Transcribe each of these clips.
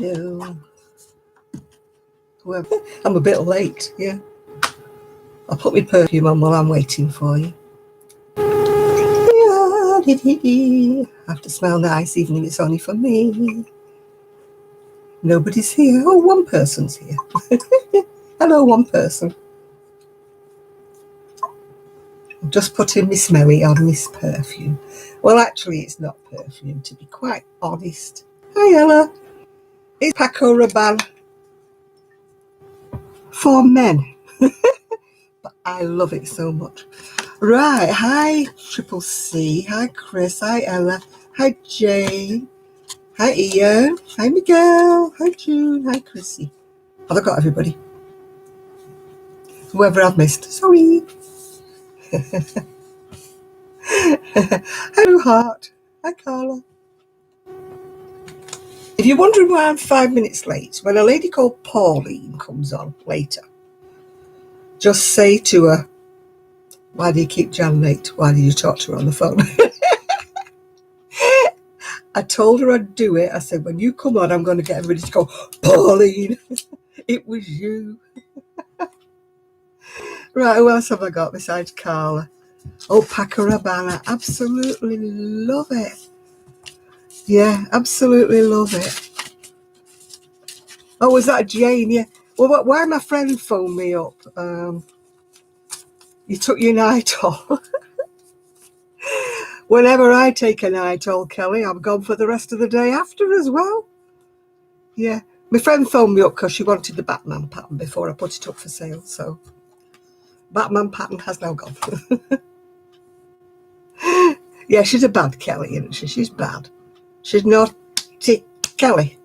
Hello. Whoever. I'm a bit late, yeah. I'll put my perfume on while I'm waiting for you. I have to smell nice, even if it's only for me. Nobody's here. Oh, one person's here. Hello, one person. I'm just putting Miss Mary on this perfume. Well, actually, it's not perfume, to be quite honest. Hi, Ella. It's Paco Rabanne for men. But I love it so much. Right. Hi, Triple C. Hi, Chris. Hi, Ella. Hi, Jane. Hi, Ian. Hi, Miguel. Hi, June. Hi, Chrissy. Have I got everybody? Whoever I've missed. Sorry. Hello, Heart. Hi, Carla. If you're wondering why I'm 5 minutes late, when a lady called Pauline comes on later, just say to her, why do you keep Jan late? Why do you talk to her on the phone? I told her I'd do it. I said, when you come on, I'm going to get everybody to go, Pauline, it was you. Right, who else have I got besides Carla? Oh, Paco Rabanne. Absolutely love it. Yeah, absolutely love it. Oh, was that Jane? Yeah. Well, why my friend phoned me up? You took your Nitol. Whenever I take a Nitol, Kelly, I'm gone for the rest of the day after as well. Yeah. My friend phoned me up because she wanted the Batman pattern before I put it up for sale. So, Batman pattern has now gone. Yeah, she's a bad Kelly, isn't she? She's bad. She's naughty Kelly.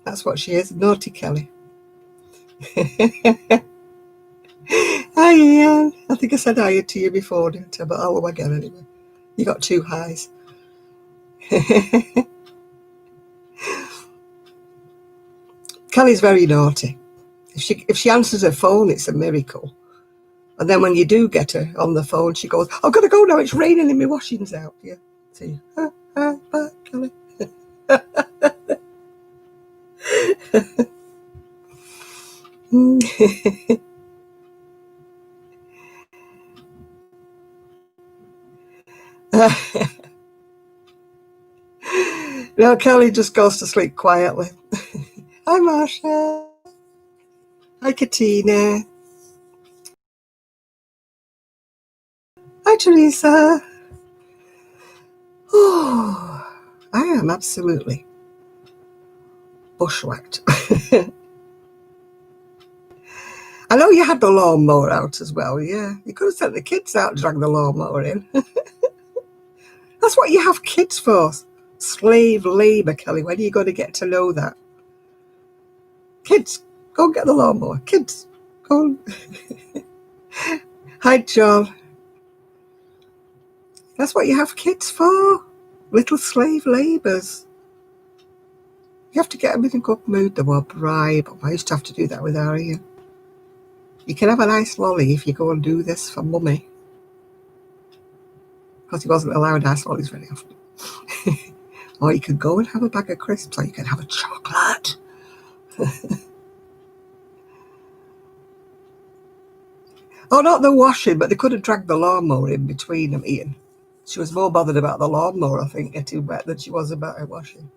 That's what she is, naughty Kelly. Hi, Ian. I think I said hi to you before, didn't I? But hello again anyway. You got two highs. Kelly's very naughty. If she answers her phone, it's a miracle. And then when you do get her on the phone, she goes, I've got to go now. It's raining and my washing's out. Yeah. See, bye, Kelly. No, Kelly just goes to sleep quietly. Hi, Marsha. Hi, Katina. Hi, Teresa. Oh, I am absolutely bushwhacked. I know you had the lawnmower out as well, yeah. You could have sent the kids out and dragged the lawnmower in. That's what you have kids for. Slave labour, Kelly. When are you going to get to know that? Kids, go and get the lawnmower. Kids, go on. Hi, John. That's what you have kids for. Little slave labourers. You have to get them in a good mood, though, or bribe. I used to have to do that with Arya. You can have a nice lolly if you go and do this for mummy. Because he wasn't allowed nice lollies very often. Or you could go and have a bag of crisps, or you could have a chocolate. Oh, not the washing, but they could have dragged the lawnmower in between them, Ian. She was more bothered about the lawnmower, I think, getting wet than she was about her washing.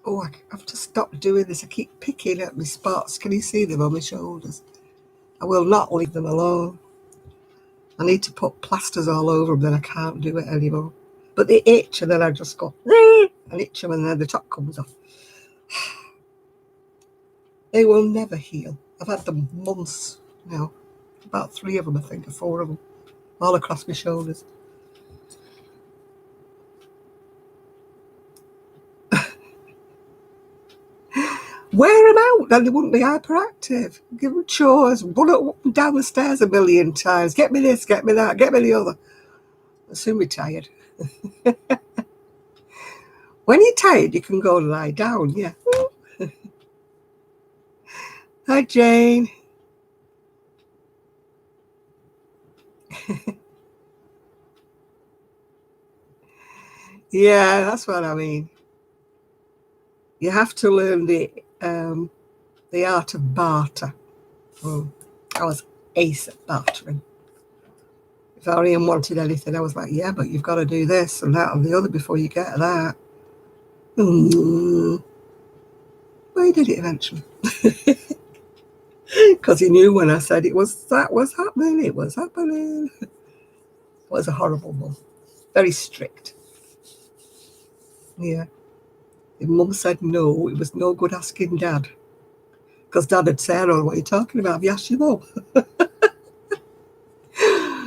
Oh, I have to stop doing this. I keep picking at my spots. Can you see them on my shoulders? I will not leave them alone. I need to put plasters all over them, then I can't do it anymore. But they itch, and then I just go, and itch them, and then the top comes off. They will never heal. I've had them months now. About 3 of them, I think, or 4 of them, all across my shoulders. Wear them out, then they wouldn't be hyperactive. Give them chores, run up and down the stairs a million times. Get me this, get me that, get me the other. I'll soon be tired. When you're tired, you can go and lie down, yeah. Hi, Jane. Yeah, that's what I mean. You have to learn the art of barter. I was ace at bartering. If Arian wanted anything, I was like, yeah, but you've got to do this and that and the other before you get that. But he did it eventually. Because he knew when I said that was happening, it was happening. It was a horrible mum. Very strict. Yeah. If mum said no, it was no good asking dad. Because dad would say, oh, what are you talking about? Have you asked your mum?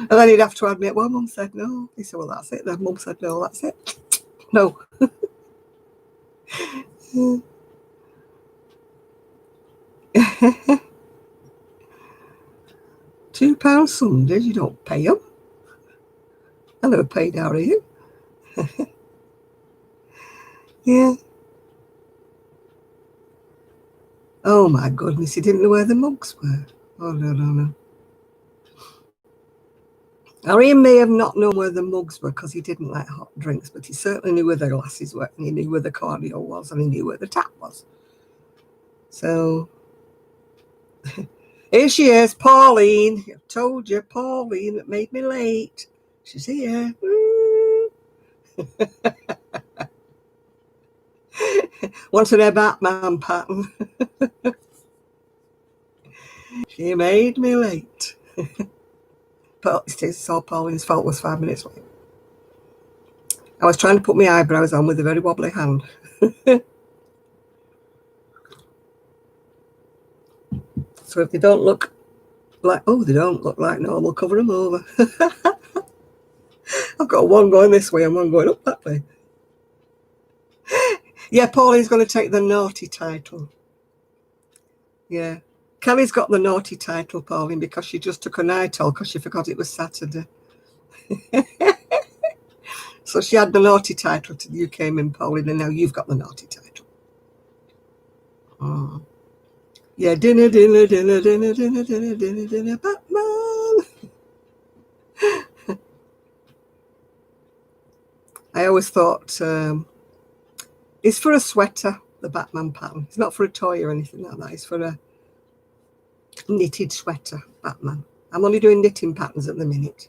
And then he'd have to admit, well, mum said no. He said, well, that's it. Then mum said no, that's it. No. £2 Sundays, you don't pay them. I never paid out of you. Yeah. Oh my goodness, he didn't know where the mugs were. Oh, no. Arian may have not known where the mugs were because he didn't like hot drinks, but he certainly knew where the glasses were, and he knew where the cordial was, and he knew where the tap was. So, here she is, Pauline. I told you, Pauline, that made me late. She's here. Wanted her Batman pattern. She made me late. But it's all Pauline's fault, was 5 minutes late. I was trying to put my eyebrows on with a very wobbly hand. So if they don't look like, they don't look like normal, cover them over. I've got one going this way and one going up that way. Yeah, Pauline's going to take the naughty title. Yeah. Kelly's got the naughty title, Pauline, because she just took a Nytol because she forgot it was Saturday. So she had the naughty title till you came in, Pauline, and now you've got the naughty title. Oh. Yeah, dinner, Batman. I always thought it's for a sweater, the Batman pattern. It's not for a toy or anything like that. It's for a knitted sweater, Batman. I'm only doing knitting patterns at the minute.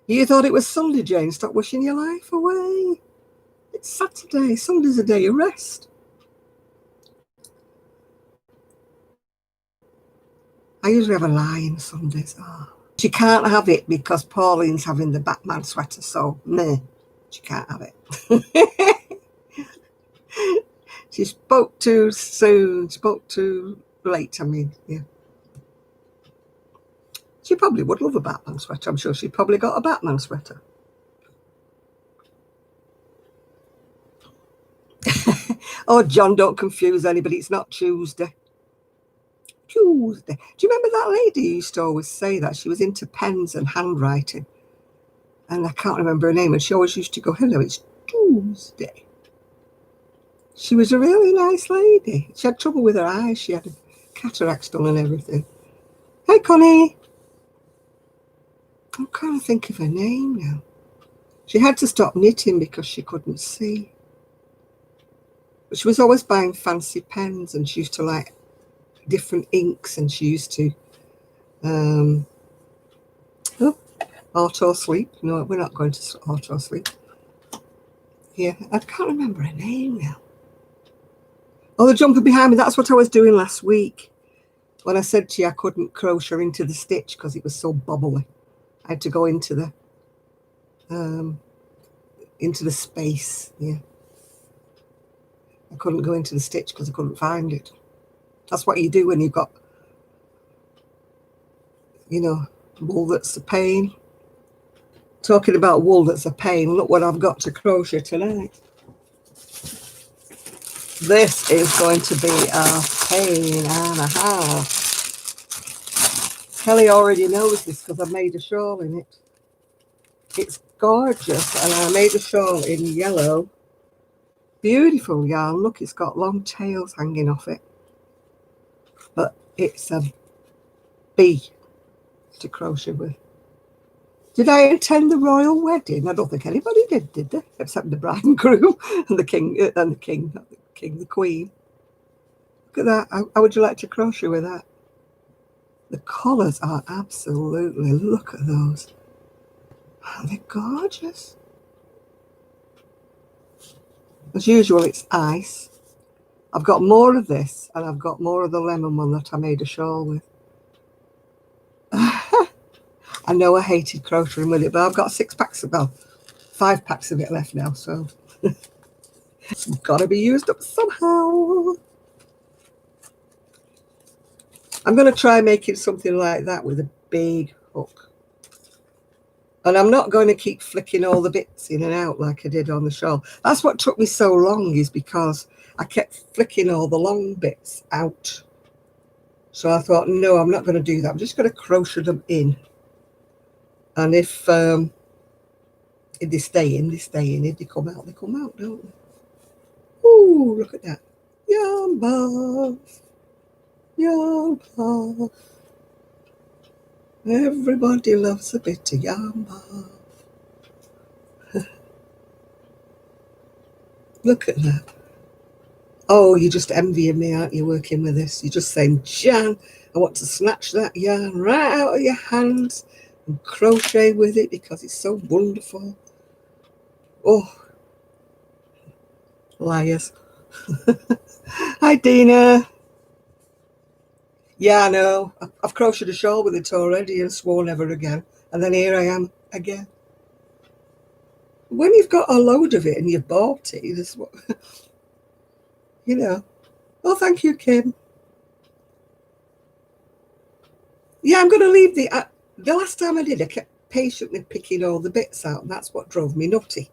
You thought it was Sunday, Jane. Stop wishing your life away. It's Saturday. Sunday's a day of rest. I usually have a lie on Sundays. Oh. She can't have it because Pauline's having the Batman sweater, so nah, she can't have it. She spoke too soon, spoke too late, I mean, yeah. She probably would love a Batman sweater. I'm sure she probably got a Batman sweater. Oh, John, don't confuse anybody. It's not Tuesday. Tuesday. Do you remember that lady who used to always say that? She was into pens and handwriting. And I can't remember her name. And she always used to go, hello, it's Tuesday. She was a really nice lady. She had trouble with her eyes. She had cataracts done and everything. Hey, Connie. I'm trying to think of her name now. She had to stop knitting because she couldn't see. But she was always buying fancy pens, and she used to like different inks, and she used to auto sleep. No, we're not going to auto sleep. Yeah, I can't remember her name now. Oh, the jumper behind me. That's what I was doing last week when I said to you I couldn't crochet into the stitch because it was so bobbly. I had to go into the space. Yeah, I couldn't go into the stitch because I couldn't find it. That's what you do when you've got, wool that's a pain. Talking about wool that's a pain, look what I've got to crochet tonight. This is going to be a pain and a half. Kelly already knows this because I made a shawl in it. It's gorgeous, and I made a shawl in yellow. Beautiful yarn. Look, it's got long tails hanging off it. But it's a bee to crochet with. Did I attend the royal wedding? I don't think anybody did they? Except the bride and groom and the king, not the king, the queen. Look at that. How would you like to crochet with that? The colours are absolutely, look at those. They're gorgeous. As usual, it's ice. I've got more of this, and I've got more of the lemon one that I made a shawl with. I know I hated crocheting with it, but I've got 6 packs of, well, 5 packs of it left now, so it's got to be used up somehow. I'm going to try making something like that with a big hook. And I'm not going to keep flicking all the bits in and out like I did on the shawl. That's what took me so long, is because I kept flicking all the long bits out. So I thought, no, I'm not going to do that. I'm just going to crochet them in. And if they stay in, they stay in. If they come out, don't they? Ooh, look at that. Yarn bath. Yarn bath. Everybody loves a bit of yarn bath. Look at that. Oh, you're just envying me, aren't you, working with this? You're just saying, Jan, I want to snatch that yarn right out of your hands and crochet with it because it's so wonderful. Oh, liars. Hi, Dina. Yeah, I know. I've crocheted a shawl with it already and swore never again. And then here I am again. When you've got a load of it and you've bought it, that's what, you know. Oh, thank you, Kim. Yeah, I'm going to leave the last time I did, I kept patiently picking all the bits out, and that's what drove me nutty.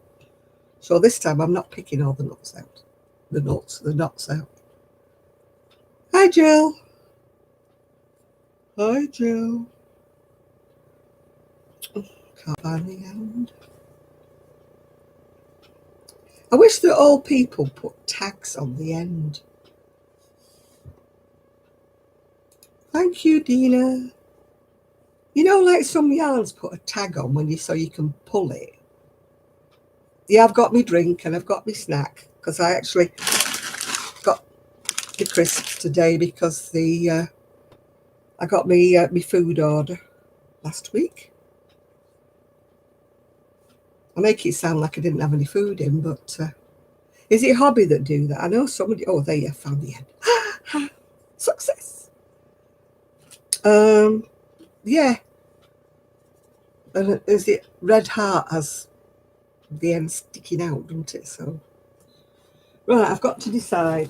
So this time I'm not picking all the nuts out. The knots out. Hi, Jill. Hi, Jill. Can't find the end. I wish that all people put tags on the end. Thank you, Dina. You know, like some yarns put a tag on when so you can pull it. Yeah, I've got my drink and I've got my snack because I actually got the crisps today because I got my food order last week. I make it sound like I didn't have any food in, but is it Hobby that do that? I know somebody. Oh, there you found the end. Success. Yeah. And is it red heart has the end sticking out, doesn't it? So, right, I've got to decide.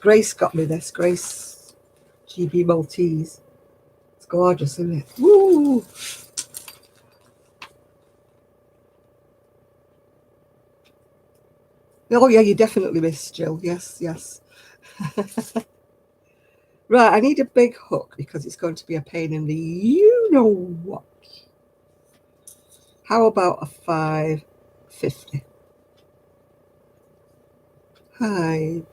Grace got me this. Grace GB Maltese. It's gorgeous, isn't it? Woo! Oh, yeah, you definitely missed, Jill. Yes, yes. Right, I need a big hook because it's going to be a pain in the you-know-what. How about a 550? Hi,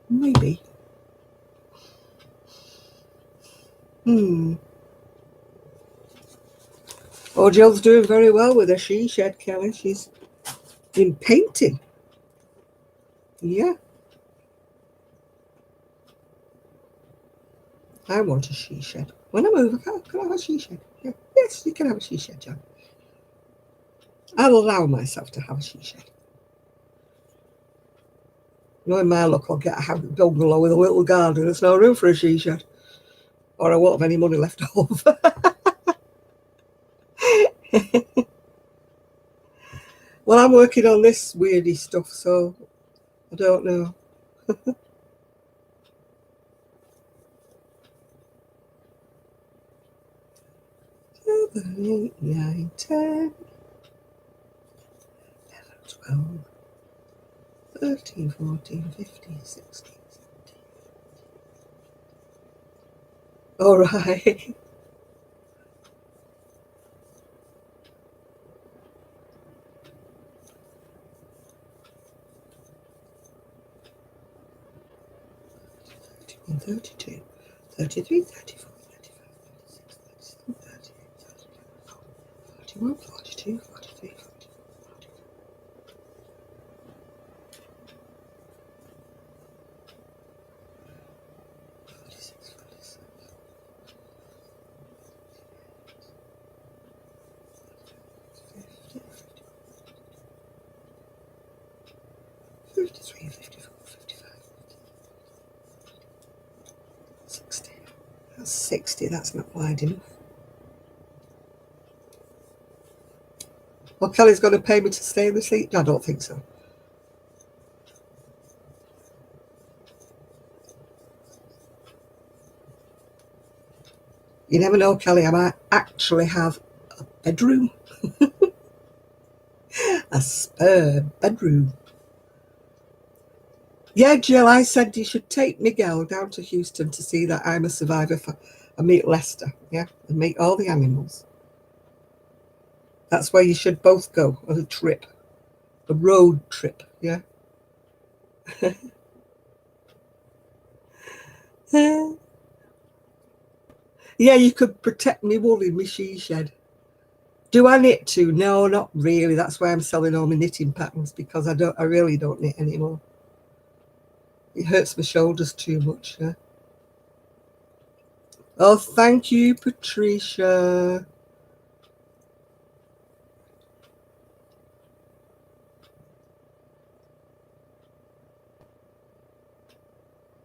maybe. Oh, Jill's doing very well with her she shed, Kelly. She's been painting. Yeah. I want a she shed. When I move, can I have a she shed? Yeah. Yes, you can have a she shed, John. I'll allow myself to have a she shed. Knowing my luck, I'll get a bungalow with a little garden. There's no room for a she shed. Or I won't have any money left over. Well, I'm working on this weirdy stuff, so I don't know. 7, 8, 9, 10, 11, 12, 13, 14, 15, 16, 17. All right. Thirty-one, 32, 33, 34, 35. 41, 42, 43, 44, 46, 47, 53, 54, 55, 60. That's 60, that's not wide enough. Well, Kelly's going to pay me to stay in the seat? I don't think so. You never know, Kelly, I might actually have a bedroom. A spare bedroom. Yeah, Jill, I said you should take Miguel down to Houston to see that I'm a survivor and meet Lester, yeah, and meet all the animals. That's where you should both go on a trip, a road trip, yeah. Yeah, you could protect me wool in my she shed. Do I knit too? No, not really. That's why I'm selling all my knitting patterns, because I really don't knit anymore. It hurts my shoulders too much, yeah. Oh, thank you, Patricia.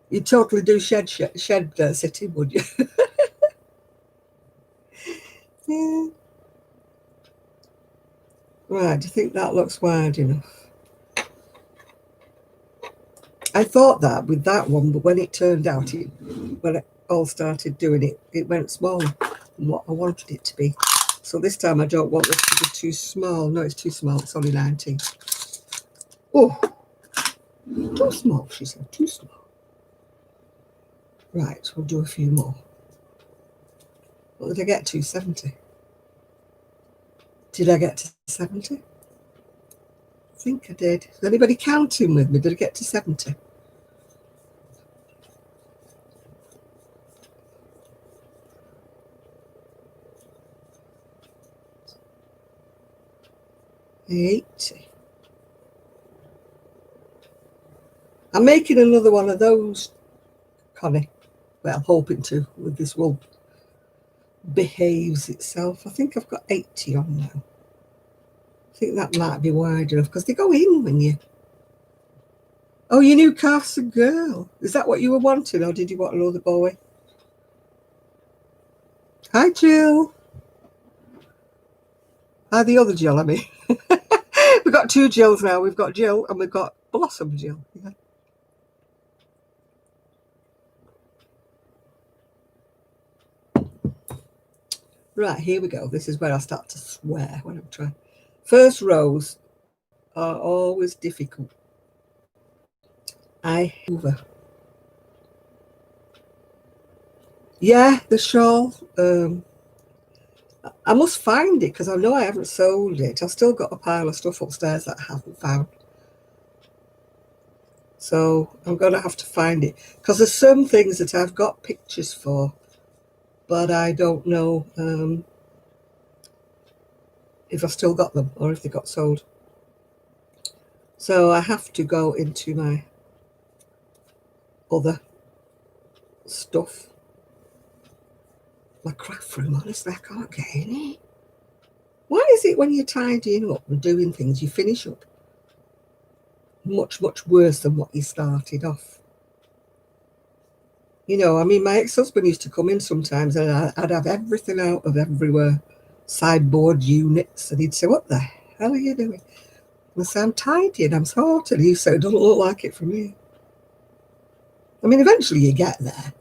You'd totally do shed sitting, would you? Yeah. Right, do you think that looks wide enough? I thought that with that one, but when it turned out, when it all started doing it, it went smaller than what I wanted it to be. So this time I don't want this to be too small. No, it's too small. It's only 19. Oh, too small, she said, too small. Right, we'll do a few more. What did I get to? 70. Did I get to 70? I think I did. Is anybody counting with me? Did I get to 70? $80. I'm making another one of those, Connie. Well, hoping to, with this wool. Behaves itself. I think I've got 80 on now. I think that might be wide enough because they go in when you... Oh, you knew Newcastle girl. Is that what you were wanting, or did you want another boy? Hi, Jill. Hi, the other Jill, I mean. We've got two Jills now. We've got Jill and we've got Blossom Jill. Yeah. Right, here we go. This is where I start to swear when I'm trying. First rows are always difficult. Yeah, the shawl. I must find it because I know I haven't sold it. I've still got a pile of stuff upstairs that I haven't found. So I'm going to have to find it because there's some things that I've got pictures for, but I don't know if I've still got them or if they got sold. So I have to go into my other stuff. My craft room, honestly, I can't get in it. Why is it when you're tidying up and doing things, you finish up much, much worse than what you started off? You know, I mean, my ex-husband used to come in sometimes and I'd have everything out of everywhere, sideboard units, and he'd say, "What the hell are you doing?" I say, "I'm tidying, I'm sorted." He said, "It doesn't look like it from here." I mean, eventually you get there.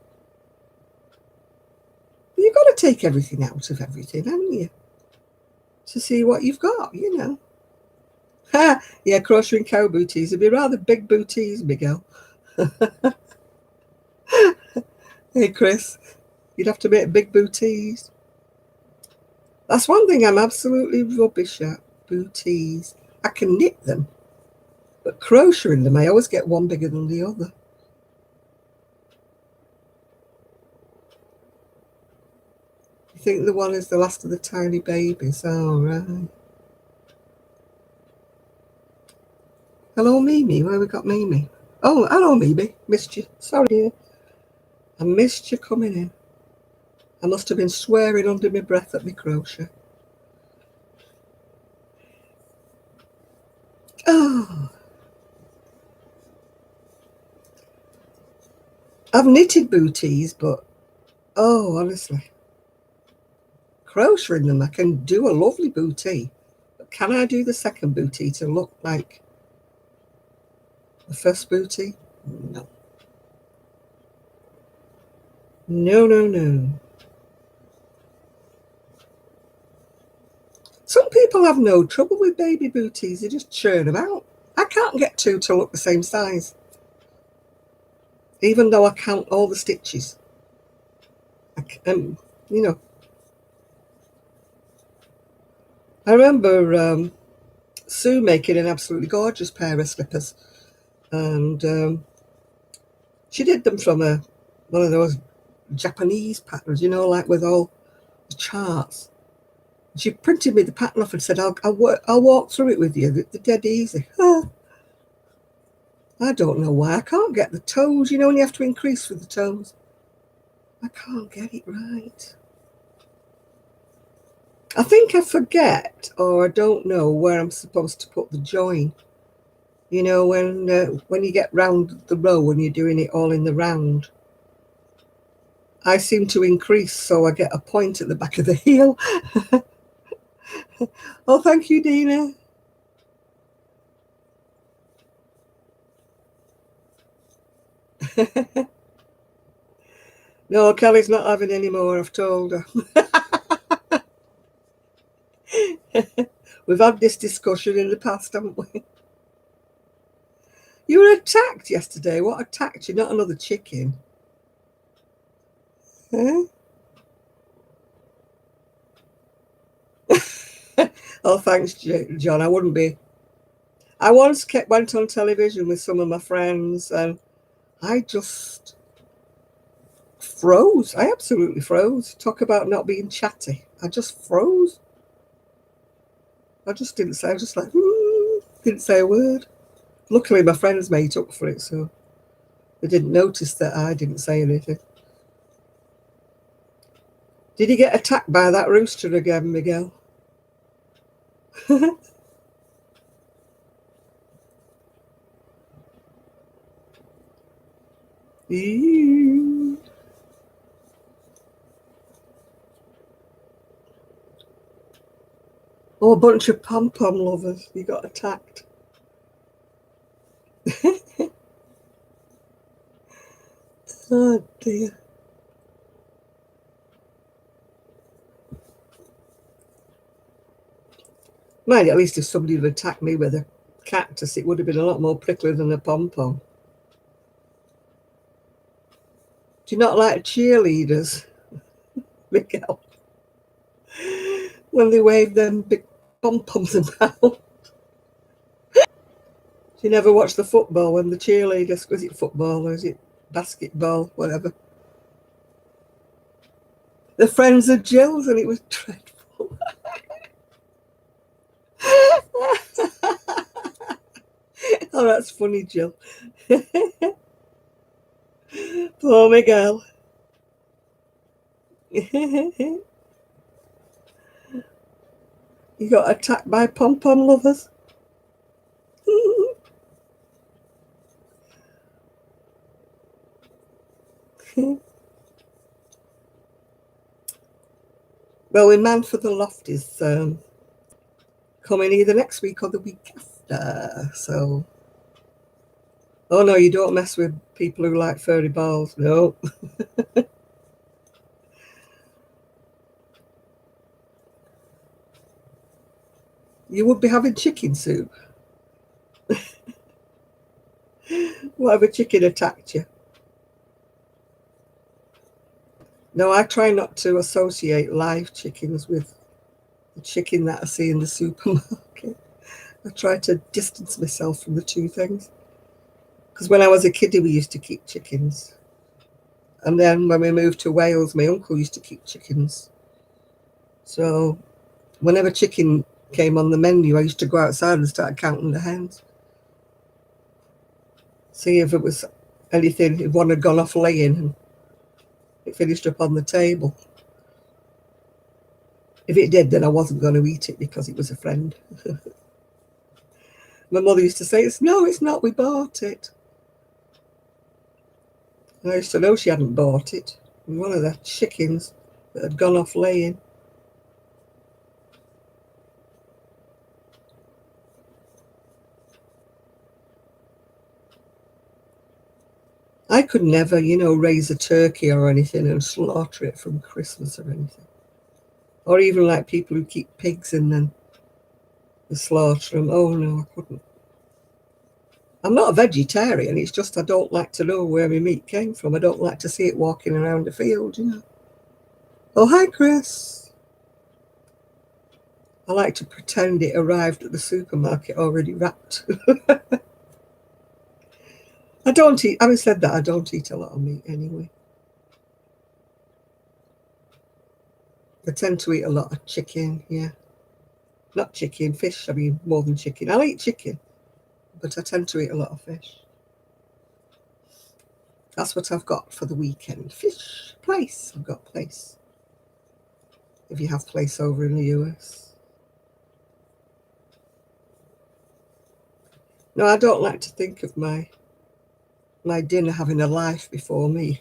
But you've got to take everything out of everything, haven't you? To see what you've got, you know. Ha! Yeah, crocheting cow booties. It'd be rather big booties, Miguel. Hey, Chris, you'd have to make big booties. That's one thing I'm absolutely rubbish at, booties. I can knit them, but crocheting them, I always get one bigger than the other. You think the one is the last of the tiny babies? Oh, right. Hello, Mimi. Where we got Mimi? Oh, hello, Mimi. Missed you. Sorry, dear. I missed you coming in. I must have been swearing under my breath at my crochet. Oh, I've knitted booties, but oh, honestly, crocheting them, I can do a lovely bootie. But can I do the second bootie to look like the first bootie? No. No, no, no. Some people have no trouble with baby booties. They just churn them out. I can't get two to look the same size, even though I count all the stitches. You know, I remember Sue making an absolutely gorgeous pair of slippers, and she did them from one of those Japanese patterns, like with all the charts. She printed me the pattern off and said, I'll walk through it with you. They're dead easy. I don't know why. I can't get the toes, when you have to increase with the toes. I can't get it right. I think I forget, or I don't know where I'm supposed to put the join. When you get round the row and you're doing it all in the round, I seem to increase, so I get a point at the back of the heel. Oh, thank you, Dina. No, Kelly's not having any more, I've told her. We've had this discussion in the past, haven't we? You were attacked yesterday. What attacked you? Not another chicken. Huh? Oh, thanks, John. I wouldn't be. I once went on television with some of my friends, and I just froze. I absolutely froze. Talk about not being chatty. I just froze. I just didn't say. I was just like, didn't say a word. Luckily, my friends made up for it, so they didn't notice that I didn't say anything. Did you get attacked by that rooster again, Miguel? Oh, a bunch of pom-pom lovers. You got attacked. Oh, dear. Mind, at least if somebody had attacked me with a cactus, it would have been a lot more prickly than a pom-pom. Do you not like cheerleaders, Miguel? When they wave them big pom-poms about. You never watch the football when the cheerleaders, is it football or is it basketball, whatever? The friends of Jill's, and it was dreadful. Oh, that's funny, Jill. Poor Miguel. You got attacked by pom-pom lovers. Well, in Man for the Loft is coming either next week or the week after. So, oh no, you don't mess with people who like furry balls. No. You would be having chicken soup. Whatever chicken attacked you. No, I try not to associate live chickens with the chicken that I see in the supermarket. I try to distance myself from the two things. Because when I was a kiddie, we used to keep chickens. And then when we moved to Wales, my uncle used to keep chickens. So whenever chicken came on the menu, I used to go outside and start counting the hens. See if it was anything, if one had gone off laying and it finished up on the table. If it did, then I wasn't going to eat it because it was a friend. My mother used to say, no, it's not, we bought it. And I used to know she hadn't bought it. And one of the chickens that had gone off laying. I could never, raise a turkey or anything and slaughter it from Christmas or anything. Or even like people who keep pigs and then they slaughter them. Oh no, I couldn't. I'm not a vegetarian, it's just I don't like to know where my meat came from. I don't like to see it walking around the field, Oh, hi, Chris. I like to pretend it arrived at the supermarket already wrapped. I don't eat, having said that, I don't eat a lot of meat anyway. I tend to eat a lot of chicken, yeah. Not chicken, fish, I mean more than chicken. I'll eat chicken, but I tend to eat a lot of fish. That's what I've got for the weekend. Fish, place. I've got place. If you have place over in the US. No, I don't like to think of my dinner having a life before me.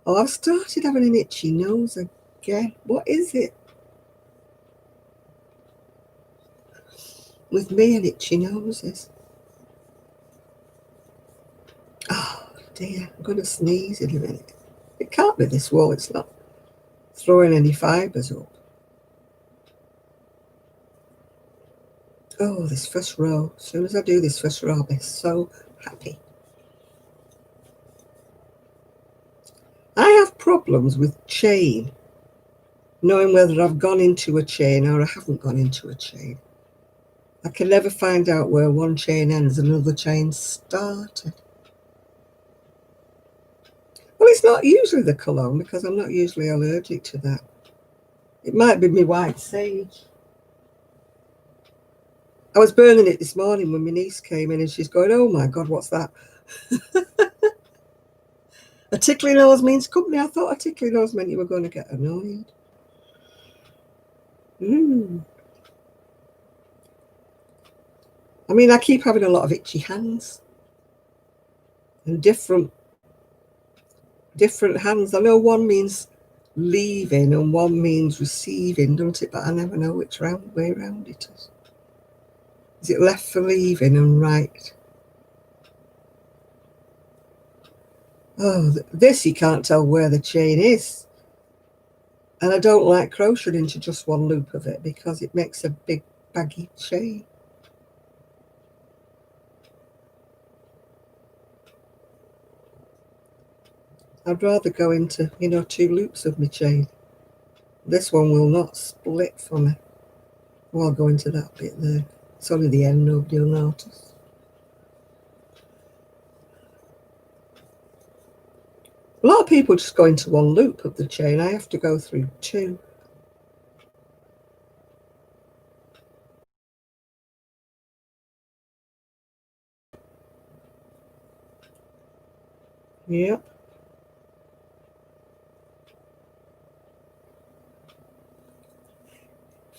Oh, I've started having an itchy nose again. What is it? With me and itchy noses. Oh dear, I'm going to sneeze in a minute. It can't be this wall, it's not throwing any fibres up. Oh, this first row. As soon as I do this first row, I'll be so happy. I have problems with chain, knowing whether I've gone into a chain or I haven't gone into a chain. I can never find out where one chain ends and another chain started. Well, it's not usually the cologne because I'm not usually allergic to that. It might be my white sage. I was burning it this morning when my niece came in and she's going, oh my God, what's that? A tickly nose means company. I thought a tickly nose meant you were going to get annoyed. I mean, I keep having a lot of itchy hands and different hands. I know one means leaving and one means receiving, don't it? But I never know which way round it is. Is it left for leaving and right? Oh, this you can't tell where the chain is. And I don't like crocheting into just one loop of it because it makes a big baggy chain. I'd rather go into, 2 loops of my chain. This one will not split for me. Oh, I'll go into that bit there. It's only the end, nobody will notice. A lot of people just go into one loop of the chain. I have to go through 2. Yep.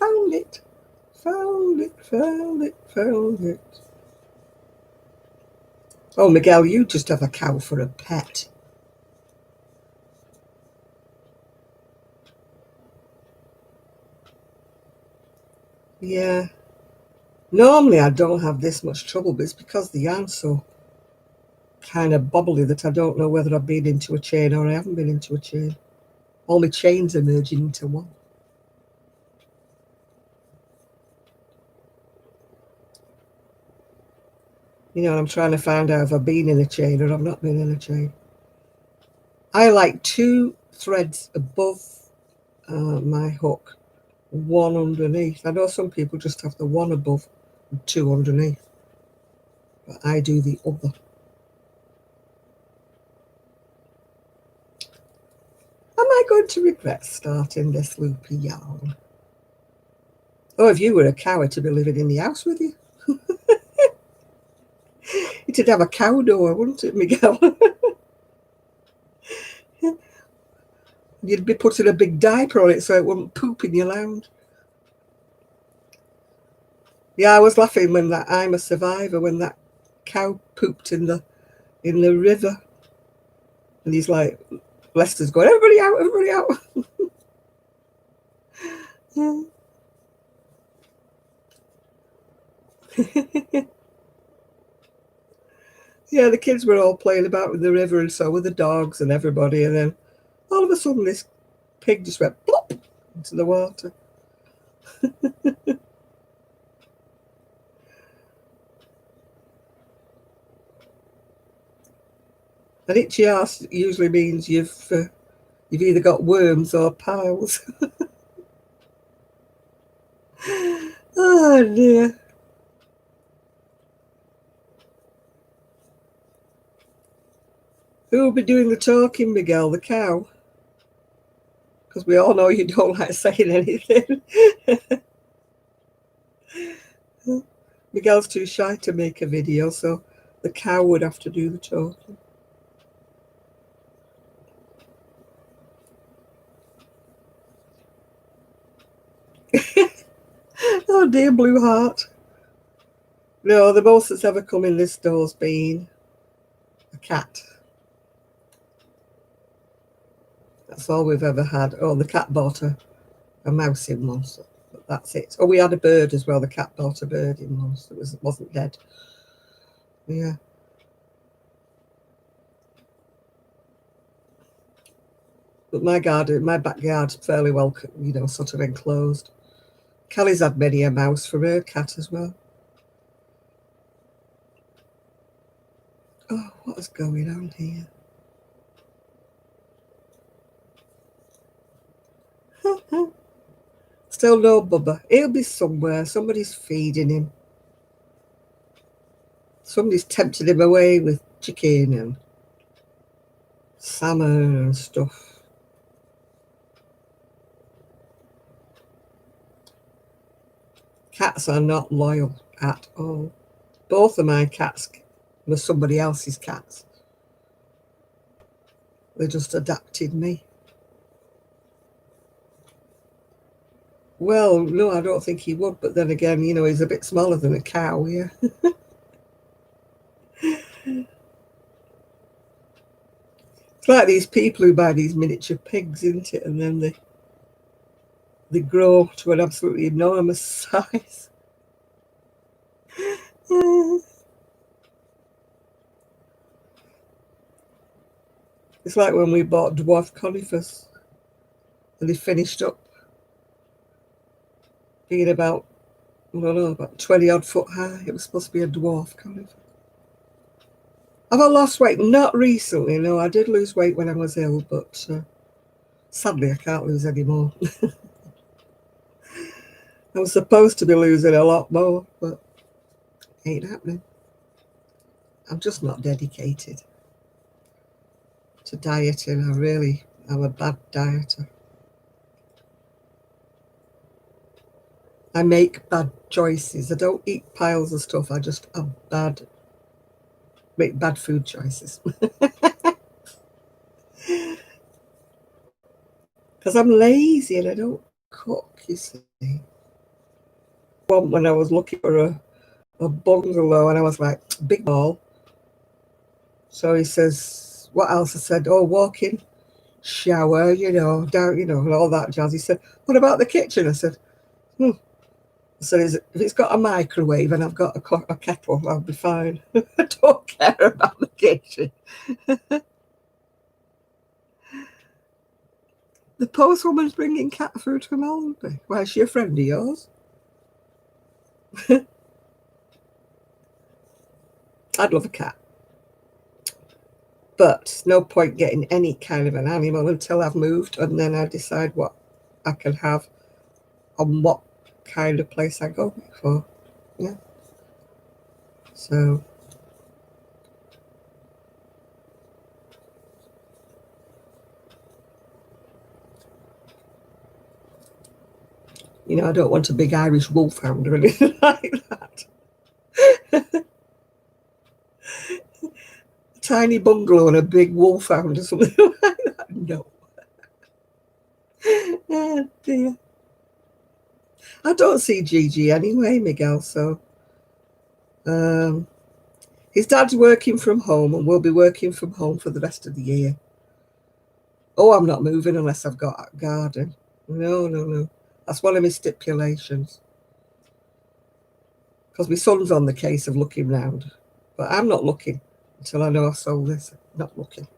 Found it. Found it, found it, found it. Oh, Miguel, you just have a cow for a pet. Yeah. Normally I don't have this much trouble, but it's because the yarn's so kind of bobbly that I don't know whether I've been into a chain or I haven't been into a chain. All my chains are merging into one. I'm trying to find out if I've been in a chain or I've not been in a chain. I like 2 threads above my hook, 1 underneath. I know some people just have the 1 above and 2 underneath, but I do the other. I might going to regret starting this loopy yarn. Oh, if you were a cow, it'd be living in the house with you. It'd have a cow door, wouldn't it, Miguel? You'd be putting a big diaper on it so it wouldn't poop in your lounge. Yeah, I was laughing when that I'm a Survivor, when that cow pooped in the river. And he's like, Lester's going, everybody out, everybody out. Yeah, the kids were all playing about with the river, and so were the dogs and everybody. And then all of a sudden, this pig just went plop into the water. An itchy arse usually means you've either got worms or piles. Oh dear. Who will be doing the talking, Miguel? The cow? Because we all know you don't like saying anything. Miguel's too shy to make a video, so the cow would have to do the talking. Oh dear, blue heart. No, the most that's ever come in this door's been a cat. That's all we've ever had. Oh, the cat bought a mouse in once, but that's it. Oh, we had a bird as well. The cat bought a bird in once that wasn't dead. Yeah. But my garden, my backyard's fairly well, sort of enclosed. Kelly's had many a mouse for her cat as well. Oh, what is going on here? Still no Bubba. He'll be somewhere. Somebody's feeding him. Somebody's tempted him away with chicken and salmon and stuff. Cats are not loyal at all. Both of my cats were somebody else's cats. They just adapted me. Well, no, I don't think he would. But then again, he's a bit smaller than a cow, yeah. It's like these people who buy these miniature pigs, isn't it? And then they grow to an absolutely enormous size. It's like when we bought dwarf conifers and they finished up being about 20 odd foot high. It was supposed to be a dwarf conifer. Have I lost weight? Not recently, no. I did lose weight when I was ill, but sadly I can't lose any more. I was supposed to be losing a lot more, but it ain't happening. I'm just not dedicated to dieting. I'm a bad dieter. I make bad choices. I don't eat piles of stuff. I just make bad food choices. Because I'm lazy and I don't cook, you see. When I was looking for a bungalow and I was like, big ball. So he says, what else? I said, oh, walk-in shower, down, and all that jazz. He said, what about the kitchen? I said, I said, if it's got a microwave and I've got a kettle, I'll be fine. I don't care about the kitchen. The postwoman's bringing cat food from Aldi. Why, is she a friend of yours? I'd love a cat. But no point getting any kind of an animal until I've moved, and then I decide what I can have on what kind of place I go for. Yeah. So I don't want a big Irish wolfhound or anything like that. A tiny bungalow and a big wolfhound or something like that. No. Oh dear. I don't see Gigi anyway, Miguel, so his dad's working from home and will be working from home for the rest of the year. Oh, I'm not moving unless I've got a garden. No. That's one of my stipulations. Because my son's on the case of looking round. But I'm not looking until I know I've sold this. Not looking.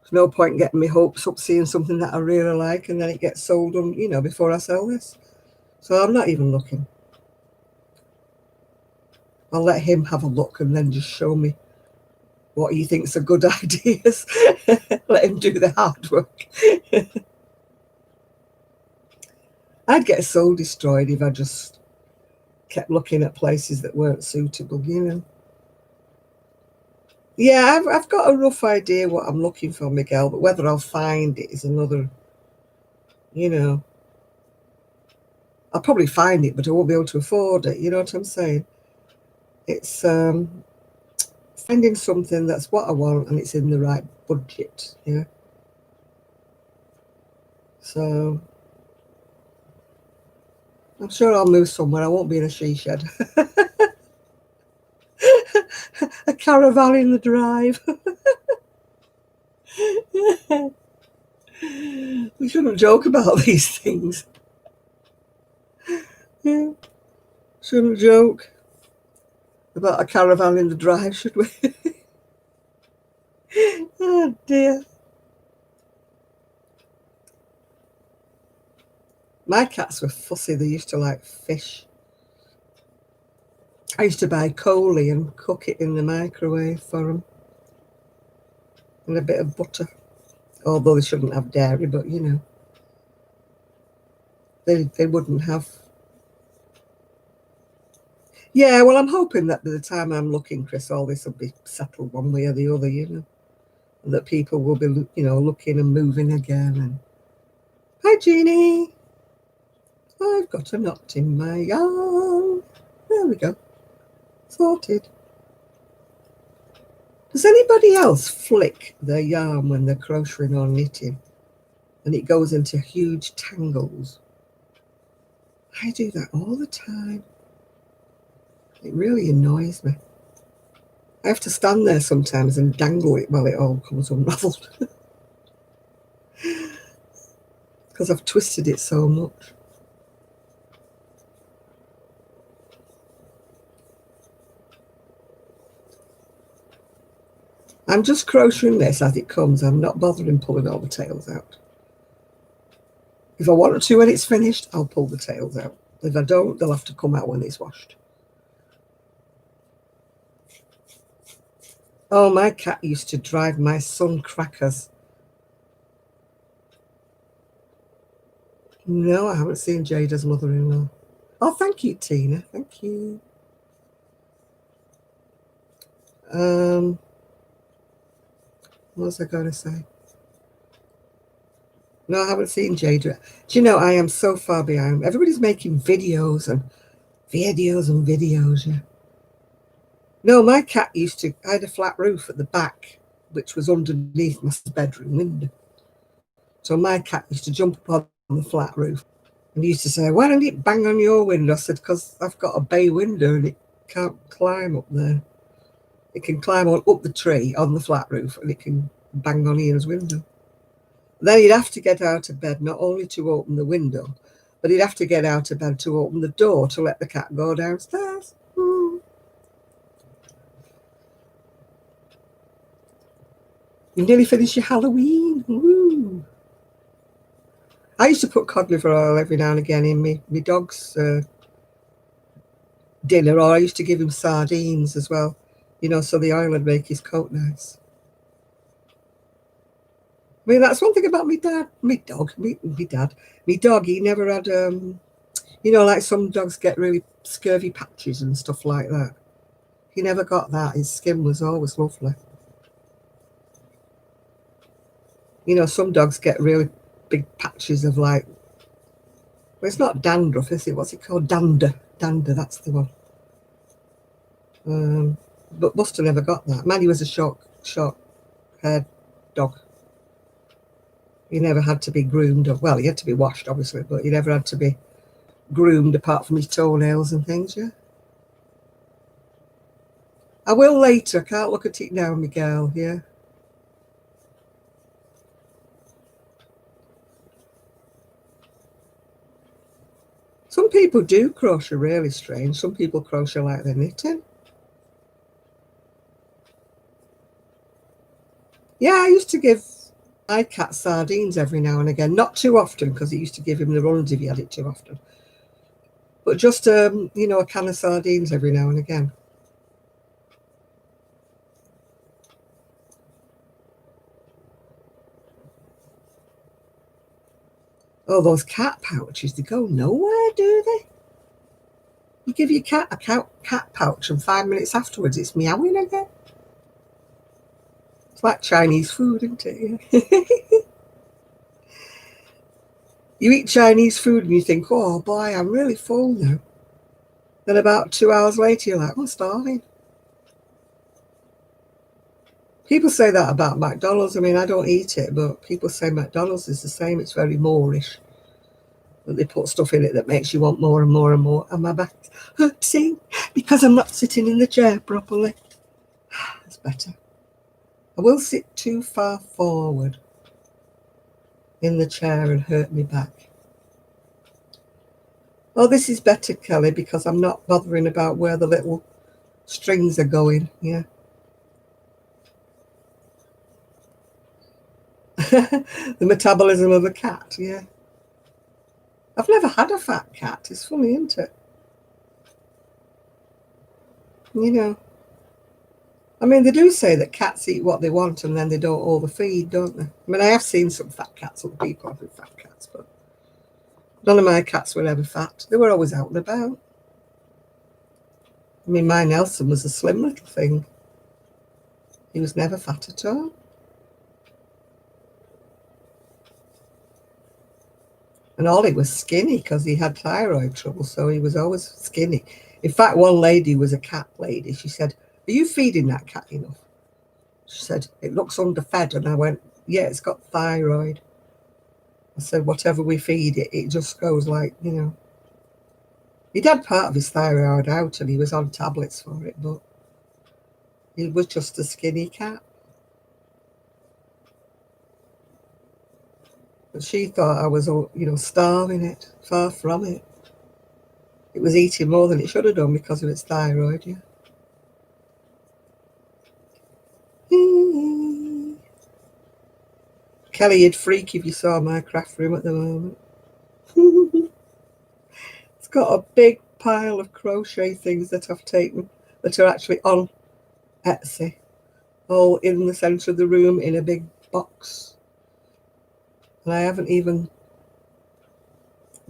There's no point in getting my hopes up seeing something that I really like and then it gets sold on, before I sell this. So I'm not even looking. I'll let him have a look and then just show me what he thinks are good ideas. Let him do the hard work. I'd get soul destroyed if I just kept looking at places that weren't suitable, Yeah, I've got a rough idea what I'm looking for, Miguel, but whether I'll find it is another, I'll probably find it, but I won't be able to afford it. You know what I'm saying? It's finding something that's what I want and it's in the right budget, So I'm sure I'll move somewhere. I won't be in a she shed. A caravan in the drive. We shouldn't joke about these things. Yeah. Shouldn't joke about a caravan in the drive, should we? Oh dear. My cats were fussy. They used to like fish. I used to buy Coley and cook it in the microwave for them. And a bit of butter. Although they shouldn't have dairy, but they wouldn't have. Yeah, well, I'm hoping that by the time I'm looking, Chris, all this will be settled one way or the other, and that people will be, looking and moving again. And hi, Jeannie. I've got a knot in my yarn. There we go. Sorted. Does anybody else flick their yarn when they're crocheting or knitting and it goes into huge tangles? I do that all the time. It really annoys me. I have to stand there sometimes and dangle it while it all comes unraveled. Because I've twisted it so much. I'm just crocheting this as it comes. I'm not bothering pulling all the tails out. If I want to when it's finished, I'll pull the tails out. If I don't, they'll have to come out when it's washed. Oh, my cat used to drive my son crackers. No, I haven't seen Jada's mother-in-law. Oh, thank you, Tina. Thank you. What was I going to say? No, I haven't seen Jada. Do you know, I am so far behind. Everybody's making videos and videos, yeah. No, my cat I had a flat roof at the back, which was underneath my bedroom window. So my cat used to jump up on the flat roof and he used to say, why don't it bang on your window? I said, because I've got a bay window and it can't climb up there. It can climb up the tree on the flat roof and it can bang on Ian's window. Then he'd have to get out of bed, not only to open the window, but he'd have to get out of bed to open the door to let the cat go downstairs. You nearly finished your Halloween. Woo. I used to put cod liver oil every now and again in my dog's dinner, or I used to give him sardines as well, so the oil would make his coat nice. I mean, that's one thing about my dad. My dog, he never had, like some dogs get really scurvy patches and stuff like that. He never got that. His skin was always lovely. Some dogs get really big patches of Well, it's not dandruff, is it? What's it called? Dander. Dander, that's the one. But Buster never got that. Maddie was a short-haired dog. He never had to be groomed. Well, he had to be washed, obviously, but he never had to be groomed apart from his toenails and things, yeah. I will later. I can't look at it now, Miguel, yeah. Some people do crochet really strange. Some people crochet like they're knitting. Yeah, I used to give my cat sardines every now and again. Not too often, because it used to give him the runs if he had it too often. But just, a can of sardines every now and again. Oh, those cat pouches, they go nowhere, do they? You give your cat a cat pouch and 5 minutes afterwards it's meowing again. It's like Chinese food, isn't it? Yeah. You eat Chinese food and you think, oh boy, I'm really full now. Then about 2 hours later, you're like, I'm starving. People say that about McDonald's. I mean, I don't eat it, but people say McDonald's is the same. It's very Moorish. That they put stuff in it that makes you want more and more and more. And my back's hurting because I'm not sitting in the chair properly. That's better. I will sit too far forward in the chair and hurt me back. Oh, this is better, Kelly, because I'm not bothering about where the little strings are going. Yeah. The metabolism of a cat, yeah. I've never had a fat cat. It's funny, isn't it? You know. I mean, they do say that cats eat what they want and then they don't overfeed, don't they? I mean, I have seen some fat cats, other people having fat cats, but none of my cats were ever fat. They were always out and about. I mean, my Nelson was a slim little thing. He was never fat at all. And Ollie was skinny because he had thyroid trouble, so he was always skinny. In fact, one lady was a cat lady. She said, are you feeding that cat enough? She said, it looks underfed. And I went, yeah, it's got thyroid. I said, whatever we feed it, it just goes like, He'd had part of his thyroid out and he was on tablets for it, but he was just a skinny cat. But she thought I was, starving it. Far from it. It was eating more than it should have done because of its thyroid, yeah. Kelly, you'd freak if you saw my craft room at the moment. It's got a big pile of crochet things that I've taken that are actually on Etsy, all in the centre of the room in a big box. And I haven't even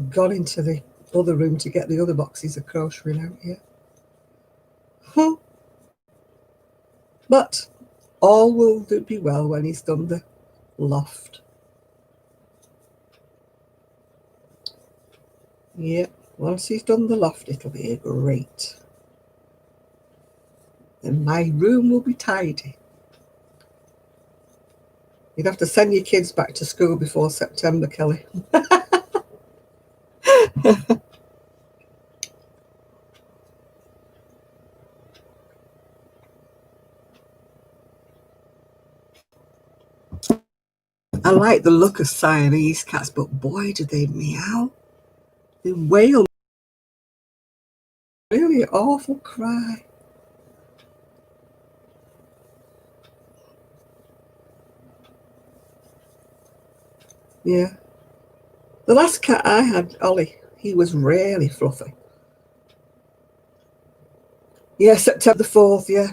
gone into the other room to get the other boxes of crocheting out yet. But all will be well when he's done the loft. Yep, once he's done the loft, it'll be great. Then my room will be tidy. You'd have to send your kids back to school before September, Kelly. I like the look of Siamese cats, but boy, do they meow. They wail. Really awful cry. Yeah. The last cat I had, Ollie, he was really fluffy. Yeah, September 4th, yeah.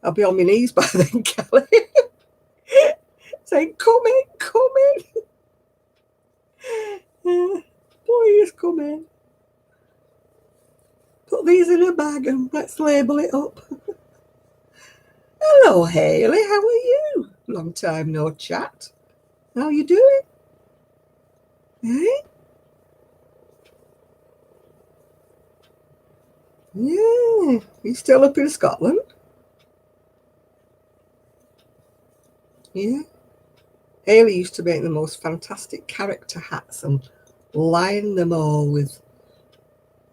I'll be on my knees by then, Kelly. Saying, come in. Please come in. Put these in a bag and let's label it up. Hello, Hayley. How are you? Long time no chat. How you doing? Hey? Yeah, he's still up in Scotland. Yeah. Haley used to make the most fantastic character hats and line them all with,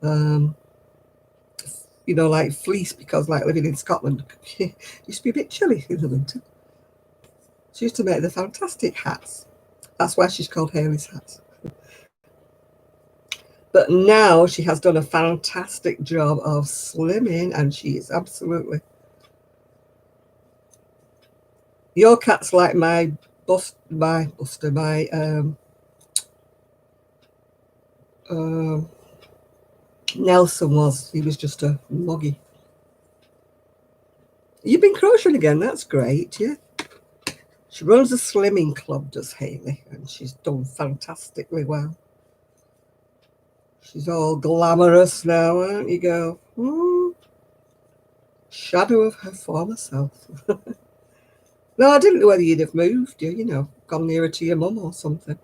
um, like fleece, because like living in Scotland used to be a bit chilly in the winter. She used to make the fantastic hats. That's why she's called Haley's Hats. But now she has done a fantastic job of slimming, and she is absolutely. Your cat's like my Buster, my um, Nelson was. He was just a moggy. You've been crocheting again. That's great. Yeah. She runs a slimming club, does Haley, and she's done fantastically well. She's all glamorous now, aren't you, girl? Shadow of her former self. No, I didn't know whether you'd have moved, gone nearer to your mum or something.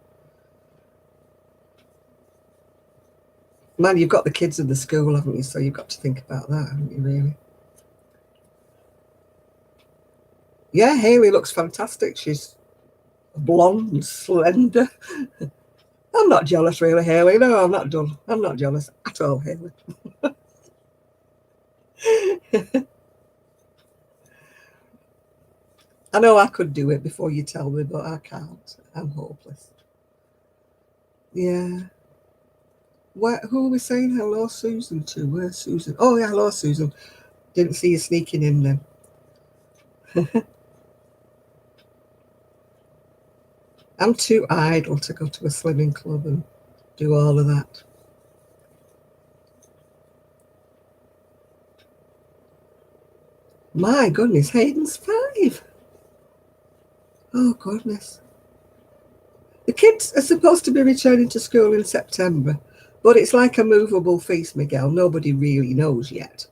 Man, you've got the kids in the school, haven't you? So you've got to think about that, haven't you, really? Yeah, Haley looks fantastic. She's blonde and slender. I'm not jealous, really, Haley. No, I'm not done. I'm not jealous at all, Haley. I know I could do it before you tell me, but I can't. I'm hopeless. Yeah. Who are we saying hello, Susan, to? Where's Susan? Oh, yeah, hello, Susan. Didn't see you sneaking in then. I'm too idle to go to a slimming club and do all of that. My goodness, Hayden's 5. Oh, goodness. The kids are supposed to be returning to school in September, but it's like a movable feast, Miguel. Nobody really knows yet.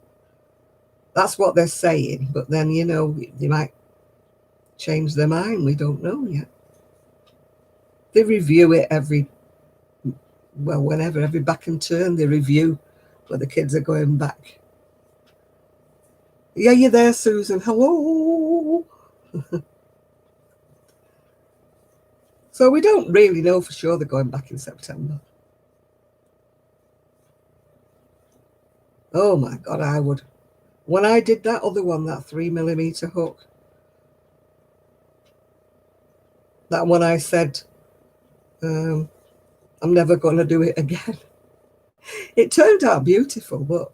That's what they're saying, but then, they might change their mind. We don't know yet. They review it whenever, every back and turn, they review where the kids are going back. Yeah, you're there, Susan. Hello. So we don't really know for sure they're going back in September. Oh my God, I would. When I did that other one, that 3mm hook, that one I said, I'm never going to do it again. It turned out beautiful, but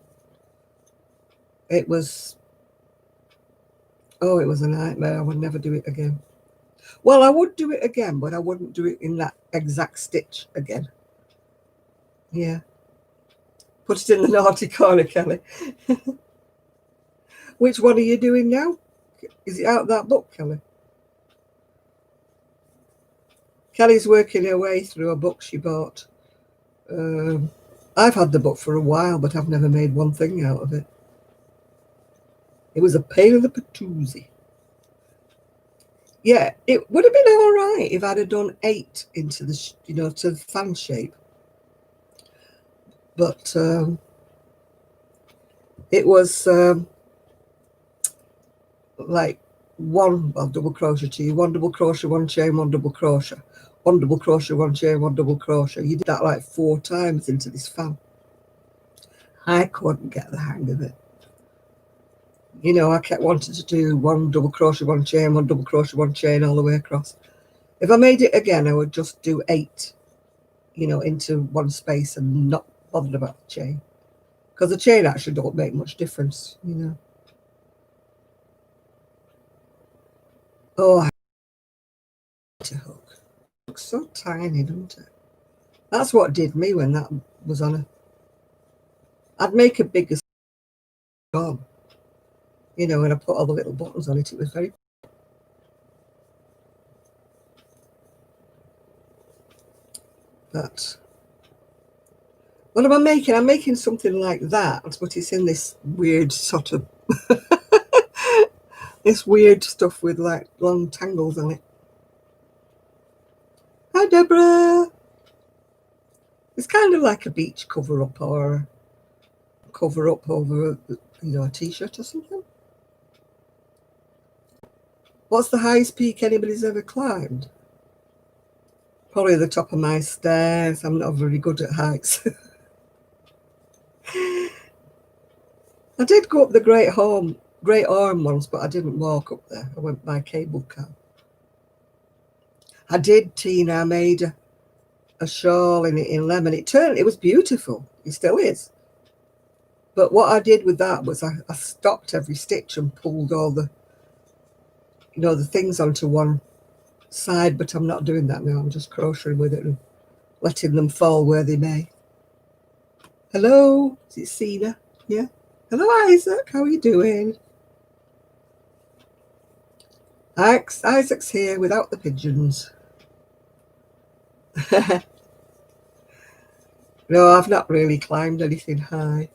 it was a nightmare. I would never do it again. Well, I would do it again, but I wouldn't do it in that exact stitch again. Yeah. Put it in the naughty corner, Kelly. Which one are you doing now? Is it out that book, Kelly? Kelly's working her way through a book she bought. I've had the book for a while, but I've never made one thing out of it. It was a pain in the patoozy. Yeah, it would have been all right if I'd have done 8 into the, to the fan shape. But it was like one double crochet to you, one double crochet, one chain, one double crochet, one double crochet, one chain, one double crochet. You did that like 4 times into this fan. I couldn't get the hang of it. I kept wanting to do one double crochet, one chain, one double crochet, one chain all the way across. If I made it again, I would just do 8, into one space and not bothered about the chain. Because the chain actually don't make much difference, Oh, I hate a hook. It looks so tiny, doesn't it? That's what did me when that was on a. I'd make a bigger gun, when I put all the little buttons on it. It was very. But what am I making? I'm making something like that, but it's in this weird sort of this weird stuff with like long tangles on it. Hi, Deborah. It's kind of like a beach cover-up or cover up over, a t-shirt or something. What's the highest peak anybody's ever climbed? Probably the top of my stairs. I'm not very good at heights. I did go up the Great Orme once, but I didn't walk up there. I went by cable car. I did, Tina. I made a shawl in lemon. It was beautiful. It still is. But what I did with that was I stopped every stitch and pulled all the, the things onto one side, but I'm not doing that now. I'm just crocheting with it and letting them fall where they may. Hello, is it Cena? Yeah. Hello, Isaac. How are you doing? Isaac's here without the pigeons. No, I've not really climbed anything high.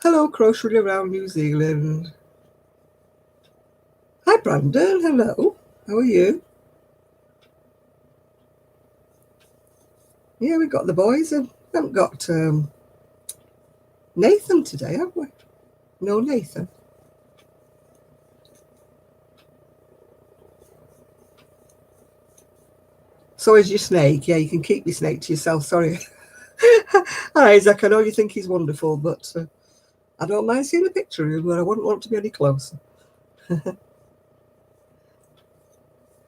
Hello, crocheting around New Zealand. Hi, Brandon. Hello. How are you? Yeah, we've got the boys. We haven't got Nathan today, have we? No, Nathan. So is your snake. Yeah, you can keep your snake to yourself. Sorry. Hi, Isaac. I know you think he's wonderful, but I don't mind seeing a picture of him, but I wouldn't want to be any closer.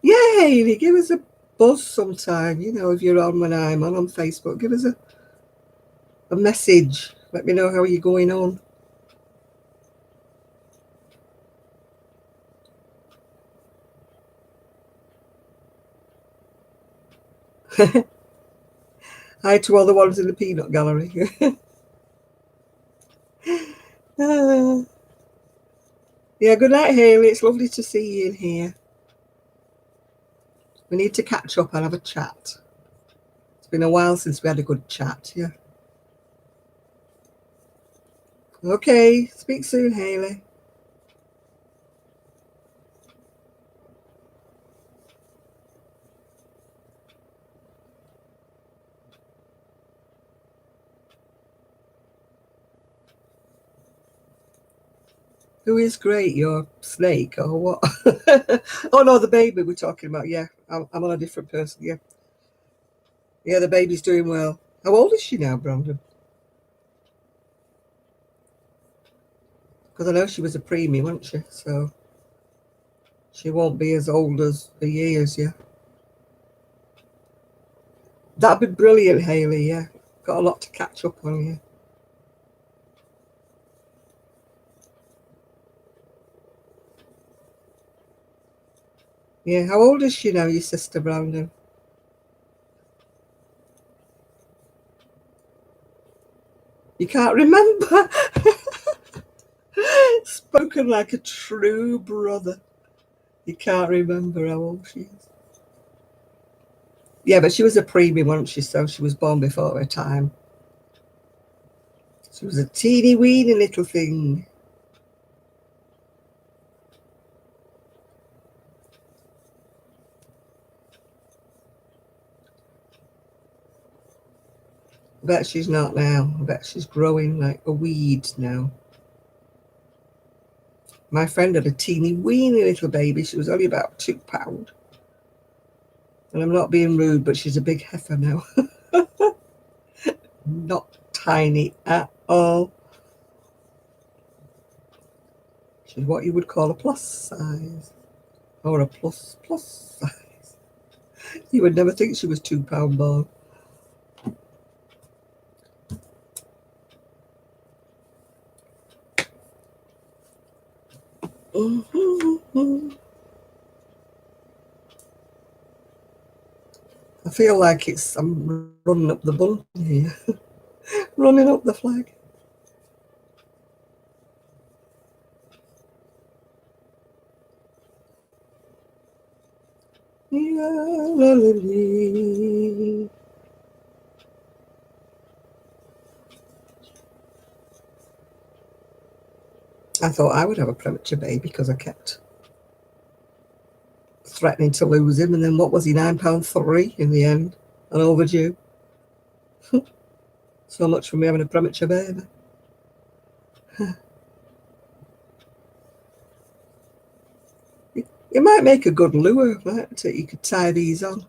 Yeah, Hayley, give us a buzz sometime. If you're on when I'm on Facebook, give us a message. Let me know how you're going on. Hi to all the ones in the peanut gallery. Yeah, good night, Hayley. It's lovely to see you in here. We need to catch up and have a chat. It's been a while since we had a good chat, yeah. Okay, speak soon, Hayley. Who is great, your snake or what? Oh, no, the baby we're talking about, yeah. I'm on a different person, yeah. Yeah, the baby's doing well. How old is she now, Brandon? Because I know she was a preemie, wasn't she? So she won't be as old as the years, yeah. That'd be brilliant, Hayley, yeah. Got a lot to catch up on, yeah. Yeah, how old is she now, your sister, Brandon? You can't remember? Spoken like a true brother. You can't remember how old she is. Yeah, but she was a preemie, wasn't she? So she was born before her time. She was a teeny weeny little thing. I bet she's not now. I bet she's growing like a weed now. My friend had a teeny weeny little baby. She was only about £2. And I'm not being rude, but she's a big heifer now. Not tiny at all. She's what you would call a plus size. Or a plus size. You would never think she was £2 born. I feel like I'm running up the bun here. Running up the flag. I thought I would have a premature baby because I kept threatening to lose him, and then what was he, £9.3 in the end, and overdue. So much for me having a premature baby. It might make a good lure, mightn't it? You could tie these on.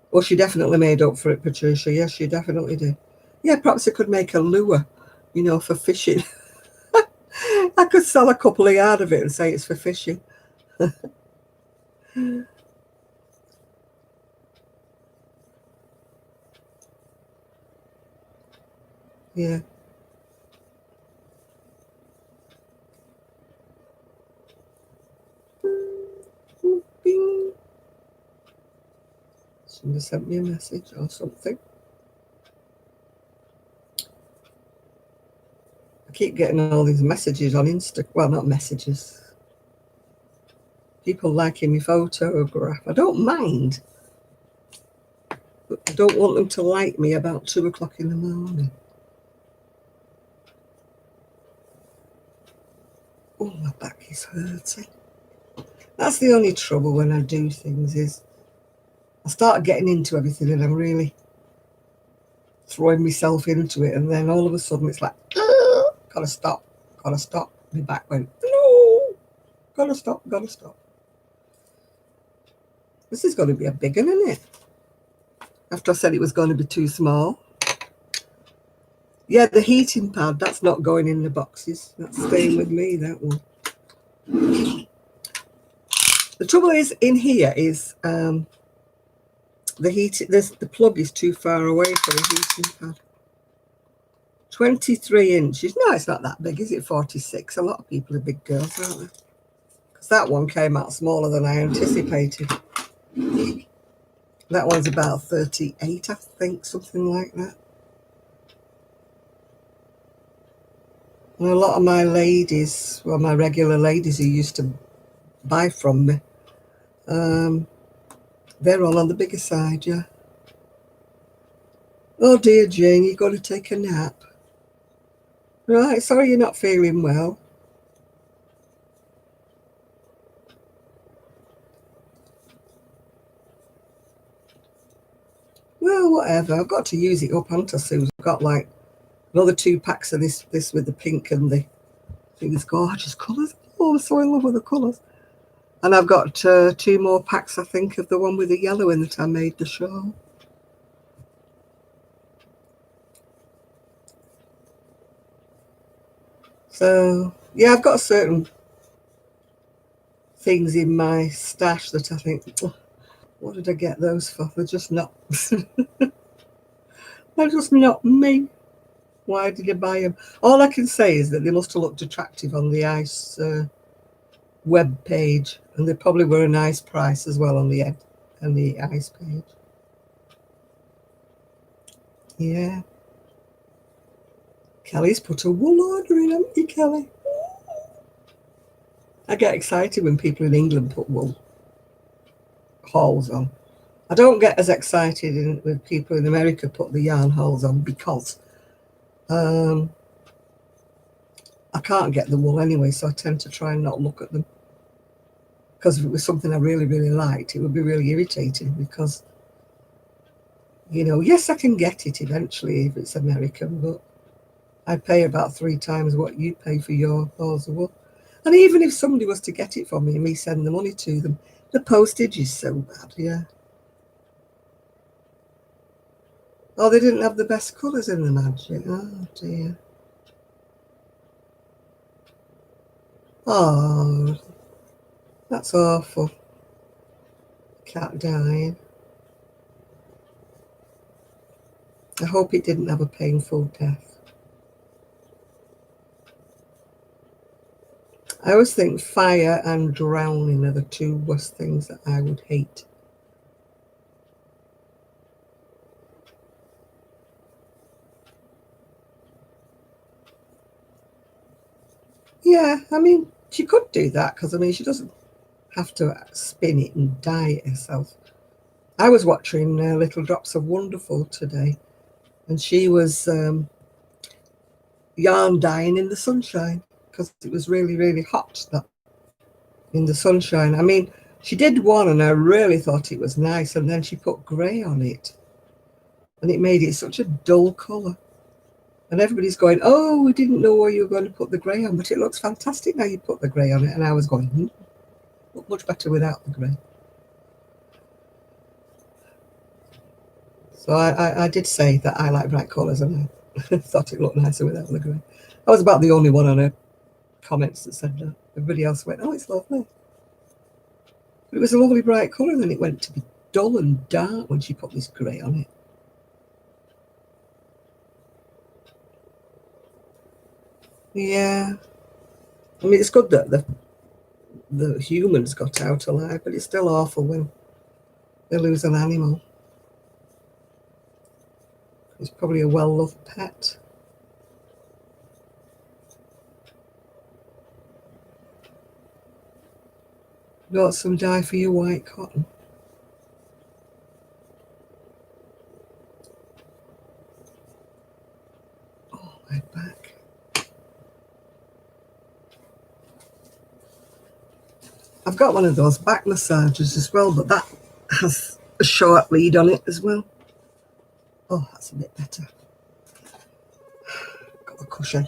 Well, she definitely made up for it, Patricia. Yes, she definitely did. Yeah, perhaps it could make a lure, for fishing. I could sell a couple of yards of it and say it's for fishing. Yeah. Bing. Somebody sent me a message or something. I keep getting all these messages on Insta. Well, not messages. People liking my photograph. I don't mind. But I don't want them to like me about 2 o'clock in the morning. Oh, my back is hurting. That's the only trouble when I do things is I start getting into everything and I'm really throwing myself into it, and then all of a sudden it's like, gotta stop. My back went, no, gotta stop. This is going to be a big one, isn't it? After I said it was going to be too small. Yeah, the heating pad, that's not going in the boxes. That's staying with me, that one. The trouble is, in here is the plug is too far away for the heating pad. 23 inches. No, it's not that big, is it? 46. A lot of people are big girls, aren't they? Because that one came out smaller than I anticipated. That one's about 38, I think, something like that. And a lot of my ladies, well, my regular ladies who used to buy from me, they're all on the bigger side, yeah. Oh dear, Jane, you've got to take a nap. Right, sorry you're not feeling well. Well, whatever. I've got to use it up, haven't I, Susan? I've got like another 2 packs of this with the pink and the these gorgeous colours. Oh, I'm so in love with the colours. And I've got 2 more packs, I think, of the one with the yellow in that I made the shawl. So, yeah, I've got certain things in my stash that I think, oh, what did I get those for? They're just not, they're just not me. Why did you buy them? All I can say is that they must have looked attractive on the ICE web page, and they probably were a nice price as well on the ICE page. Yeah. Kelly's put a wool order in, haven't you, Kelly? I get excited when people in England put wool hauls on. I don't get as excited when people in America put the yarn hauls on because I can't get the wool anyway, so I tend to try and not look at them. Because if it was something I really, really liked, it would be really irritating because, yes, I can get it eventually if it's American, but I pay about 3 times what you pay for your hauls of wool. And even if somebody was to get it for me and me send the money to them, the postage is so bad, yeah. Oh, they didn't have the best colours in the Magic. Oh, dear. Oh, that's awful. Cat dying. I hope it didn't have a painful death. I always think fire and drowning are the 2 worst things that I would hate. Yeah, I mean, she could do that because, she doesn't have to spin it and dye it herself. I was watching Little Drops of Wonderful today, and she was yarn dyeing in the sunshine because it was really, really hot in the sunshine. She did one and I really thought it was nice, and then she put grey on it and it made it such a dull colour. And everybody's going, oh, we didn't know where you were going to put the grey on, but it looks fantastic now you put the grey on it. And I was going, look much better without the grey. So I did say that I like bright colours, and I thought it looked nicer without the grey. I was about the only one on her comments that said that. Everybody else went, oh, it's lovely. But it was a lovely bright colour, and then it went to be dull and dark when she put this grey on it. Yeah. I mean, it's good that the humans got out alive, but it's still awful when they lose an animal. It's probably a well-loved pet. Got some dye for your white cotton. Oh, my back. I've got one of those back massagers as well, but that has a short lead on it as well. Oh, that's a bit better. Got a cushion.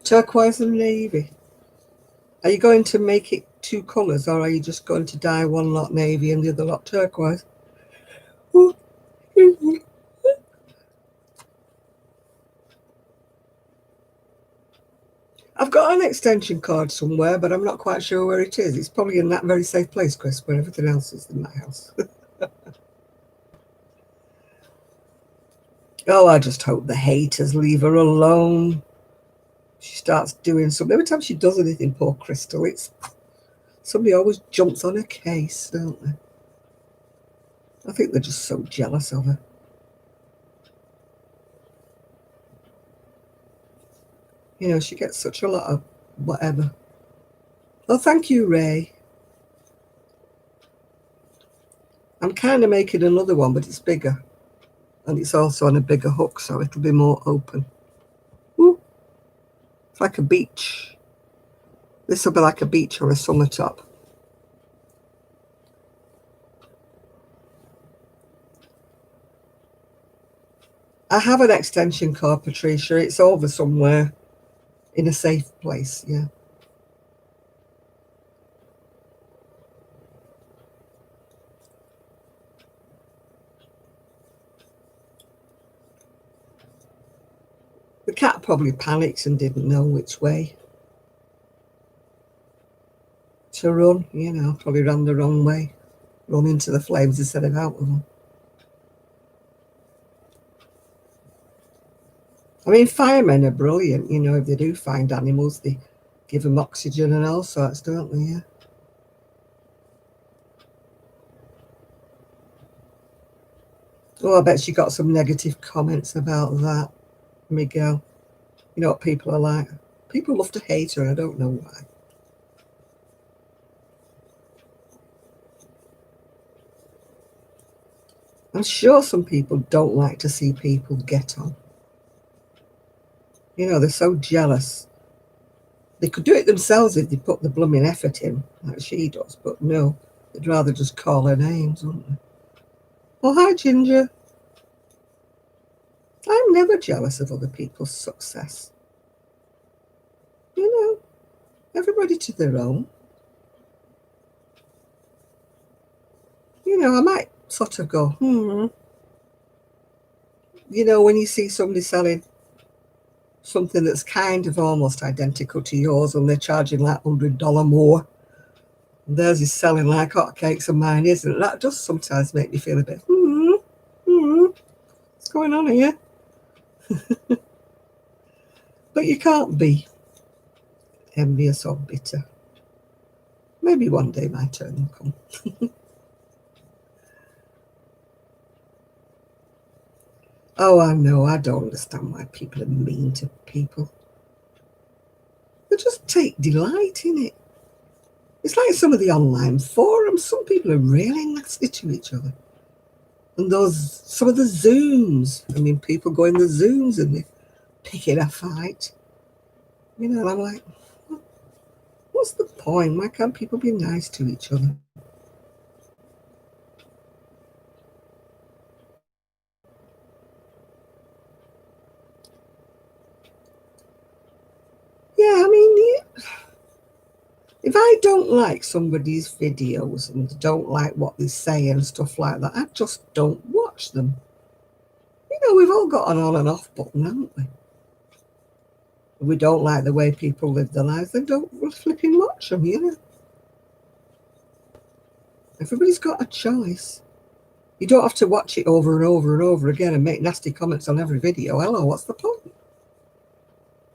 Turquoise and navy. Are you going to make it 2 colours, or are you just going to dye one lot navy and the other lot turquoise? I've got an extension cord somewhere, but I'm not quite sure where it is. It's probably in that very safe place, Chris, where everything else is in my house. Oh, I just hope the haters leave her alone. She starts doing something. Every time she does anything, poor Crystal, it's somebody always jumps on her case, don't they? I think they're just so jealous of her. You know, she gets such a lot of whatever. Oh, thank you, Ray. I'm kind of making another one, but it's bigger. And it's also on a bigger hook, so it'll be more open. Ooh. It's like a beach. This will be like a beach or a summer top. I have an extension cord, Patricia. It's over somewhere in a safe place, yeah. The cat probably panicked and didn't know which way to run, you know, probably ran the wrong way. Run into the flames instead of out of them. I mean, firemen are brilliant, you know, if they do find animals, they give them oxygen and all sorts, don't they? Yeah. Oh, I bet she got some negative comments about that, Miguel. You know what people are like? People love to hate her, and I don't know why. I'm sure some people don't like to see people get on. You know, they're so jealous. They could do it themselves if they put the blooming effort in, like she does, but no, they'd rather just call her names, wouldn't they? Oh, hi, Ginger. I'm never jealous of other people's success. You know, everybody to their own. You know, I might sort of go, You know, when you see somebody selling something that's kind of almost identical to yours and they're charging like $100 more, and theirs is selling like hotcakes and mine isn't, that does sometimes make me feel a bit, what's going on here? But you can't be envious or bitter. Maybe one day my turn will come. Oh, I know, I don't understand why people are mean to people. They just take delight in it. It's like some of the online forums. Some people are really nasty to each other. And some of the Zooms. I mean, people go in the Zooms and they pick it a fight. You know, and I'm like, what's the point? Why can't people be nice to each other? If I don't like somebody's videos and don't like what they say and stuff like that, I just don't watch them. You know, we've all got an on and off button, haven't we? If we don't like the way people live their lives, then don't flipping watch them, you know. Everybody's got a choice. You don't have to watch it over and over and over again and make nasty comments on every video. Hello, what's the point?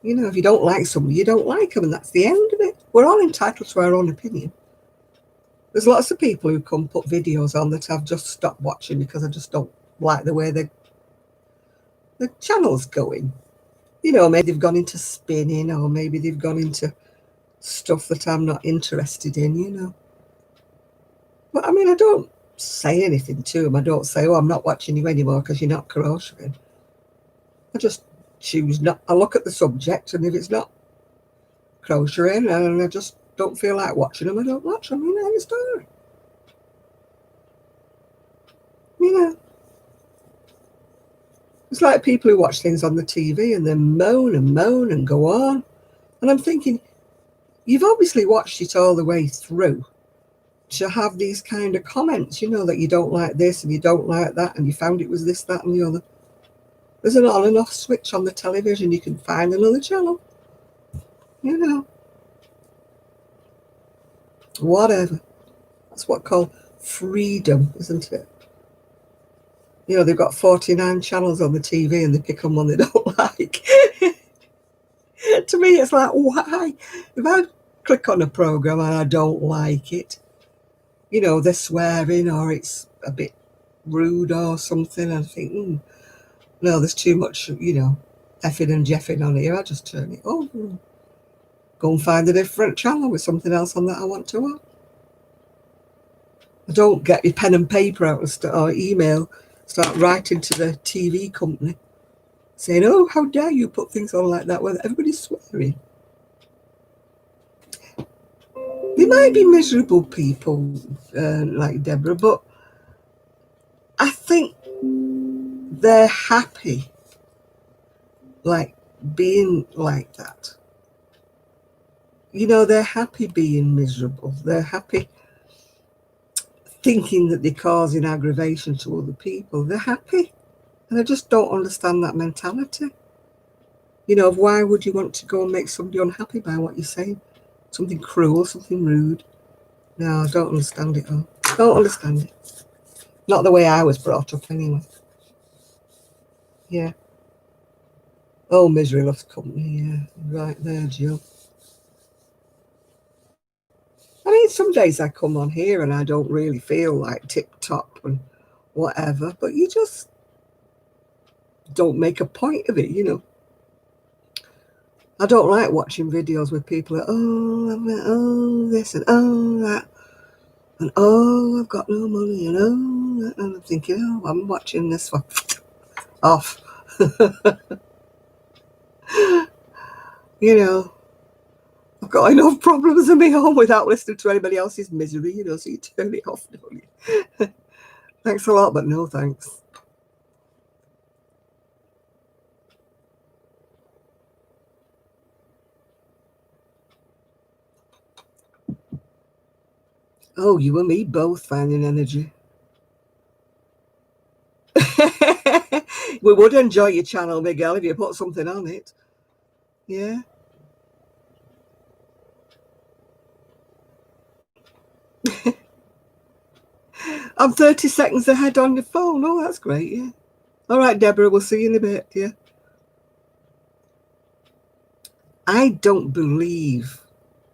You know, if you don't like somebody, you don't like them, and that's the end of it. We're all entitled to our own opinion. There's lots of people who come put videos on that I've just stopped watching because I just don't like the way the channel's going. You know, maybe they've gone into spinning, or maybe they've gone into stuff that I'm not interested in, you know. But I mean, I don't say anything to them. I don't say, oh, I'm not watching you anymore because you're not crocheting. I just choose not. I look at the subject, and if it's not crocheting and I just don't feel like watching them, I don't watch them. You know, end of story. You know, it's like people who watch things on the TV and then moan and go on. And I'm thinking, you've obviously watched it all the way through to have these kind of comments, you know, that you don't like this and you don't like that and you found it was this, that and the other. There's an on and off switch on the television. You can find another channel. You know. Whatever. That's what called freedom, isn't it? You know, they've got 49 channels on the TV and they pick on one they don't like. To me, it's like, why? If I click on a program and I don't like it, you know, they're swearing or it's a bit rude or something, I think, no, there's too much, you know, effing and jeffing on here. I just turn it off and go and find a different channel with something else on that I want to watch. I don't get your pen and paper out or email, start writing to the TV company saying, oh, how dare you put things on like that where everybody's swearing. They might be miserable people like Deborah, but I think they're happy like being like that. You know, they're happy being miserable. They're happy thinking that they're causing aggravation to other people. They're happy. And I just don't understand that mentality. You know, why would you want to go and make somebody unhappy by what you're saying? Something cruel, something rude. No, I don't understand it all. Don't understand it. Not the way I was brought up anyway. Yeah. Oh, misery loves company, yeah. Right there, Jill. I mean, some days I come on here and I don't really feel like tip-top and whatever, but you just don't make a point of it, you know. I don't like watching videos with people like, oh, this and oh, that, and oh, I've got no money, and oh, that, and I'm thinking, oh, I'm watching this for off. You know, I've got enough problems in my home without listening to anybody else's misery, you know, so you turn it off, don't you? Thanks a lot, but no thanks. Oh, you and me both finding energy. We would enjoy your channel, Miguel, if you put something on it. Yeah. I'm 30 seconds ahead on your phone. Oh, that's great, yeah. All right, Deborah, we'll see you in a bit, yeah. I don't believe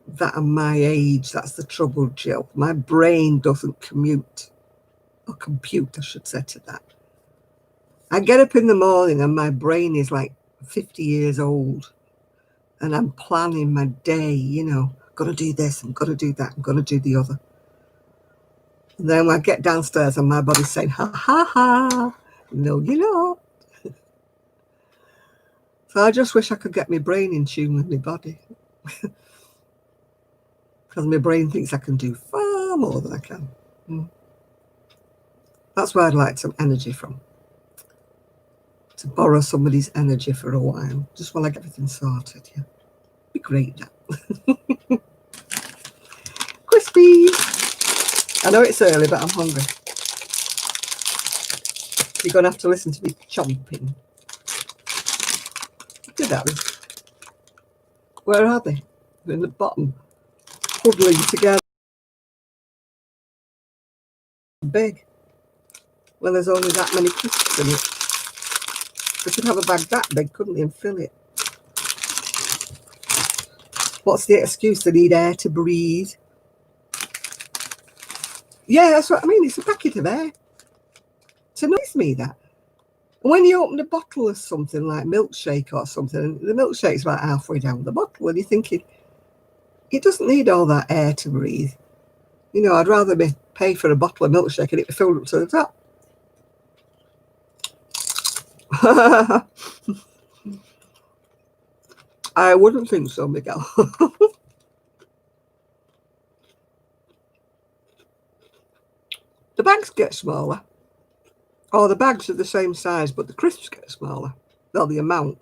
that at my age, that's the trouble, Jill. My brain doesn't compute, I should say, to that. I get up in the morning and my brain is like 50 years old and I'm planning my day, you know, got to do this, I'm going to do that, I'm going to do the other. And then when I get downstairs and my body's saying, ha, ha, ha, no, you're not. So I just wish I could get my brain in tune with my body. Because my brain thinks I can do far more than I can. That's where I'd like some energy from. To borrow somebody's energy for a while, just while I get everything sorted, yeah. Be great, that. Crispies. I know it's early, but I'm hungry. You're going to have to listen to me chomping. Look at that. Where are they? They're in the bottom, huddling together. Big. Well, there's only that many crisps in it. They could have a bag that big, couldn't they, and fill it. What's the excuse? They need air to breathe. Yeah, that's what I mean. It's a packet of air. It annoys me, that. And when you open a bottle of something like milkshake or something, the milkshake's about halfway down the bottle, and you're thinking, it doesn't need all that air to breathe. You know, I'd rather pay for a bottle of milkshake and it be filled up to the top. I wouldn't think so, Miguel. The bags get smaller. Oh, the bags are the same size, but the crisps get smaller. Well, the amount.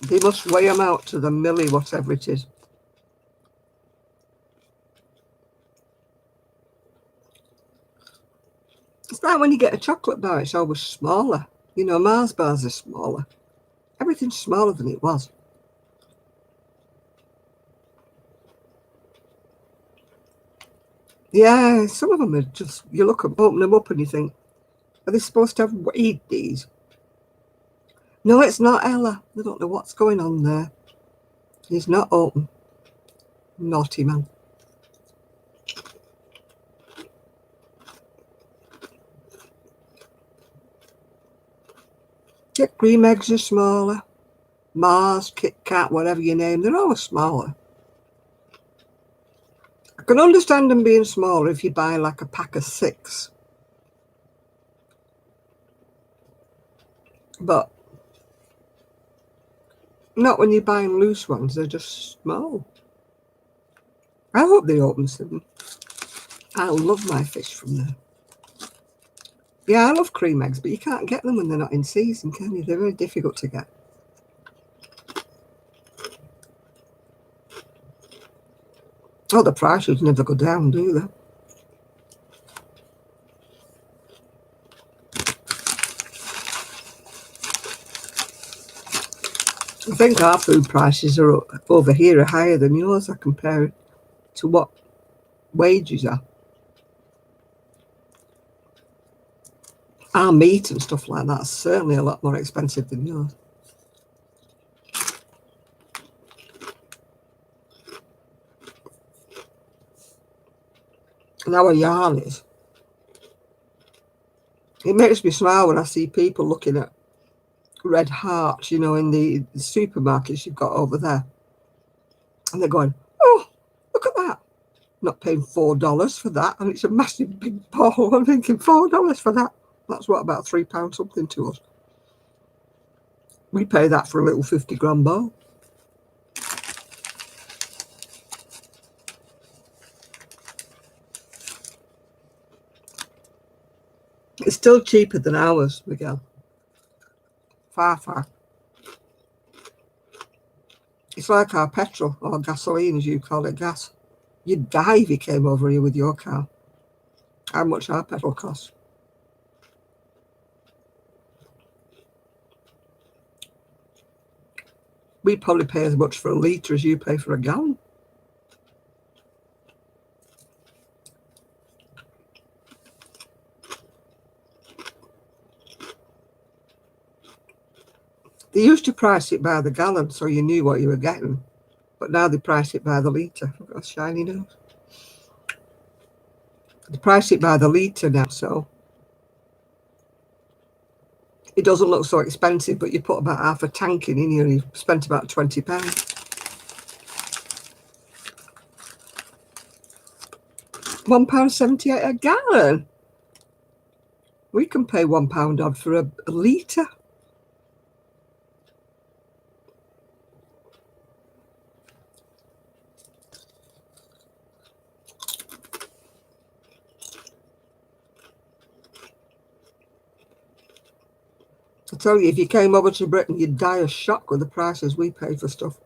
They must weigh them out to the milli, whatever it is. It's like when you get a chocolate bar, it's always smaller. You know, Mars bars are smaller. Everything's smaller than it was. Yeah, some of them are just, you look at, open them up and you think, are they supposed to have eat these? No, it's not, Ella. I don't know what's going on there. He's not open. Naughty man. Get cream eggs are smaller. Mars, Kit Kat, whatever you name, they're all smaller. I can understand them being smaller if you buy like a pack of 6. But not when you're buying loose ones, they're just small. I hope they open soon. I love my fish from there. Yeah, I love cream eggs, but you can't get them when they're not in season, can you? They're very difficult to get. Oh, the prices never go down, do they? I think our food prices are over here are higher than yours. I compare it to what wages are. Our meat and stuff like that is certainly a lot more expensive than yours. And our yarn is. It makes me smile when I see people looking at red hearts, you know, in the supermarkets you've got over there. And they're going, oh, look at that. Not paying $4 for that. And it's a massive big ball. I'm thinking $4 for that. That's what, about £3 something to us. We pay that for a little 50-gram bowl. It's still cheaper than ours, Miguel. Far, far. It's like our petrol or gasoline, as you call it, gas. You'd die if you came over here with your car. How much our petrol costs. We probably pay as much for a litre as you pay for a gallon. They used to price it by the gallon so you knew what you were getting. But now they price it by the litre. I've got a shiny nose. They price it by the litre now, so it doesn't look so expensive, but you put about half a tank in and you spent about £20. £1.78 a gallon. We can pay £1 odd for a litre. I tell you, if you came over to Britain, you'd die of shock with the prices we pay for stuff.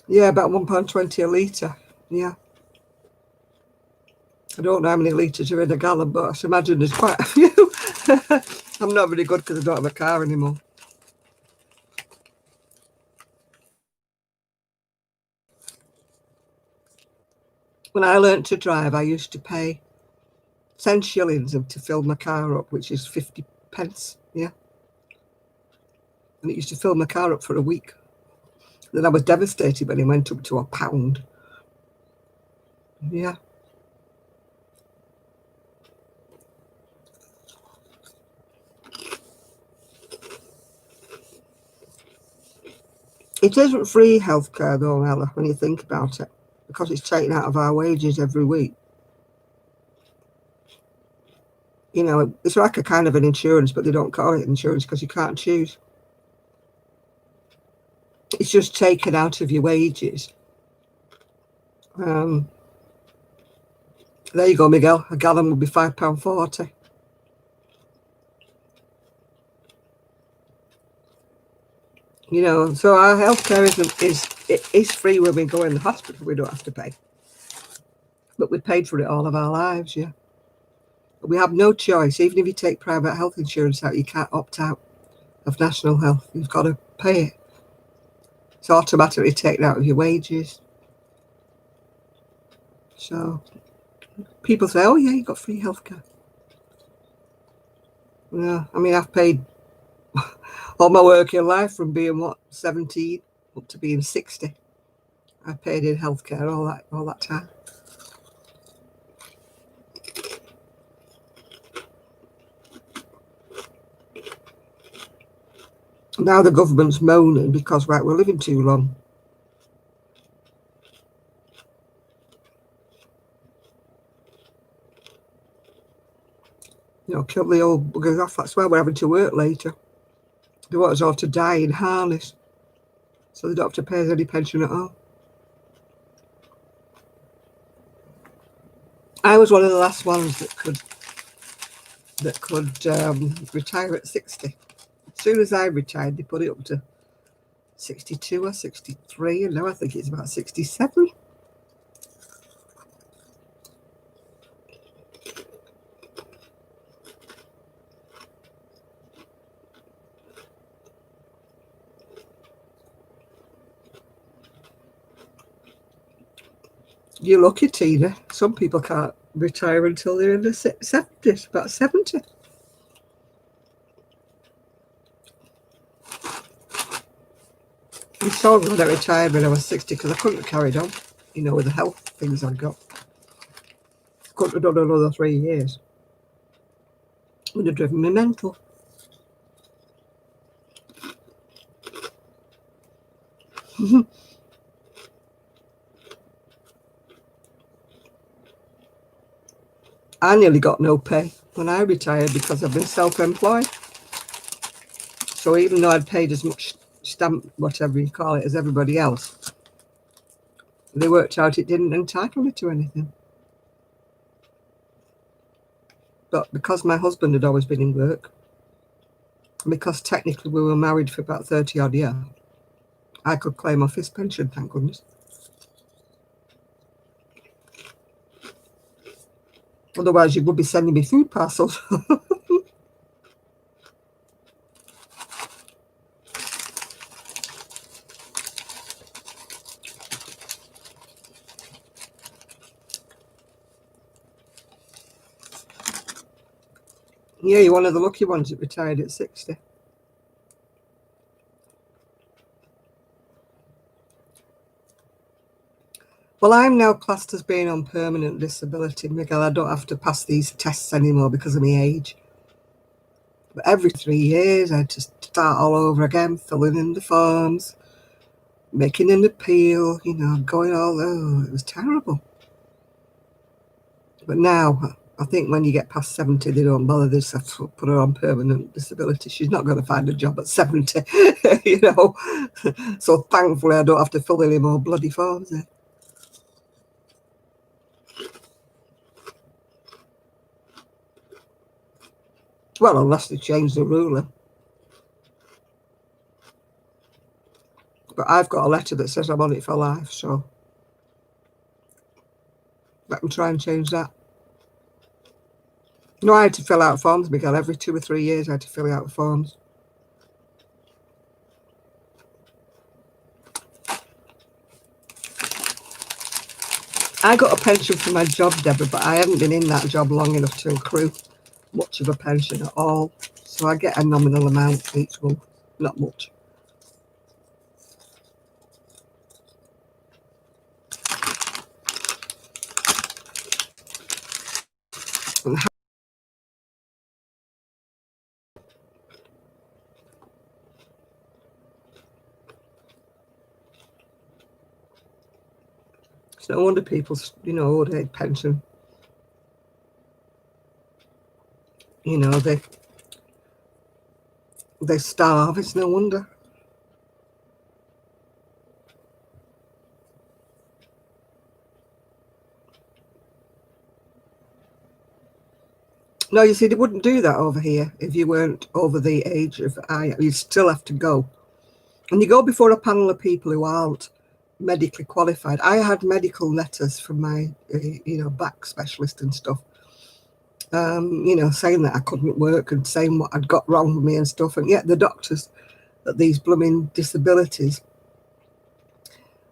Yeah, about £1.20 a litre. Yeah. I don't know how many litres are in a gallon, but I should imagine there's quite a few. I'm not very good because I don't have a car anymore. When I learnt to drive, I used to pay 10 shillings to fill my car up, which is 50 pence. Yeah. And it used to fill my car up for a week. Then I was devastated when it went up to £1. Yeah. It isn't free healthcare though, Ella, when you think about it, because it's taken out of our wages every week. You know, it's like a kind of an insurance, but they don't call it insurance because you can't choose. It's just taken out of your wages. There you go, Miguel. A gallon would be £5.40. You know, so our healthcare is free when we go in the hospital. We don't have to pay, but we paid for it all of our lives. Yeah, but we have no choice. Even if you take private health insurance out, you can't opt out of national health. You've got to pay it. It's automatically taken out of your wages. So people say, "Oh yeah, you got free healthcare." Yeah, I mean, I've paid all my working life from being 17 up to being 60. I paid in healthcare all that time. Now the government's moaning because we're living too long. You know, kill the old buggers off. That's why we're having to work later. They want us all to die in harness, so they don't have to pay us any pension at all. I was one of the last ones that could retire at 60. As soon as I retired, they put it up to 62 or 63, and now I think it's about 67. You're lucky, Tina. Some people can't retire until they're in the 70s, about 70. I told them I retired when I was 60 because I couldn't have carried on, you know, with the health things I got. Couldn't have done another 3 years. Would have driven me mental. I nearly got no pay when I retired because I've been self-employed. So even though I'd paid as much stamp, whatever you call it, as everybody else, they worked out it didn't entitle me to anything. But because my husband had always been in work, and because technically we were married for about 30 odd years, I could claim off his pension, thank goodness. Otherwise, you would be sending me food parcels. Yeah, you're one of the lucky ones that retired at 60. Well, I'm now classed as being on permanent disability, Miguel. I don't have to pass these tests anymore because of my age. But every 3 years, I had to start all over again, filling in the forms, making an appeal, you know, going all over. It was terrible. But now, I think when you get past 70, they don't bother. They just have to put her on permanent disability. She's not going to find a job at 70, you know. So thankfully, I don't have to fill any more bloody forms in. Well, unless they change the ruler. But I've got a letter that says I'm on it for life, so let me try and change that. No, I had to fill out forms, Miguel. Every 2 or 3 years I had to fill out forms. I got a pension for my job, Deborah, but I haven't been in that job long enough to accrue much of a pension at all. So I get a nominal amount each month, not much. It's no wonder people's, old age pension, they starve. It's no wonder. No, you see, they wouldn't do that over here if you weren't over the age of you still have to go. And you go before a panel of people who aren't medically qualified. I had medical letters from my, back specialist and stuff, saying that I couldn't work and saying what I'd got wrong with me and stuff. And yet the doctors at these blooming disabilities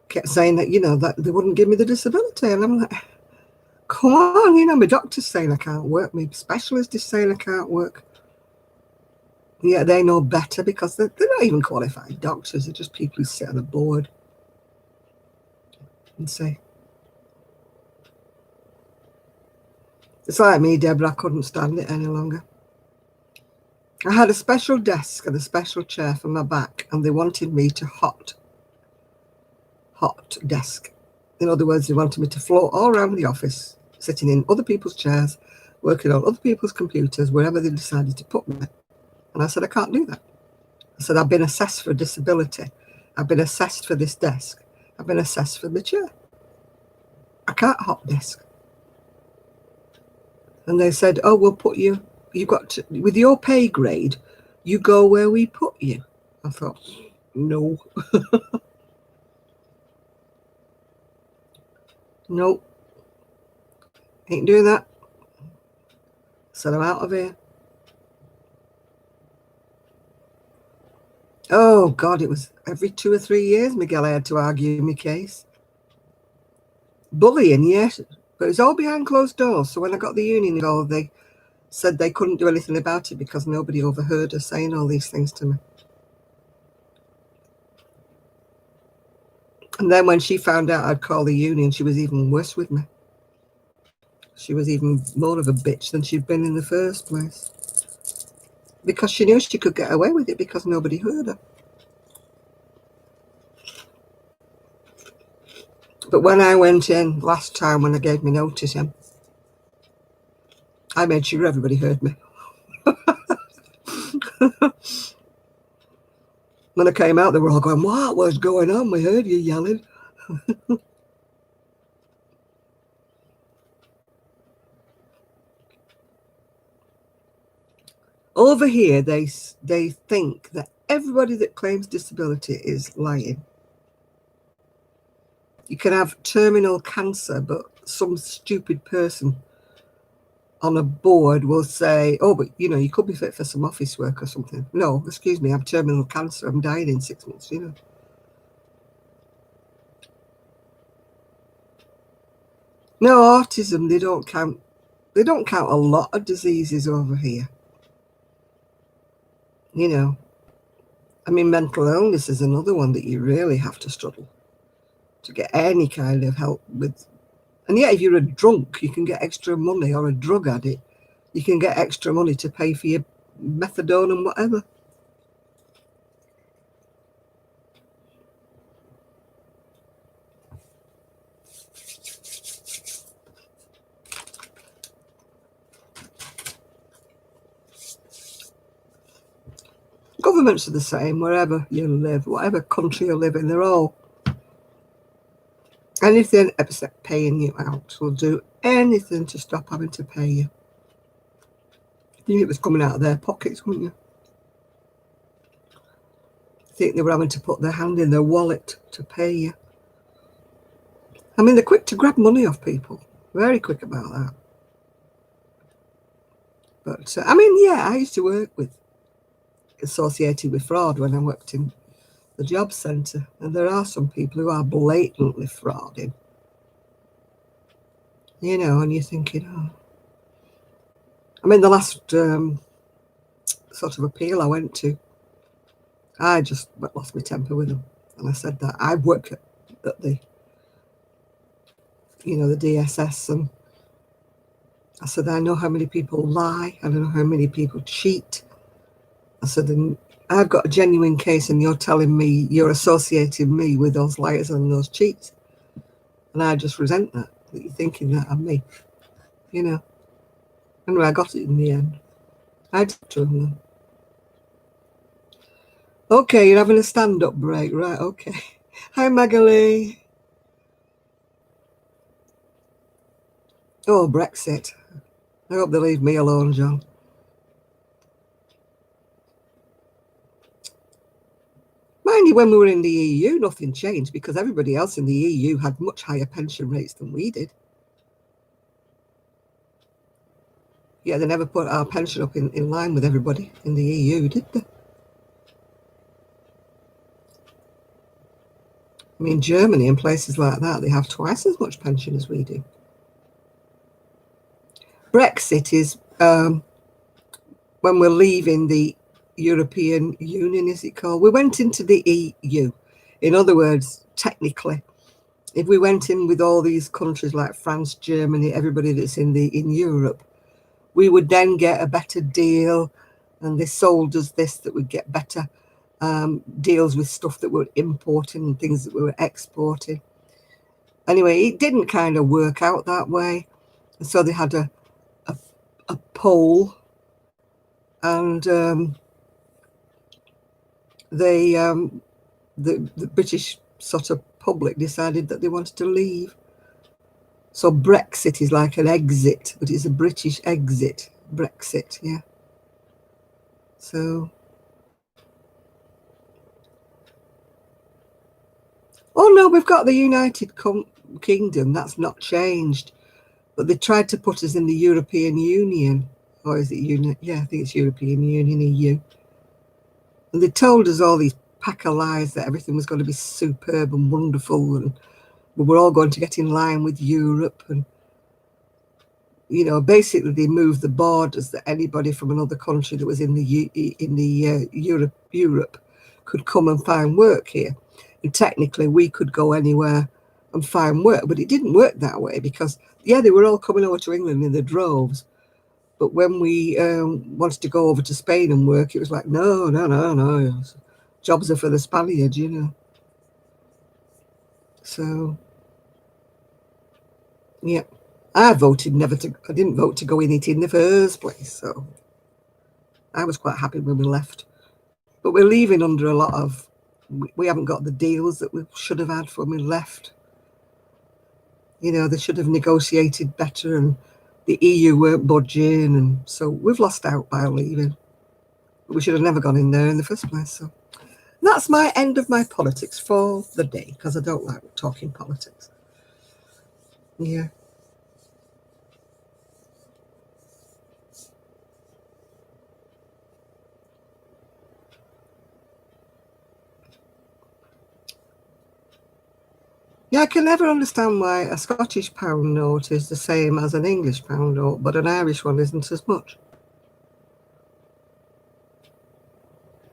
kept saying that, that they wouldn't give me the disability. And I'm like, come on, my doctor's saying I can't work. My specialist is saying I can't work. Yeah, they know better because they're not even qualified doctors. They're just people who sit on a board and say. It's like me, Deborah. I couldn't stand it any longer. I had a special desk and a special chair for my back, and they wanted me to hot desk. In other words, they wanted me to float all around the office, sitting in other people's chairs, working on other people's computers, wherever they decided to put me. And I said, I can't do that. I said, I've been assessed for disability. I've been assessed for this desk. I've been assessed for the chair. I can't hot desk. And they said, oh, we'll put you, with your pay grade, you go where we put you. I thought, no. Nope. Ain't doing that. So I'm out of here. Oh, God, it was every 2 or 3 years, Miguel, I had to argue my case. Bullying, yes, but it was all behind closed doors. So when I got the union involved, they said they couldn't do anything about it because nobody overheard her saying all these things to me. And then when she found out I'd call the union, she was even worse with me. She was even more of a bitch than she'd been in the first place. Because she knew she could get away with it because nobody heard her. But when I went in last time, when I gave me notice in, I made sure everybody heard me. When I came out, they were all going, what was going on? We heard you yelling. Over here, they think that everybody that claims disability is lying. You can have terminal cancer, but some stupid person on a board will say, oh, but you could be fit for some office work or something. No, excuse me, I have terminal cancer. I'm dying in 6 months, No, autism, they don't count a lot of diseases over here. I mean, mental illness is another one that you really have to struggle to get any kind of help with. And yet, if you're a drunk, you can get extra money, or a drug addict, you can get extra money to pay for your methadone and whatever. Governments are the same wherever you live, whatever country you live in, they're all anything except paying you out will do anything to stop having to pay you. You think it was coming out of their pockets, wouldn't you? You think they were having to put their hand in their wallet to pay you. I mean, they're quick to grab money off people. Very quick about that. But, I mean, yeah, I used to work with, associated with fraud when I worked in the job centre. And there are some people who are blatantly frauding. You know, and you're thinking, oh. I mean, the last sort of appeal I went to, I just lost my temper with them. And I said that I work at the, you know, the DSS, and I said, I know how many people lie, I know how many people cheat. I said, and I've got a genuine case and you're telling me, you're associating me with those liars and those cheats. And I just resent that you're thinking that of me, you know. Anyway, I got it in the end. I did to him then. Okay, you're having a stand-up break, right? Okay. Hi, Magali. Oh, Brexit. I hope they leave me alone, John. Mind you, when we were in the EU, nothing changed because everybody else in the EU had much higher pension rates than we did. Yeah, they never put our pension up in line with everybody in the EU, did they? I mean, Germany and places like that, they have twice as much pension as we do. Brexit is when we're leaving the European Union, is it called? We went into the EU. In other words, technically, if we went in with all these countries like France, Germany, everybody that's in Europe, we would then get a better deal, and they sold us this, that we'd get better deals with stuff that we're importing and things that we were exporting. Anyway, it didn't kind of work out that way. So they had a poll, and the British sort of public decided that they wanted to leave. So Brexit is like an exit, but it's a British exit. Brexit, yeah. So, oh no, we've got the United Kingdom. That's not changed. But they tried to put us in the European Union. Or is it yeah, I think it's European Union, EU. And they told us all these pack of lies that everything was going to be superb and wonderful, and we were all going to get in line with Europe. And, you know, basically they moved the borders that anybody from another country that was in the Europe could come and find work here. And technically we could go anywhere and find work, but it didn't work that way because, yeah, they were all coming over to England in the droves. But when we wanted to go over to Spain and work, it was like, no. Jobs are for the Spaniards, you know. So, yeah. I didn't vote to go in it in the first place. So I was quite happy when we left. But we're leaving under a lot of, we haven't got the deals that we should have had when we left. You know, they should have negotiated better, and the EU weren't budging, and so we've lost out by leaving. We should have never gone in there in the first place. So that's my end of my politics for the day, because I don't like talking politics. Yeah. Yeah, I can never understand why a Scottish pound note is the same as an English pound note, but an Irish one isn't as much.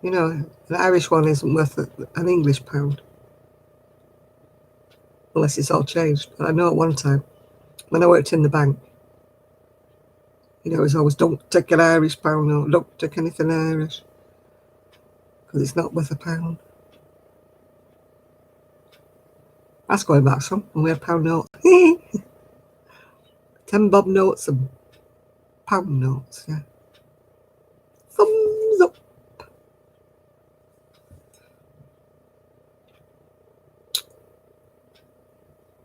You know, an Irish one isn't worth an English pound. Unless it's all changed. But I know at one time, when I worked in the bank, you know, it was always, don't take an Irish pound note, don't take anything Irish, because it's not worth a pound. That's going back some, and we had pound notes. 10 bob notes and pound notes, yeah. Thumbs up.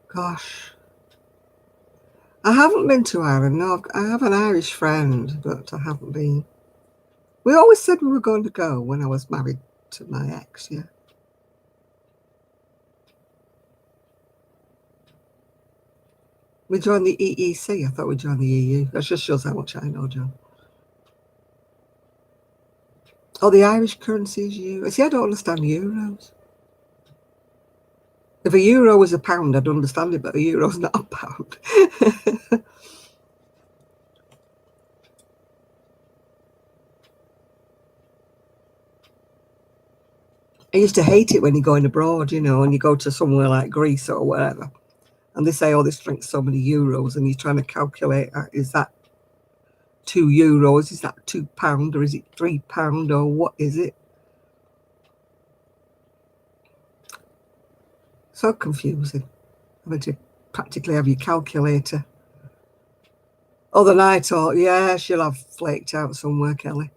Gosh. I haven't been to Ireland. No, I have an Irish friend, but I haven't been. We always said we were going to go when I was married to my ex, yeah. We joined the EEC. I thought we joined the EU. That just shows how much I know, John. Oh, the Irish currency is euro. See, I don't understand euros. If a euro was a pound, I'd understand it, but a euro's not a pound. I used to hate it when you're going abroad, and you go to somewhere like Greece or wherever, and they say, oh, this drinks so many euros, and you're trying to calculate, is that €2? Is that £2? Or is it £3? Or what is it? So confusing. Having to practically have your calculator. Other night, thought, yeah, she'll have flaked out somewhere, Kelly.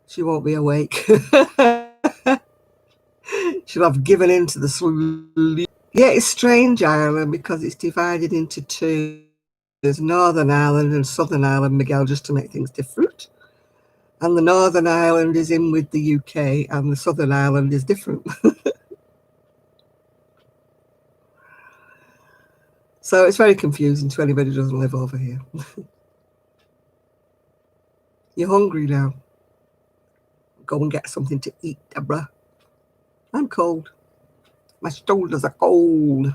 She won't be awake. She'll have given in to the sleep. Yeah, it's strange, Ireland, because it's divided into two. There's Northern Ireland and Southern Ireland, Miguel, just to make things different. And the Northern Ireland is in with the UK, and the Southern Ireland is different. So it's very confusing to anybody who doesn't live over here. You're hungry now. Go and get something to eat, Deborah. I'm cold. My shoulders are cold.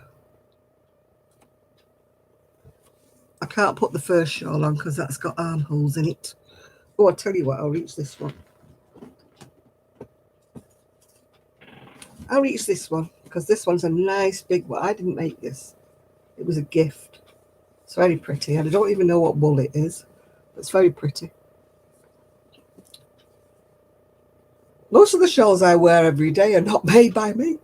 I can't put the first shawl on because that's got armholes in it. Oh, I'll tell you what, I'll reach this one. I'll reach this one because this one's a nice big one. I didn't make this. It was a gift. It's very pretty, and I don't even know what wool it is. It's very pretty. Most of the shawls I wear every day are not made by me.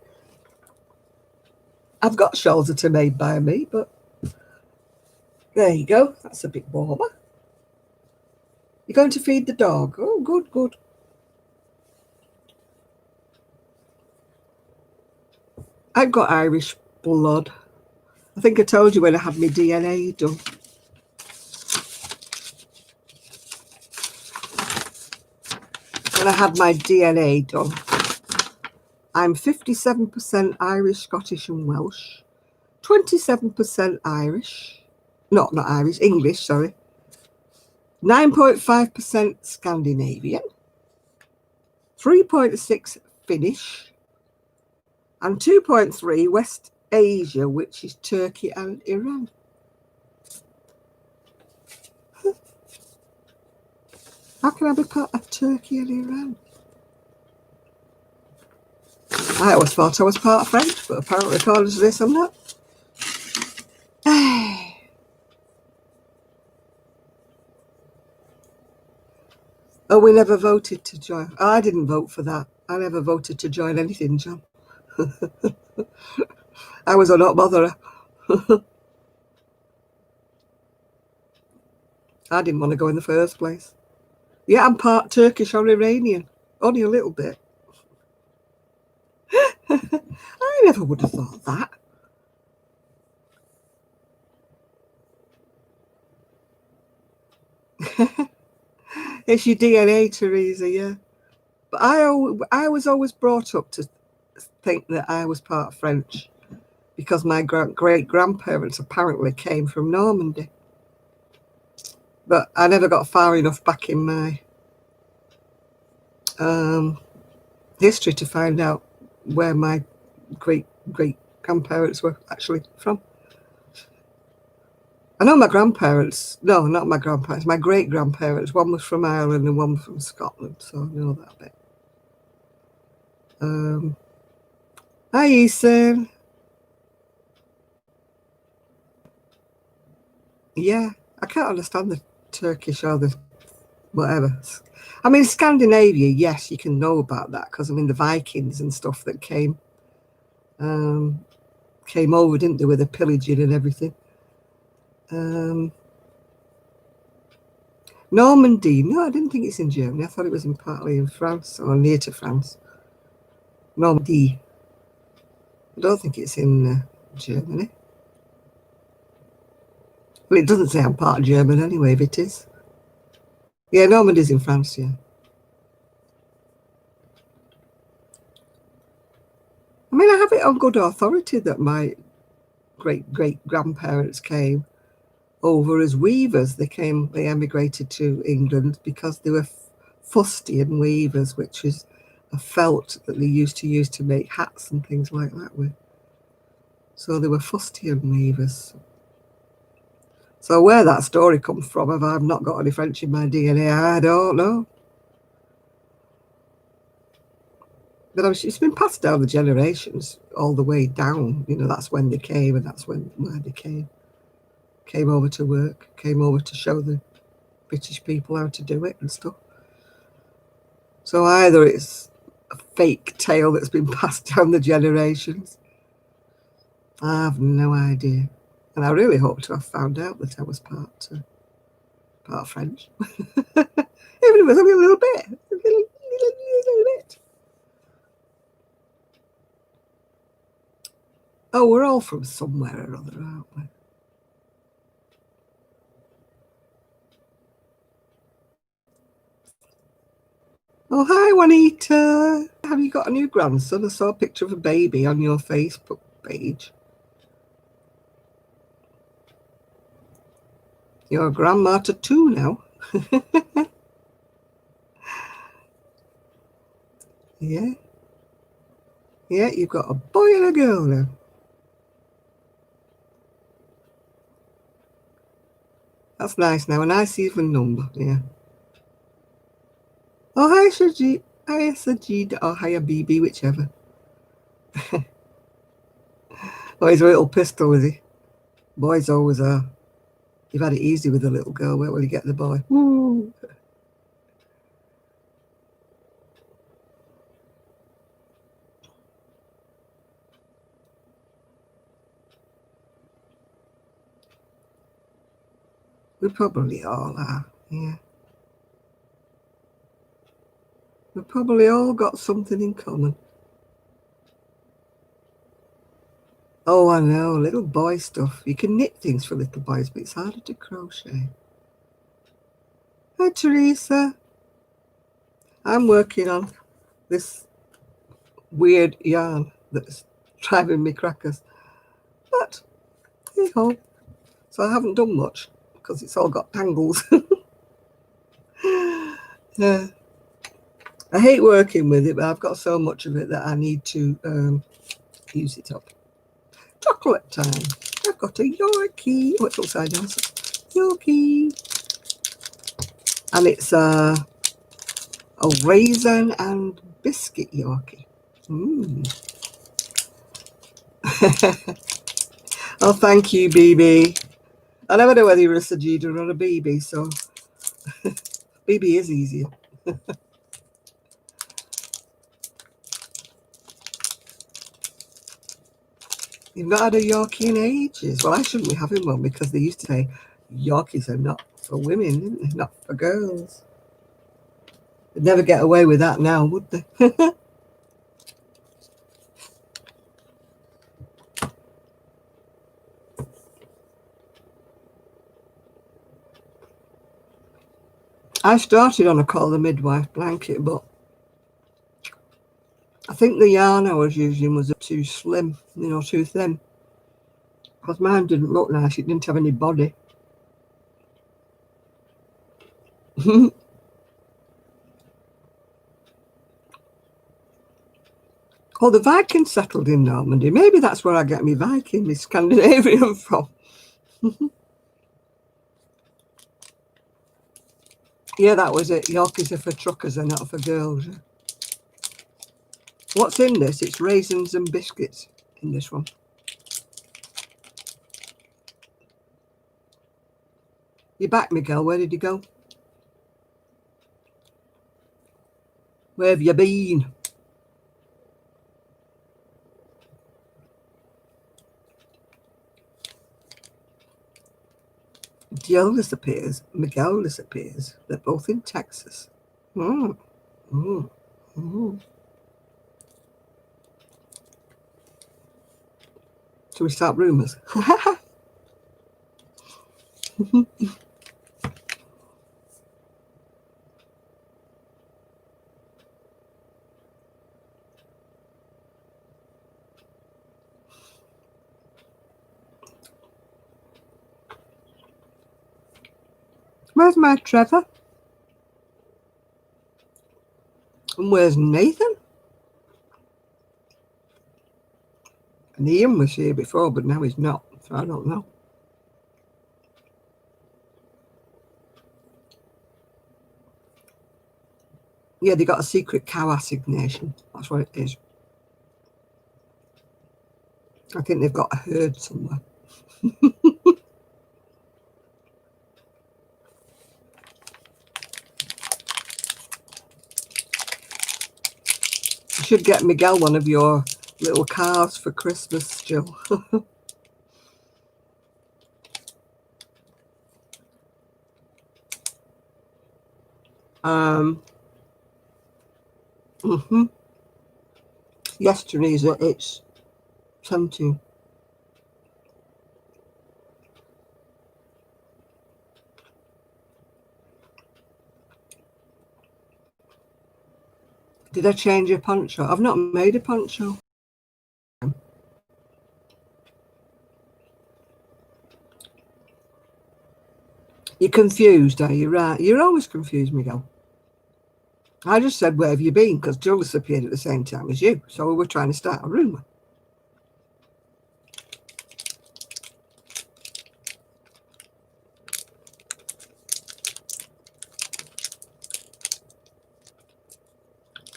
I've got shawls that are made by me, but there you go. That's a bit warmer. You're going to feed the dog. Oh, good, good. I've got Irish blood. I think I told you when I had my DNA done. When I had my DNA done, I'm 57% Irish, Scottish and Welsh, 27% Irish, not Irish, English, sorry, 9.5% Scandinavian, 3.6 Finnish, and 2.3 West Asia, which is Turkey and Iran. How can I be part of Turkey and Iran? I always thought I was part of French, but apparently according to this, I'm not. Oh, we never voted to join. I didn't vote for that. I never voted to join anything, John. I was a not botherer. I didn't want to go in the first place. Yeah, I'm part Turkish or Iranian. Only a little bit. I never would have thought that. It's your DNA, Teresa, yeah. But I was always brought up to think that I was part French because my great-grandparents apparently came from Normandy. But I never got far enough back in my history to find out where my great-grandparents were actually from. I know my grandparents, no, not my grandparents, my great-grandparents, one was from Ireland and one was from Scotland, so I know that bit. Hi, Ethan. Yeah, I can't understand the Turkish or the whatever. I mean, Scandinavia, yes, you can know about that because, I mean, the Vikings and stuff that came over, didn't they, with the pillaging and everything. Normandy, no, I didn't think it's in Germany. I thought it was partly in France or near to France. Normandy. I don't think it's in Germany. Well, it doesn't say I'm part German anyway, if it is. Yeah, Normandy's in France, yeah. I mean, I have it on good authority that my great-great-grandparents came over as weavers. They emigrated to England because they were fustian weavers, which is a felt that they used to use to make hats and things like that with. So they were fustian weavers. So where that story comes from, if I've not got any French in my DNA, I don't know. But it's been passed down the generations all the way down. You know, that's when they came, and that's where they came. Came over to work, came over to show the British people how to do it and stuff. So either it's a fake tale that's been passed down the generations. I have no idea. And I really hope to have found out that I was part French. Even if it was only a little bit. A little bit. Oh, we're all from somewhere or other, aren't we? Oh, hi, Juanita. Have you got a new grandson? I saw a picture of a baby on your Facebook page. You're a grandma to two now. Yeah. Yeah, you've got a boy and a girl now. That's nice now. A nice even number, yeah. Oh, hi, Sajid. Hi, Sajid. Or hi, BB, whichever. Oh, he's a little pistol, is he? Boys always are. You've had it easy with the little girl. Where will you get the boy? Woo. We probably all are, yeah. We've probably all got something in common. Oh, I know, little boy stuff. You can knit things for little boys, but it's harder to crochet. Hi, Teresa. I'm working on this weird yarn that's driving me crackers. But, hey ho. So I haven't done much because it's all got tangles. Yeah. I hate working with it, but I've got so much of it that I need to use it up. Chocolate time. I've got a Yorkie. Oh, it's upside down. Yorkie. And it's a raisin and biscuit Yorkie. Oh, thank you, BB. I never know whether you're a Sajida or a BB, so BB is easier. You've not had a Yorkie in ages. Well, I shouldn't be having one because they used to say Yorkies are not for women, didn't they? Not for girls. They'd never get away with that now, would they? I started on a Call the Midwife blanket, but I think the yarn I was using was too slim, too thin. Because mine didn't look nice. It didn't have any body. Oh, the Vikings settled in Normandy. Maybe that's where I get my Viking, my Scandinavian from. Yeah, that was it. Yorkies are for truckers, they're not for girls. What's in this? It's raisins and biscuits in this one. You're back, Miguel. Where did you go? Where have you been? Dion disappears. Miguel disappears. They're both in Texas. Mm. Mm. Mm. Shall we start rumours? Where's my Trevor? And where's Nathan? And Ian was here before, but now he's not, so I don't know. Yeah, they got a secret cow assignation. That's what it is. I think they've got a herd somewhere. You should get Miguel one of your little cars for Christmas, Jill. Yes, Teresa, it's 17. Did I change your poncho? I've not made a poncho. You're confused, are you? Right. You're always confused, Miguel. I just said, where have you been? Because Jules appeared at the same time as you. So we were trying to start a rumour.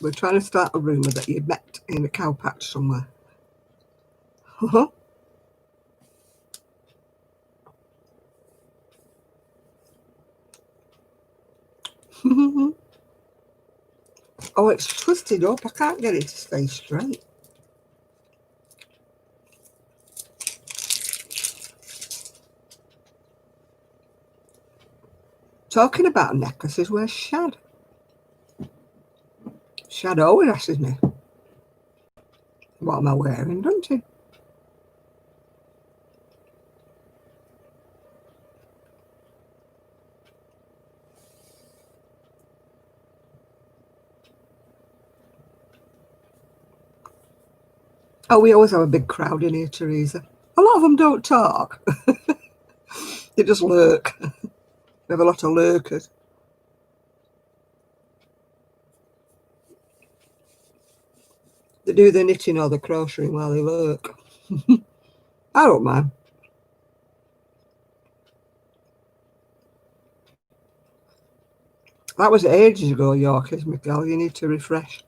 We're trying to start a rumour that you met in a cow patch somewhere. Oh, it's twisted up. I can't get it to stay straight. Talking about necklaces, where's Shad? Shad always asks me, what am I wearing, doesn't he? Oh, we always have a big crowd in here, Teresa. A lot of them don't talk. They just lurk. We have a lot of lurkers. They do the knitting or the crocheting while they lurk. I don't mind. That was ages ago, Yorkies, Miguel. You need to refresh.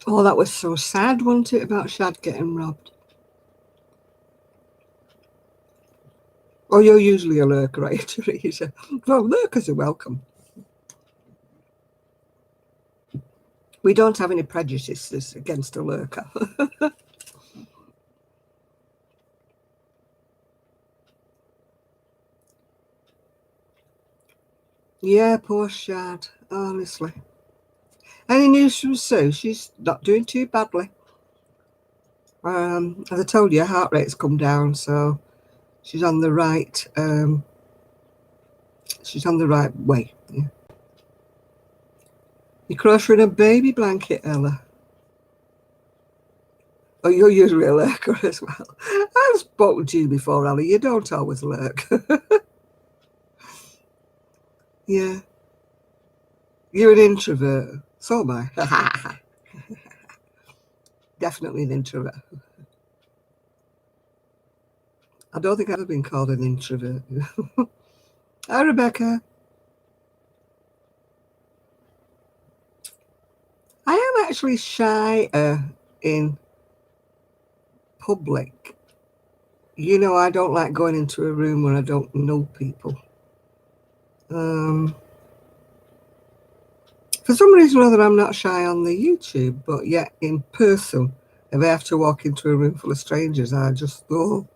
Oh, that was so sad, wasn't it, about Shad getting robbed? Oh, you're usually a lurker, right, Teresa? Well, lurkers are welcome. We don't have any prejudices against a lurker. Yeah, poor Shad, honestly. Any news from Sue? She's not doing too badly. As I told you, her heart rate's come down, so she's on the right. She's on the right way. Yeah. You're crocheting a baby blanket, Ella. Oh, you're usually a lurker as well. I've spoken to you before, Ella. You don't always lurk. Yeah. You're an introvert. So am I. Definitely an introvert. I don't think I've ever been called an introvert. Hi, Rebecca. I am actually shy in public. You know, I don't like going into a room where I don't know people. For some reason or other, I'm not shy on the YouTube, but yet in person, if I have to walk into a room full of strangers, I just, oh,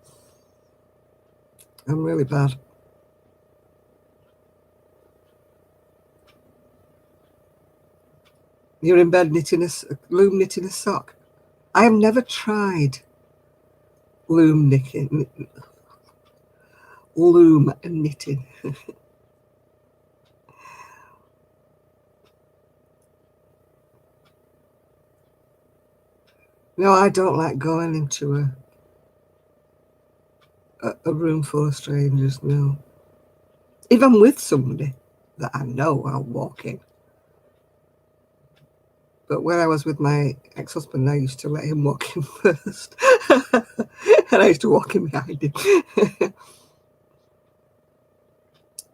I'm really bad. You're in bed knitting loom knitting a sock. I have never tried loom knitting. Loom knitting. No, I don't like going into a room full of strangers, no. Even with somebody that I know, I'll walk in. But when I was with my ex-husband, I used to let him walk in first. And I used to walk in behind him.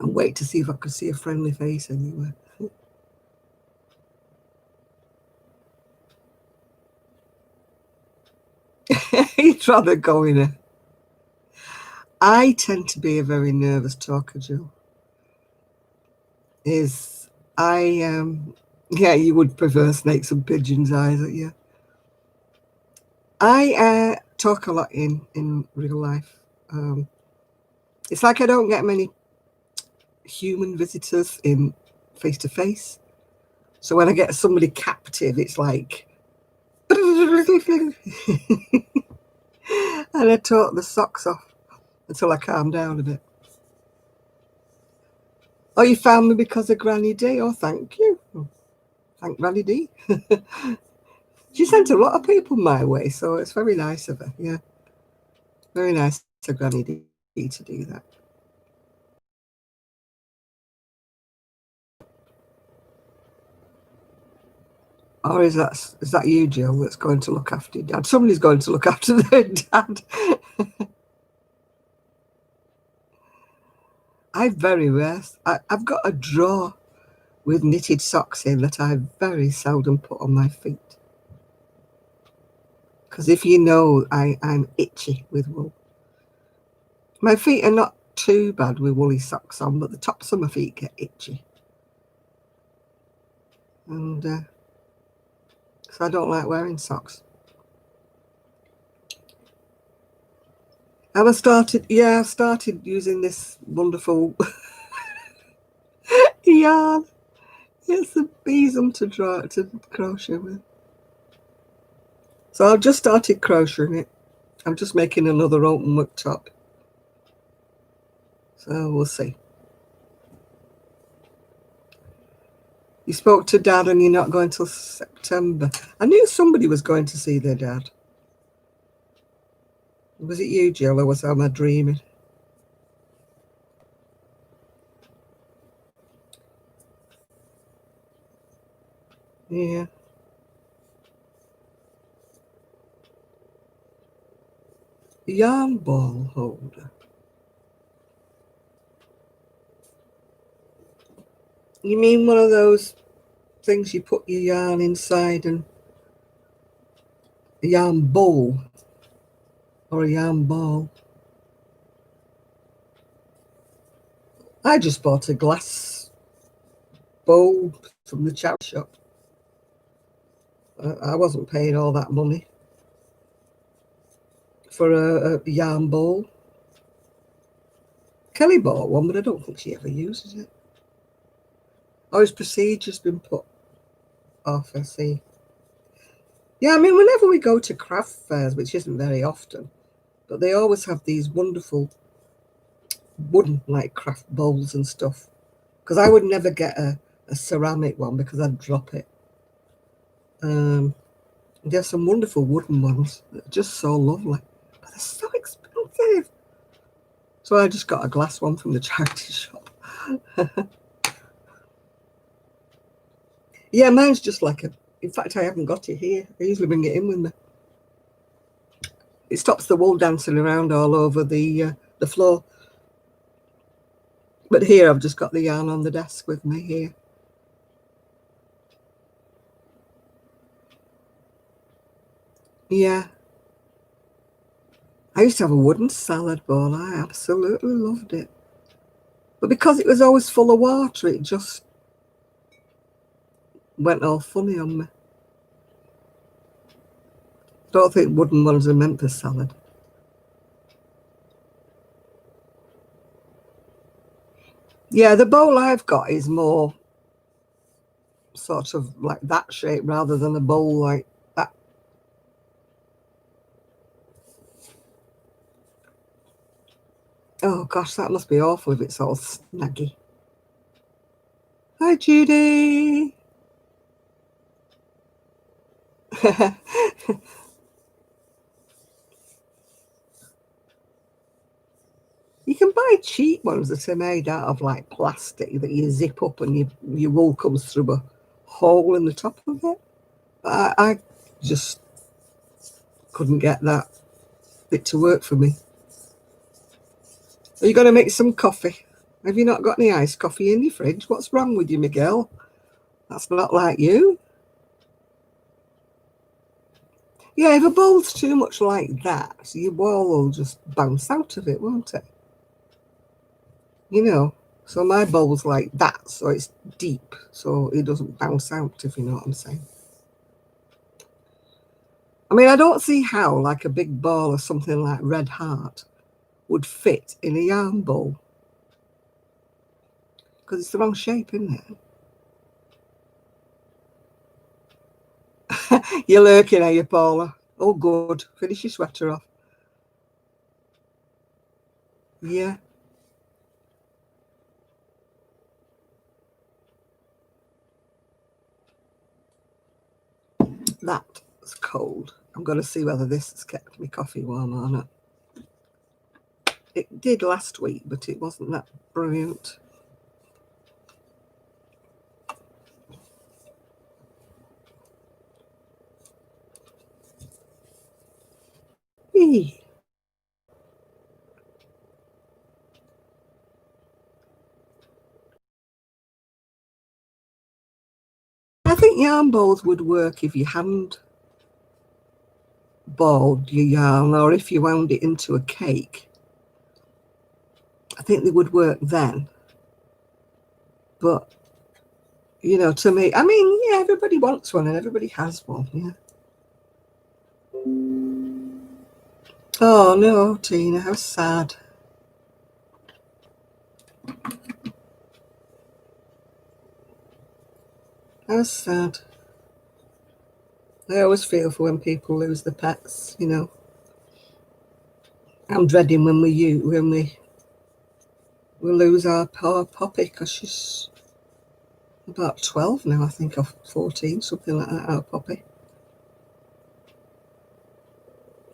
And wait to see if I could see a friendly face anywhere. He'd rather go in a... I tend to be a very nervous talker, Jill. Yeah, you would prefer snakes and pigeons' eyes, at you. I talk a lot in real life. It's like I don't get many human visitors in face-to-face. So when I get somebody captive, it's like... and I talk the socks off until I calm down a bit. Oh, you found me because of Granny D? Oh, thank you. Thank Granny D. She sent a lot of people my way, so it's very nice of her. Yeah, very nice of Granny D to do that. Or is that you, Jill, that's going to look after your dad? Somebody's going to look after their dad. I've got a drawer with knitted socks in that I very seldom put on my feet. Because if you know, I'm itchy with wool. My feet are not too bad with woolly socks on, but the tops of my feet get itchy. And so I don't like wearing socks. I've started using this wonderful yarn. It's a besom to crochet with. So I've just started crocheting it. I'm just making another open work top. So we'll see. You spoke to Dad and you're not going till September. I knew somebody was going to see their dad. Was it you, Jill, or am I dreaming? Yeah. Yarn ball holder. You mean one of those things you put your yarn inside and a yarn bowl or a yarn ball? I just bought a glass bowl from the charity shop. I wasn't paying all that money for a yarn bowl. Kelly bought one, but I don't think she ever uses it. Oh, his procedure's been put off, I see. Yeah, I mean, whenever we go to craft fairs, which isn't very often, but they always have these wonderful wooden, like, craft bowls and stuff. Because I would never get a ceramic one because I'd drop it. There's some wonderful wooden ones that are just so lovely, but they're so expensive. So I just got a glass one from the charity shop. Yeah, mine's just like in fact, I haven't got it here. I usually bring it in with me. It stops the wool dancing around all over the floor. But here I've just got the yarn on the desk with me here. Yeah. I used to have a wooden salad bowl. I absolutely loved it. But because it was always full of water, it just went all funny on me. Don't think wooden ones are meant for salad. Yeah, the bowl I've got is more sort of like that shape rather than a bowl like that. gosh, that must be awful if it's all snaggy. Hi, Judy. You can buy cheap ones that are made out of like plastic that you zip up and your wool comes through a hole in the top of it. I just couldn't get that bit to work for me. Are you going to make some coffee? Have you not got any iced coffee in your fridge? What's wrong with you, Miguel? That's not like you. Yeah, if a bowl's too much like that, so your ball will just bounce out of it, won't it? You know, so my bowl's like that, so it's deep, so it doesn't bounce out, if you know what I'm saying. I mean, I don't see how like a big ball or something like Red Heart would fit in a yarn bowl, because it's the wrong shape, isn't it? You're lurking, are you, Paula? Oh, good. Finish your sweater off. Yeah. That's cold. I'm going to see whether this has kept me coffee warm or not. It did last week, but it wasn't that brilliant. Eee. I think yarn bowls would work if you hand balled your yarn or if you wound it into a cake. I think they would work then. But, you know, to me, I mean, yeah, everybody wants one and everybody has one, yeah. Oh, no, Tina, how sad. How sad. I always feel for when people lose their pets, you know. I'm dreading when we lose our poor Poppy, because she's about 12 now, I think, or 14, something like that, our Poppy.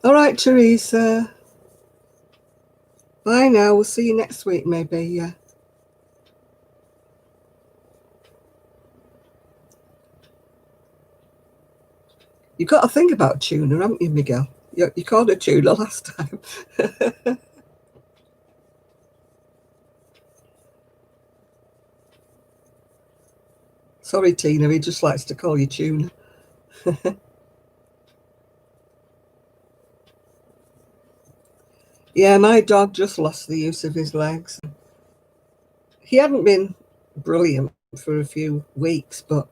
All right, Teresa. Bye now. We'll see you next week, maybe. Yeah. You've got to think about tuna, haven't you, Miguel? You called her tuna last time. Sorry, Tina. He just likes to call you tuna. Yeah, my dog just lost the use of his legs. He hadn't been brilliant for a few weeks, but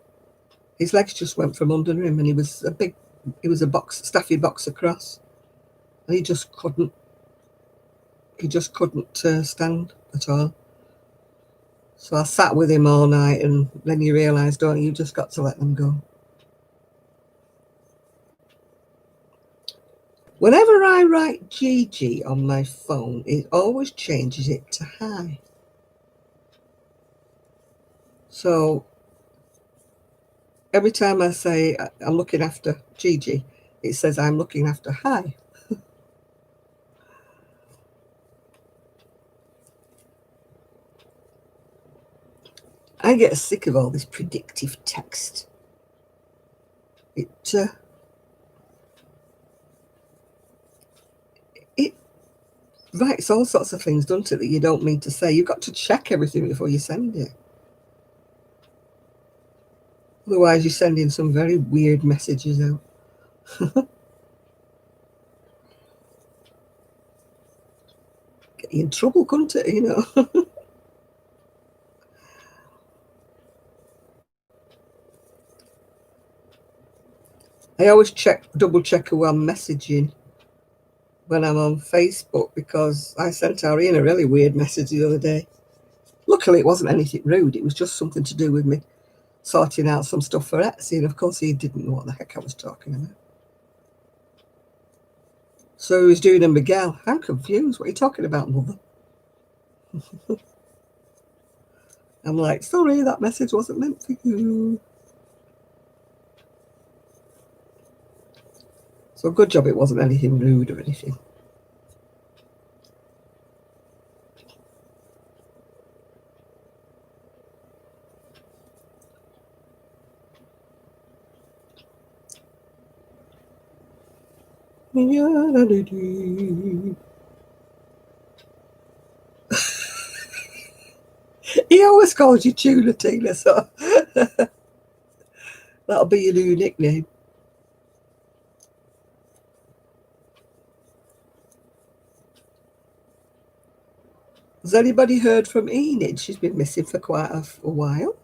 his legs just went from under him, and he was a staffy boxer cross, and he just couldn't stand at all. So I sat with him all night, and then you realise, don't you, you've just got to let them go. Whenever I write Gigi on my phone, it always changes it to hi. So every time I say I'm looking after Gigi, it says I'm looking after hi. I get sick of all this predictive text. It writes all sorts of things, doesn't it, that you don't mean to say. You've got to check everything before you send it. Otherwise, you're sending some very weird messages out. Get you in trouble, couldn't it, you know? I always double check who I'm messaging when I'm on Facebook, because I sent Irene a really weird message the other day. Luckily, it wasn't anything rude. It was just something to do with me sorting out some stuff for Etsy, and of course he didn't know what the heck I was talking about. So he was doing a Miguel. I'm confused. What are you talking about, mother? I'm like, sorry, that message wasn't meant for you. So good job it wasn't anything rude or anything. He always calls you Tuna Tina, so that'll be your new nickname. Has anybody heard from Enid? She's been missing for quite a while.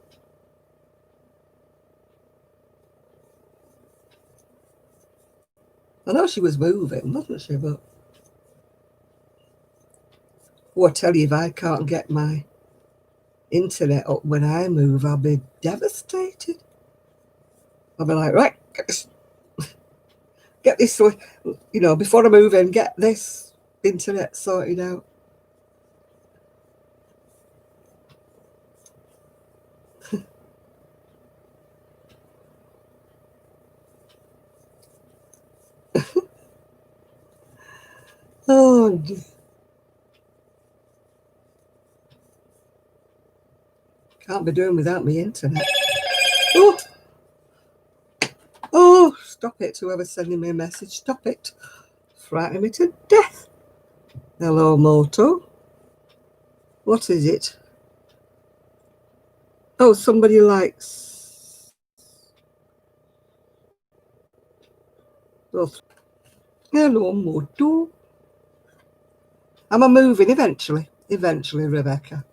I know she was moving, wasn't she? But I tell you, if I can't get my internet up when I move, I'll be devastated. I'll be like, right, get this, before I move in, get this internet sorted out. Oh, can't be doing without my internet. Oh, oh, stop it, whoever's sending me a message, stop it. Frightening me to death. Hello, Moto. What is it? Oh, somebody likes... Oh. Hello, Moto. Am I moving eventually? Eventually, Rebecca.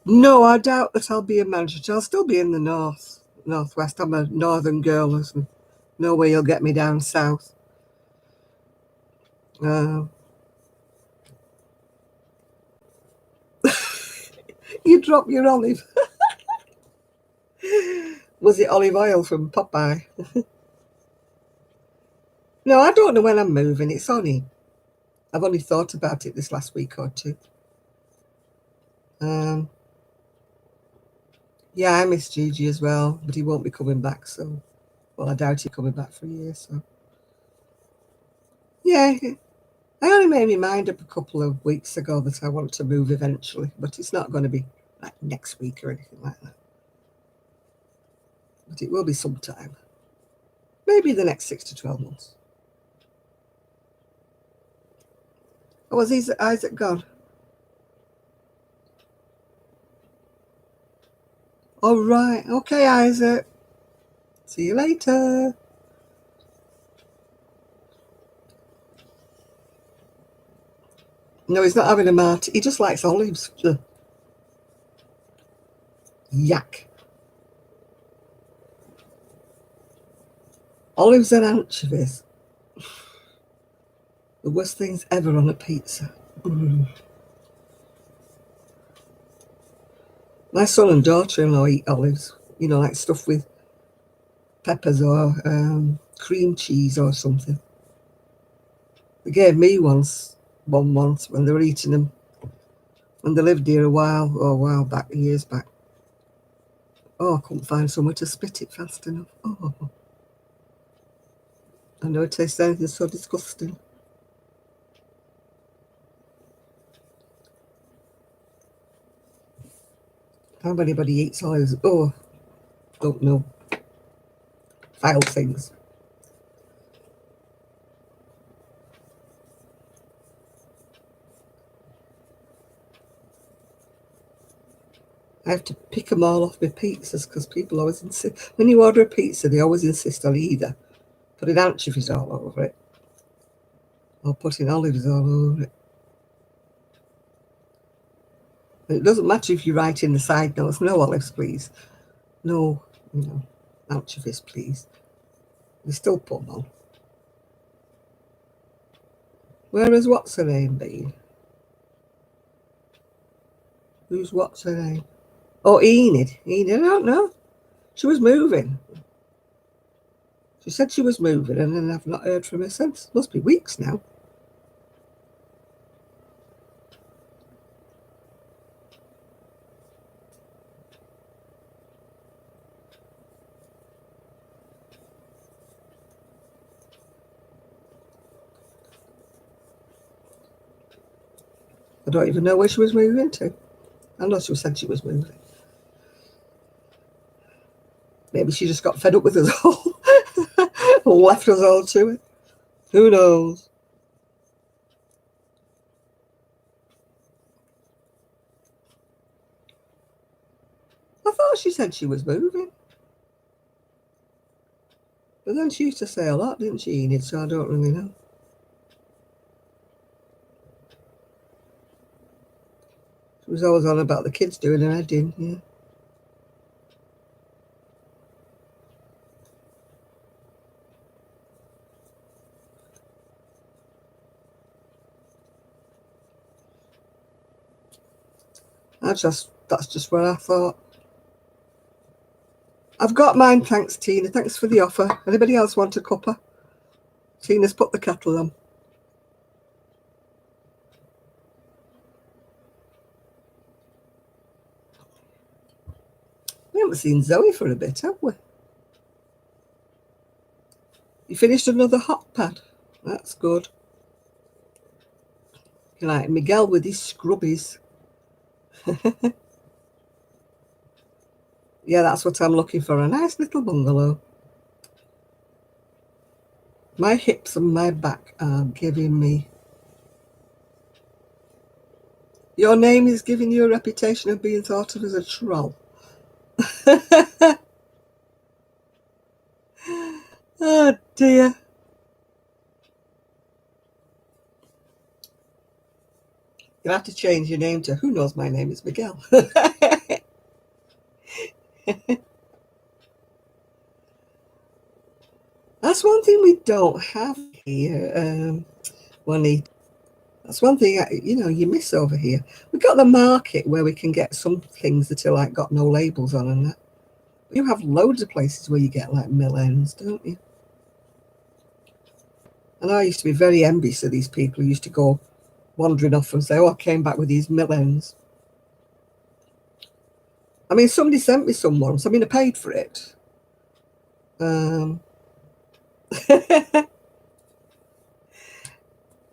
No, I doubt that I'll be in Manchester. I'll still be in the northwest. I'm a northern girl. There's no way you'll get me down south. You drop your olive. Was it olive oil from Popeye? No, I don't know when I'm moving. I've only thought about it this last week or two. Yeah, I miss Gigi as well, but he won't be coming back. So, well, I doubt he's coming back for a year. So, yeah, I only made my mind up a couple of weeks ago that I want to move eventually, but it's not going to be like next week or anything like that. But it will be sometime. Maybe the next 6 to 12 months. Oh, was Isaac gone? All right. Okay, Isaac. See you later. No, he's not having a martini. He just likes olives. Yak. Olives and anchovies. The worst things ever on a pizza. My son and daughter-in-law eat olives, like stuff with peppers or cream cheese or something. They gave me one once when they were eating them, when they lived here a while back, years back. Oh, I couldn't find somewhere to spit it fast enough. Oh, I never tasted anything so disgusting. How anybody eats olives? Oh, don't know. Foul things. I have to pick them all off my pizzas because people always insist. When you order a pizza, they always insist on either putting anchovies all over it or putting olives all over it. And it doesn't matter if you write in the side notes, no olives, please. No, anchovies, please. They still put them on. Where has what's her name been? What's her name? Oh, Enid. Enid, I don't know. She was moving. She said she was moving, and then I've not heard from her since. Must be weeks now. don't even know where she was moving to. I know she said she was moving. Maybe she just got fed up with us all and left us all to it. Who knows? I thought she said she was moving. But then she used to say a lot, didn't she, Enid? So I don't really know. She was always on about the kids doing her head in, yeah. That's just what I thought. I've got mine, thanks, Tina. Thanks for the offer. Anybody else want a cuppa? Tina's put the kettle on. We haven't seen Zoe for a bit, have we? You finished another hot pad? That's good. You like Miguel with his scrubbies. Yeah, that's what I'm looking for. A nice little bungalow. My hips and my back are giving me... Your name is giving you a reputation of being thought of as a troll. Oh, dear. You'll have to change your name to Who Knows My Name is Miguel. That's one thing we don't have here, Juanita. That's one thing, you miss over here. We've got the market where we can get some things that are like got no labels on and that. You have loads of places where you get like mill ends, don't you? And I used to be very envious of these people who used to go wandering off and say, oh, I came back with these mill ends. I mean, somebody sent me some once. I mean, I paid for it.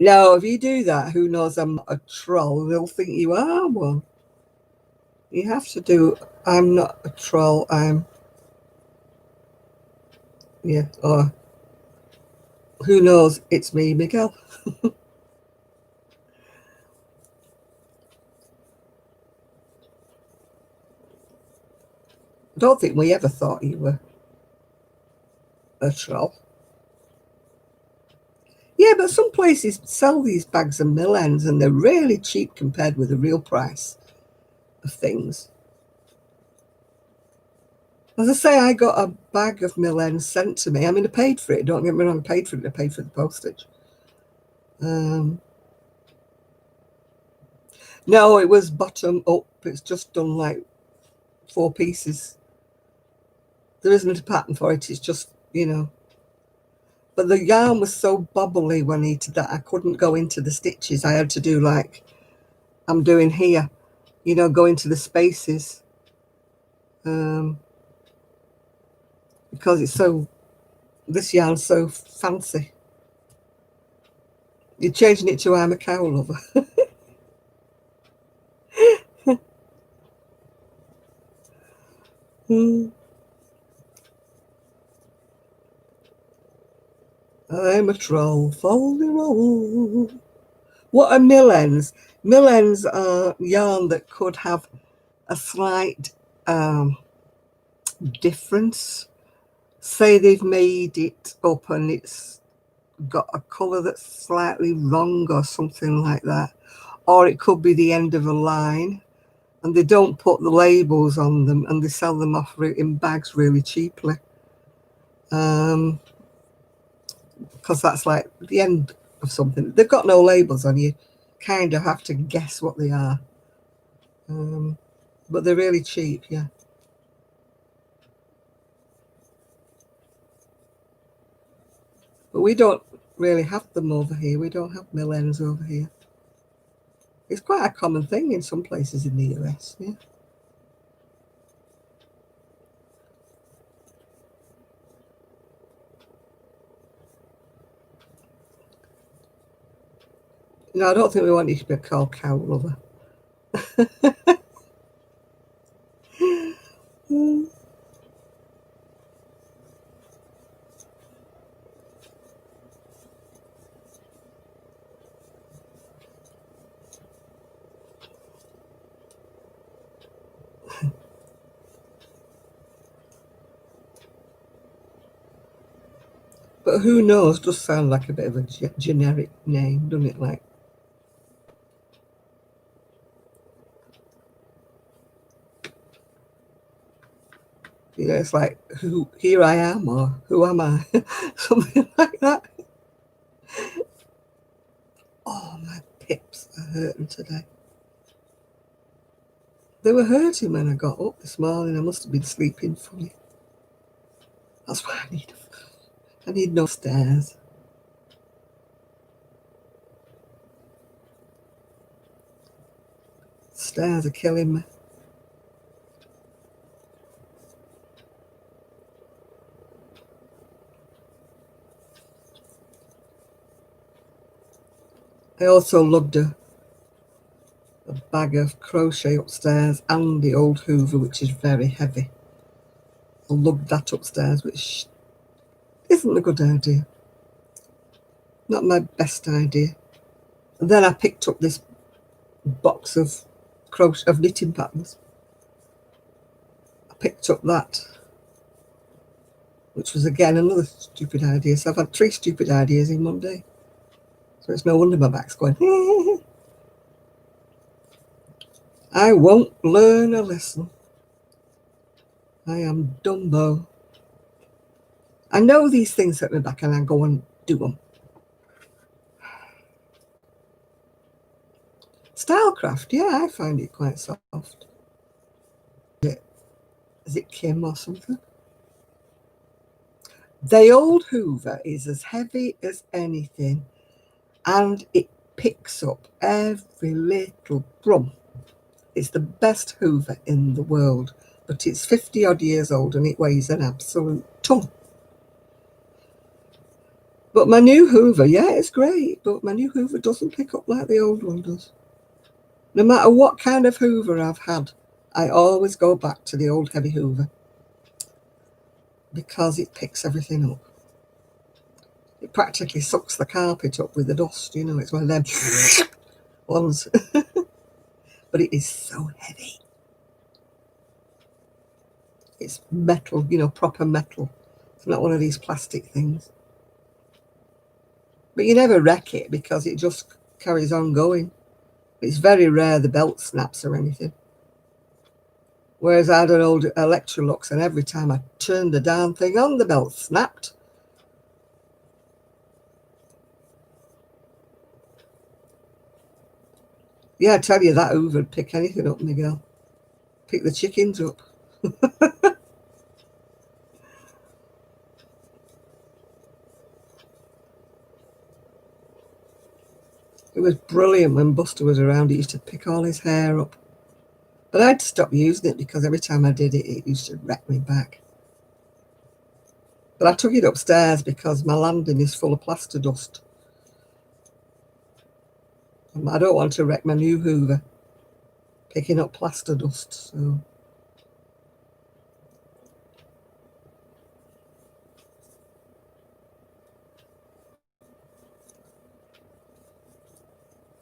No, if you do that, who knows I'm not a troll, they'll think you are one. You have to do, I'm not a troll, or who knows, it's me, Miguel. I don't think we ever thought you were a troll. Yeah, but some places sell these bags of mill ends and they're really cheap compared with the real price of things. As I say, I got a bag of mill ends sent to me. I mean, I paid for it. Don't get me wrong, I paid for it. I paid for the postage. No, it was bottom up. It's just done like 4 pieces. There isn't a pattern for it. It's just, But the yarn was so bobbly when that I couldn't go into the stitches. I had to do like I'm doing here, go into the spaces. Because this yarn's so fancy. You're changing it to I'm a cow lover. I'm a troll, folding roll. What are mill ends? Mill ends are yarn that could have a slight difference. Say they've made it up and it's got a colour that's slightly wrong or something like that. Or it could be the end of a line and they don't put the labels on them and they sell them off in bags really cheaply. Because that's like the end of something. They've got no labels on, you kind of have to guess what they are. But they're really cheap, yeah. But we don't really have them over here. We don't have mill ends over here. It's quite a common thing in some places in the US, yeah. No, I don't think we want you to be called cow lover. But who knows? Does sound like a bit of a generic name, doesn't it? Like, you know, it's like, who? Here I am, or who am I? Something like that. Oh, my pips are hurting today. They were hurting when I got up this morning. I must have been sleeping funny. That's why I need no stairs. Stairs are killing me. I also lugged a bag of crochet upstairs and the old Hoover, which is very heavy. I lugged that upstairs, which isn't a good idea. Not my best idea. And then I picked up this box of knitting patterns. I picked up that, which was again another stupid idea. So I've had 3 stupid ideas in one day. So it's no wonder my back's going. I won't learn a lesson. I am Dumbo. I know these things at my back and I go and do them. Stylecraft, yeah, I find it quite soft. Is it Kim or something? The old Hoover is as heavy as anything and it picks up every little crumb. It's the best Hoover in the world, but it's 50 odd years old and it weighs an absolute ton. But my new Hoover, yeah, it's great, but my new Hoover doesn't pick up like the old one does. No matter what kind of Hoover I've had, I always go back to the old heavy Hoover because it picks everything up. It practically sucks the carpet up with the dust, you know, it's one of them ones. But it is so heavy. It's metal, you know, proper metal. It's not one of these plastic things. But you never wreck it because it just carries on going. It's very rare the belt snaps or anything. Whereas I had an old Electrolux and every time I turned the darn thing on, the belt snapped. Yeah, I tell you, that Hoover would pick anything up, Miguel. Pick the chickens up. It was brilliant when Buster was around. He used to pick all his hair up. But I had to stop using it because every time I did it, it used to wreck me back. But I took it upstairs because my landing is full of plaster dust. And I don't want to wreck my new Hoover picking up plaster dust. So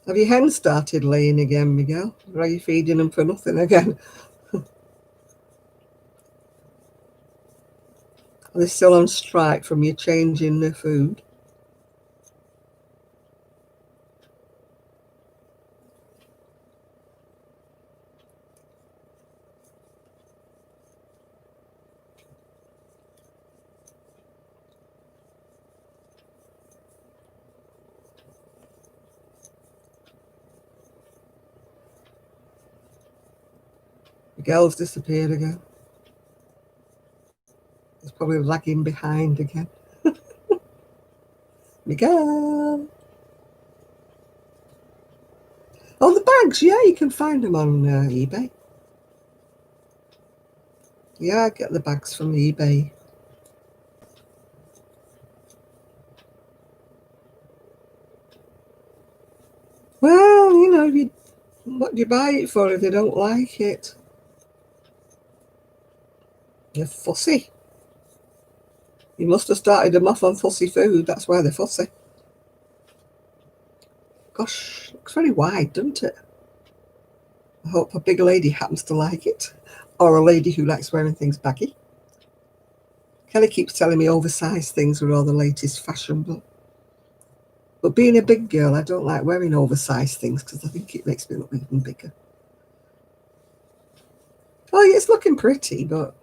have your hens started laying again, Miguel? Or are you feeding them for nothing again? Are they still on strike from you changing their food? Miguel's disappeared again. He's probably lagging behind again. Miguel! Oh, the bags, yeah, you can find them on eBay. Yeah, I get the bags from eBay. do you buy it for if they don't like it? They're fussy. You must have started them off on fussy food. That's why they're fussy. Gosh, looks very wide, doesn't it? I hope a big lady happens to like it. Or a lady who likes wearing things baggy. Kelly keeps telling me oversized things are all the latest fashionable. But being a big girl, I don't like wearing oversized things because I think it makes me look even bigger. Oh, yeah, it's looking pretty, but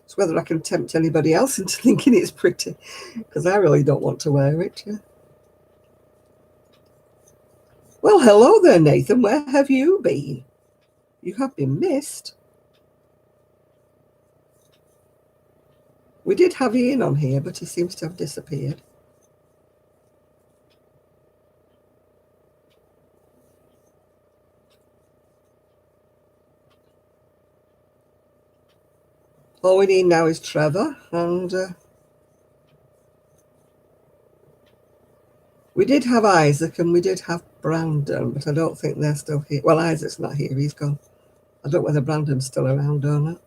it's whether I can tempt anybody else into thinking it's pretty, because I really don't want to wear it. Yeah. Well, hello there, Nathan. Where have you been? You have been missed. We did have Ian on here, but he seems to have disappeared. All we need now is Trevor, and we did have Isaac and we did have Brandon, but I don't think they're still here. Well, Isaac's not here, he's gone. I don't know whether Brandon's still around or not.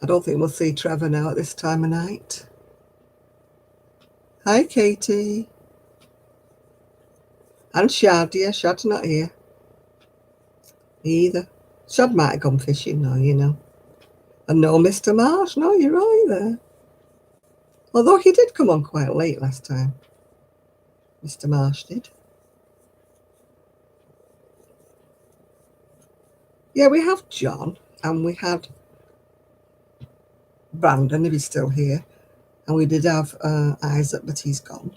I don't think we'll see Trevor now at this time of night. Hi, Katie. And Shad, yeah, Shad's not here either. Shad might have gone fishing now, you know. And no Mr. Marsh, no, you're right there. Although he did come on quite late last time. Mr. Marsh did. Yeah, we have John, and we had Brandon, if he's still here. And we did have Isaac, but he's gone.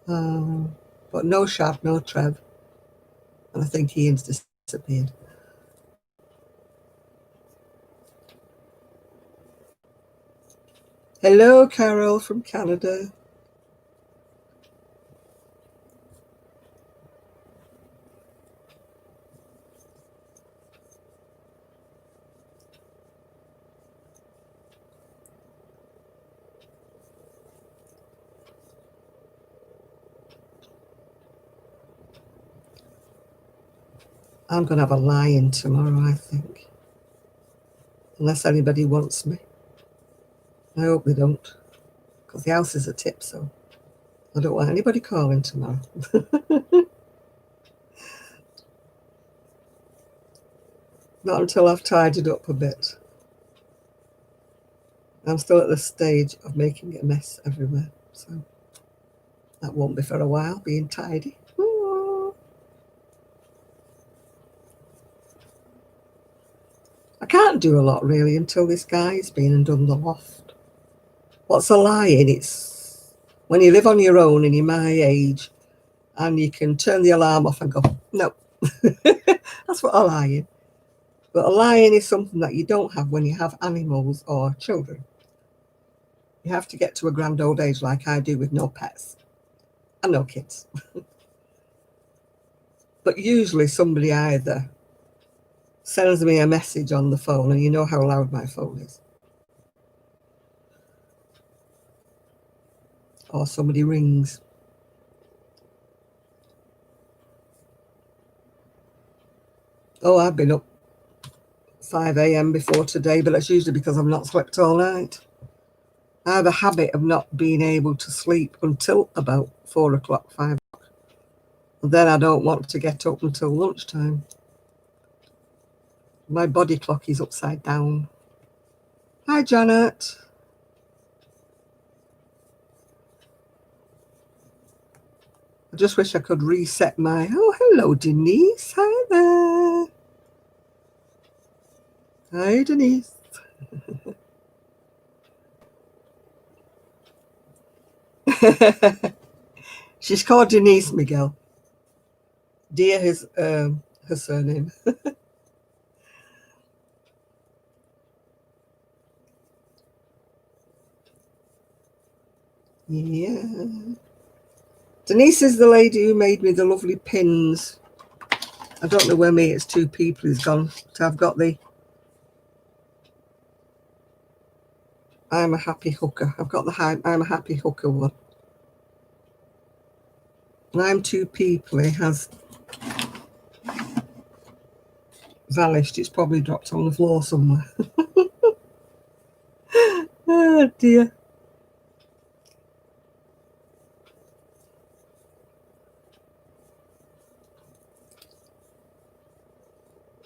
But no Shad, no Trev. And I think Ian's disappeared. Hello, Carol from Canada. I'm going to have a lie-in tomorrow, I think. Unless anybody wants me. I hope they don't. Because the house is a tip, so I don't want anybody calling tomorrow. Not until I've tidied up a bit. I'm still at the stage of making a mess everywhere, so that won't be for a while, being tidy. I can't do a lot really until this guy's been and done the loft. What's a lie-in? It's when you live on your own and you're my age and you can turn the alarm off and go, no. That's what a lie-in. But a lie-in is something that you don't have when you have animals or children. You have to get to a grand old age like I do with no pets and no kids. But usually somebody either sends me a message on the phone, and you know how loud my phone is, or somebody rings. Oh, I've been up 5 a.m. before today, but that's usually because I've not slept all night. I have a habit of not being able to sleep until about 4 o'clock, 5 o'clock. And then I don't want to get up until lunchtime. My body clock is upside down. Hi, Janet. I just wish I could reset my... Oh, hello, Denise. Hi there. Hi, Denise. She's called Denise, Miguel. Dear is her surname. Yeah. Denise is the lady who made me the lovely pins. I don't know where me, it's two people, has gone. So I've got the I'm a happy hooker. I've got the I'm a happy hooker one. And I'm too peoply has vanished. It's probably dropped on the floor somewhere. Oh dear.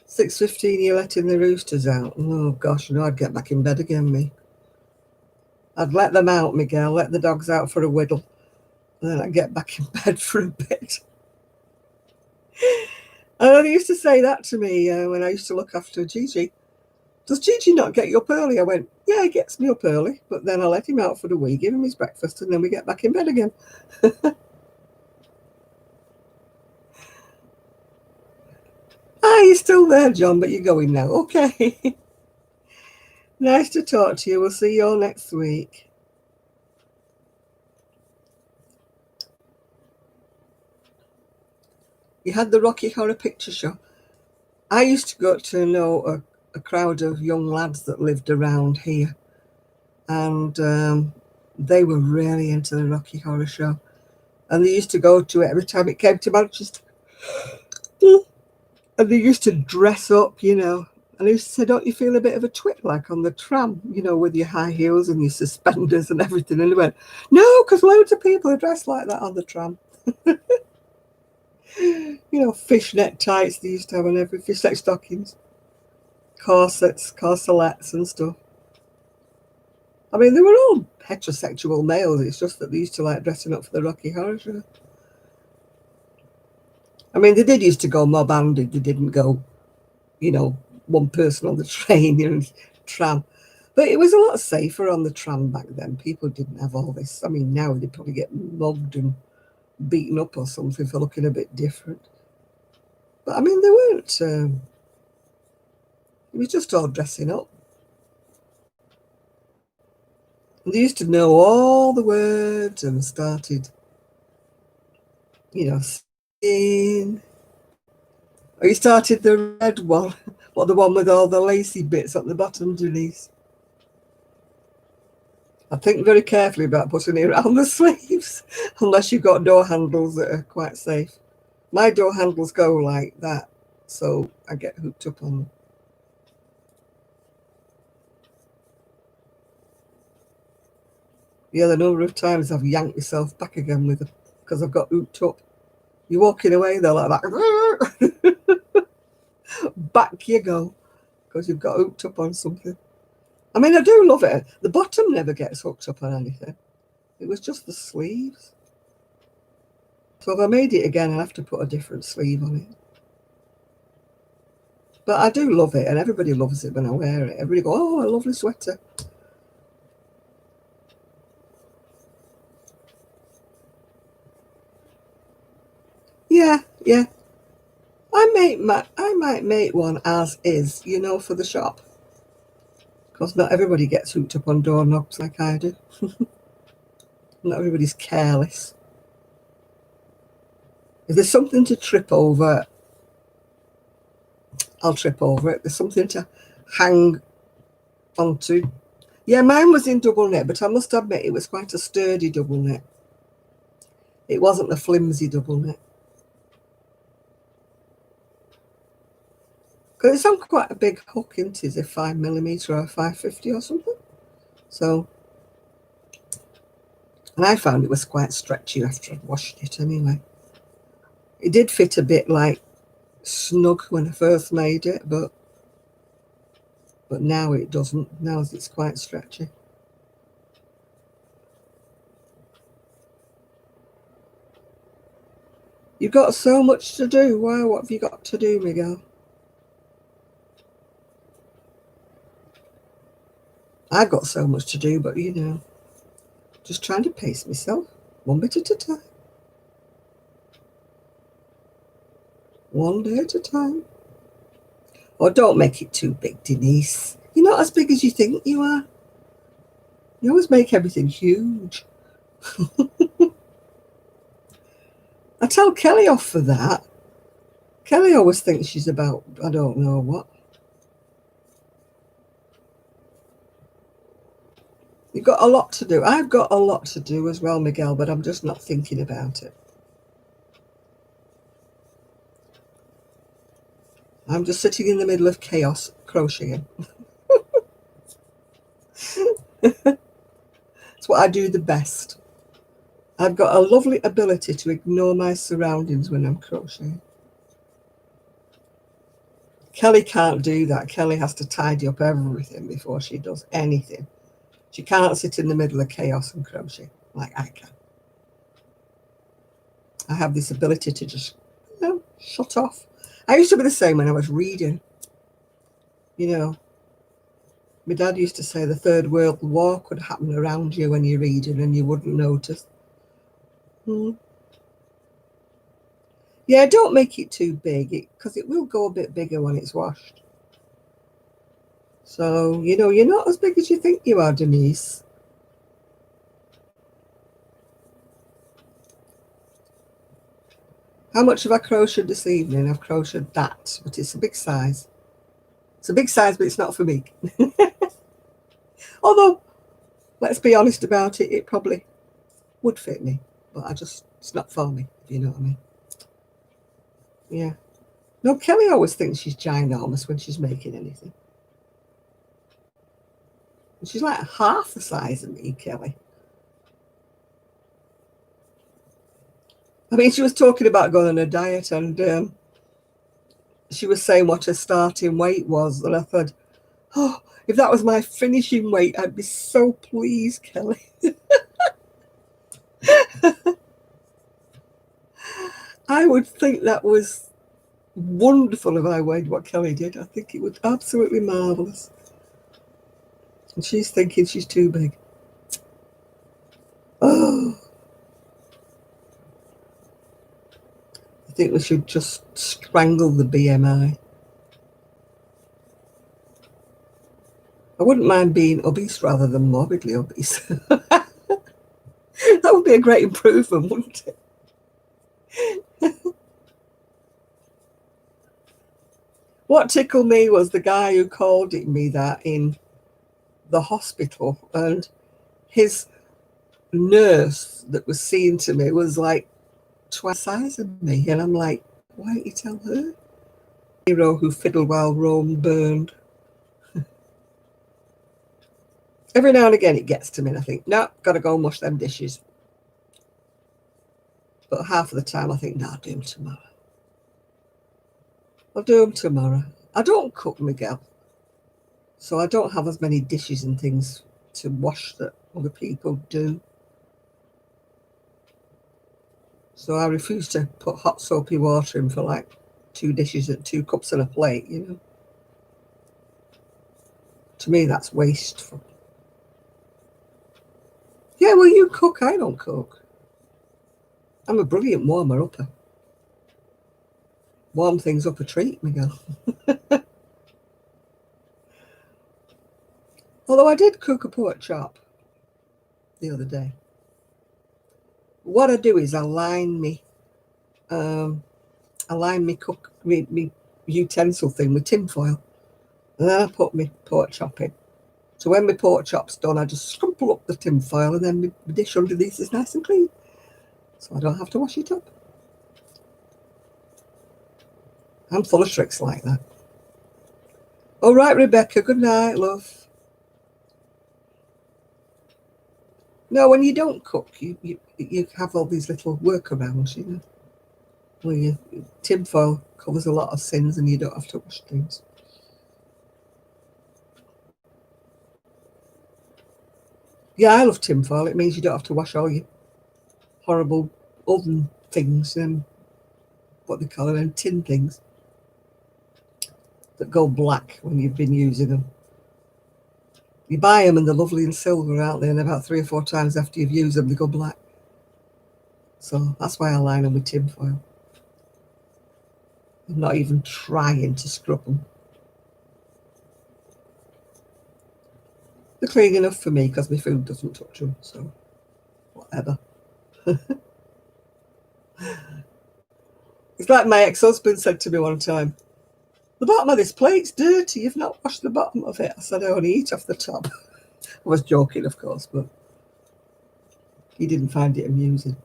$6:15, you're letting the roosters out. Oh gosh, no, I'd get back in bed again, me. I'd let them out, Miguel, let the dogs out for a whittle. And then I'd get back in bed for a bit. And they used to say that to me when I used to look after Gigi. Does Gigi not get you up early? I went, yeah, he gets me up early, but then I let him out for the wee, give him his breakfast, and then we get back in bed again. You're still there, John, but you're going now. Okay. Nice to talk to you. We'll see you all next week. You had the Rocky Horror Picture Show. I used to go to know a crowd of young lads that lived around here, and they were really into the Rocky Horror Show, and they used to go to it every time it came to Manchester. And they used to dress up, you know. And I used to say, don't you feel a bit of a twit like on the tram, you know, with your high heels and your suspenders and everything? And they went, no, because loads of people are dressed like that on the tram. You know, fishnet tights they used to have on every fishnet stockings, corsets, corselettes and stuff. I mean, they were all heterosexual males. It's just that they used to like dressing up for the Rocky Horror Show. I mean, they did used to go mob-handed. They didn't go, you know, one person on the train, you know, tram. But it was a lot safer on the tram back then. People didn't have all this. I mean, now they'd probably get mugged and beaten up or something for looking a bit different. But I mean, they weren't. It was just all dressing up. And they used to know all the words and started, you know, singing. Or you started the red one, or the one with all the lacy bits at the bottom, Denise. I think very carefully about putting it around the sleeves, unless you've got door handles that are quite safe. My door handles go like that, so I get hooked up on them. Yeah, the number of times I've yanked myself back again with them because I've got hooked up. You're walking away, they're like that. Back you go because you've got hooked up on something. I mean, I do love it. The bottom never gets hooked up on anything. It was just the sleeves. So if I made it again, I'll have to put a different sleeve on it. But I do love it, and everybody loves it when I wear it. Everybody go, oh, a lovely sweater. Yeah, yeah. I might make one as is, you know, for the shop. Because not everybody gets hooked up on doorknobs like I do. Not everybody's careless. If there's something to trip over, I'll trip over it. If there's something to hang onto. Yeah, mine was in double knit, but I must admit it was quite a sturdy double knit. It wasn't a flimsy double knit. Because it's on quite a big hook, isn't it? Is it 5mm or 550 or something? So, and I found it was quite stretchy after I'd washed it anyway. It did fit a bit like snug when I first made it, but now it doesn't. Now it's quite stretchy. You've got so much to do. Wow, what have you got to do, Miguel? I've got so much to do, but you know, just trying to pace myself one bit at a time. One day at a time. Or don't make it too big, Denise. You're not as big as you think you are. You always make everything huge. I tell Kelly off for that. Kelly always thinks she's about, I don't know what. You've got a lot to do. I've got a lot to do as well, Miguel, but I'm just not thinking about it. I'm just sitting in the middle of chaos crocheting. It's what I do the best. I've got a lovely ability to ignore my surroundings when I'm crocheting. Kelly can't do that. Kelly has to tidy up everything before she does anything. She can't sit in the middle of chaos and crochet like I can. I have this ability to just, shut off. I used to be the same when I was reading. My dad used to say the Third World War could happen around you when you're reading and you wouldn't notice. Yeah, don't make it too big because it will go a bit bigger when it's washed. So, you're not as big as you think you are, Denise. How much have I crocheted this evening? I've crocheted that, but it's a big size. It's a big size, but it's not for me. Although, let's be honest about it, it probably would fit me, but it's not for me, if you know what I mean. Yeah. No, Kelly always thinks she's ginormous when she's making anything. She's like half the size of me, Kelly. I mean, she was talking about going on a diet and she was saying what her starting weight was. And I thought, oh, if that was my finishing weight, I'd be so pleased, Kelly. I would think that was wonderful if I weighed what Kelly did. I think it was absolutely marvellous. And she's thinking she's too big. Oh. I think we should just strangle the BMI. I wouldn't mind being obese rather than morbidly obese. That would be a great improvement, wouldn't it? What tickled me was the guy who called me that in the hospital, and his nurse that was seeing to me was like twice the size of me, and I'm like, why don't you tell her? Hero who fiddled while Rome burned. Every now and again it gets to me and I think, no, gotta go and wash them dishes. But half of the time I think, no, I'll do them tomorrow. I'll do them tomorrow. I don't cook, Miguel, so I don't have as many dishes and things to wash that other people do. So I refuse to put hot soapy water in for like 2 dishes and 2 cups on a plate, To me, that's wasteful. Yeah, well, you cook, I don't cook. I'm a brilliant warmer-upper. Warm things up a treat, Miguel. Although I did cook a pork chop the other day. What I do is I line me utensil thing with tin foil, and then I put my pork chop in. So when my pork chop's done, I just scrumple up the tin foil, and then my dish underneath is nice and clean, so I don't have to wash it up. I'm full of tricks like that. All right, Rebecca, good night, love. No, when you don't cook, you have all these little workarounds, where your tin foil covers a lot of sins and you don't have to wash things. Yeah, I love tin foil. It means you don't have to wash all your horrible oven things and what they call them, tin things that go black when you've been using them. You buy them and they're lovely and silver, aren't they? And about 3 or 4 times after you've used them, they go black. So that's why I line them with tin foil. I'm not even trying to scrub them. They're clean enough for me because my food doesn't touch them, so whatever. It's like my ex-husband said to me one time, the bottom of this plate's dirty, you've not washed the bottom of it. I said, I only eat off the top. I was joking, of course, but he didn't find it amusing.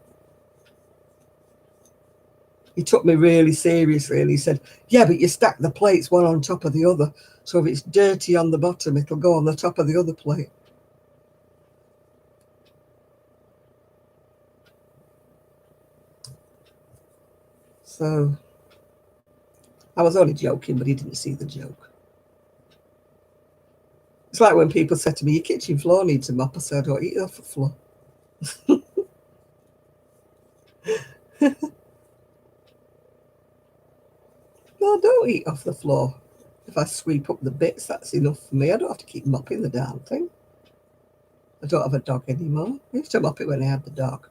He took me really seriously and he said, yeah, but you stack the plates one on top of the other. So if it's dirty on the bottom, it'll go on the top of the other plate. So I was only joking, but he didn't see the joke. It's like when people say to me, your kitchen floor needs a mop. I said, I don't eat off the floor. No, I don't eat off the floor. If I sweep up the bits, that's enough for me. I don't have to keep mopping the damn thing. I don't have a dog anymore. I used to mop it when I had the dog,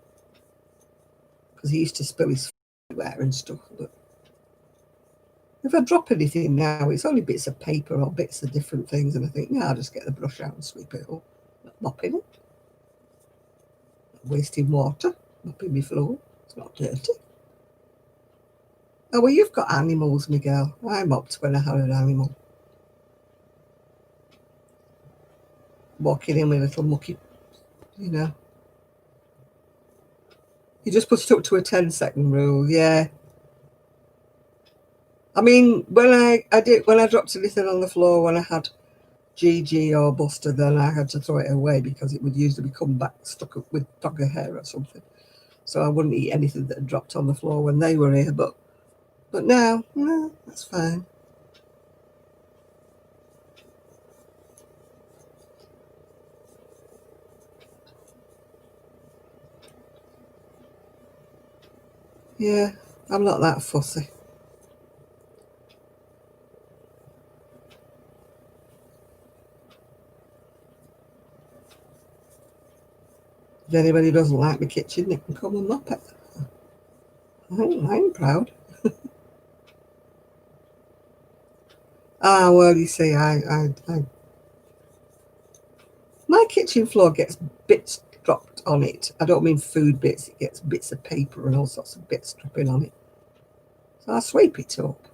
because he used to spill his everywhere and stuff. But if I drop anything now, it's only bits of paper or bits of different things, and I think, I'll just get the brush out and sweep it up. Not mopping it. Not wasting water. Mopping my floor. It's not dirty. Oh, well, you've got animals, Miguel. I mopped when I had an animal. Walking in with a little mucky, You just put it up to a 10-second rule, yeah. I mean, when I dropped anything on the floor when I had Gigi or Buster, then I had to throw it away because it would usually come back stuck up with doggy hair or something. So I wouldn't eat anything that had dropped on the floor when they were here. But now, no, that's fine. Yeah, I'm not that fussy. If anybody doesn't like my kitchen, they can come and mop it. I'm proud. Well, you see, my kitchen floor gets bits dropped on it. I don't mean food bits. It gets bits of paper and all sorts of bits dropping on it. So I sweep it up.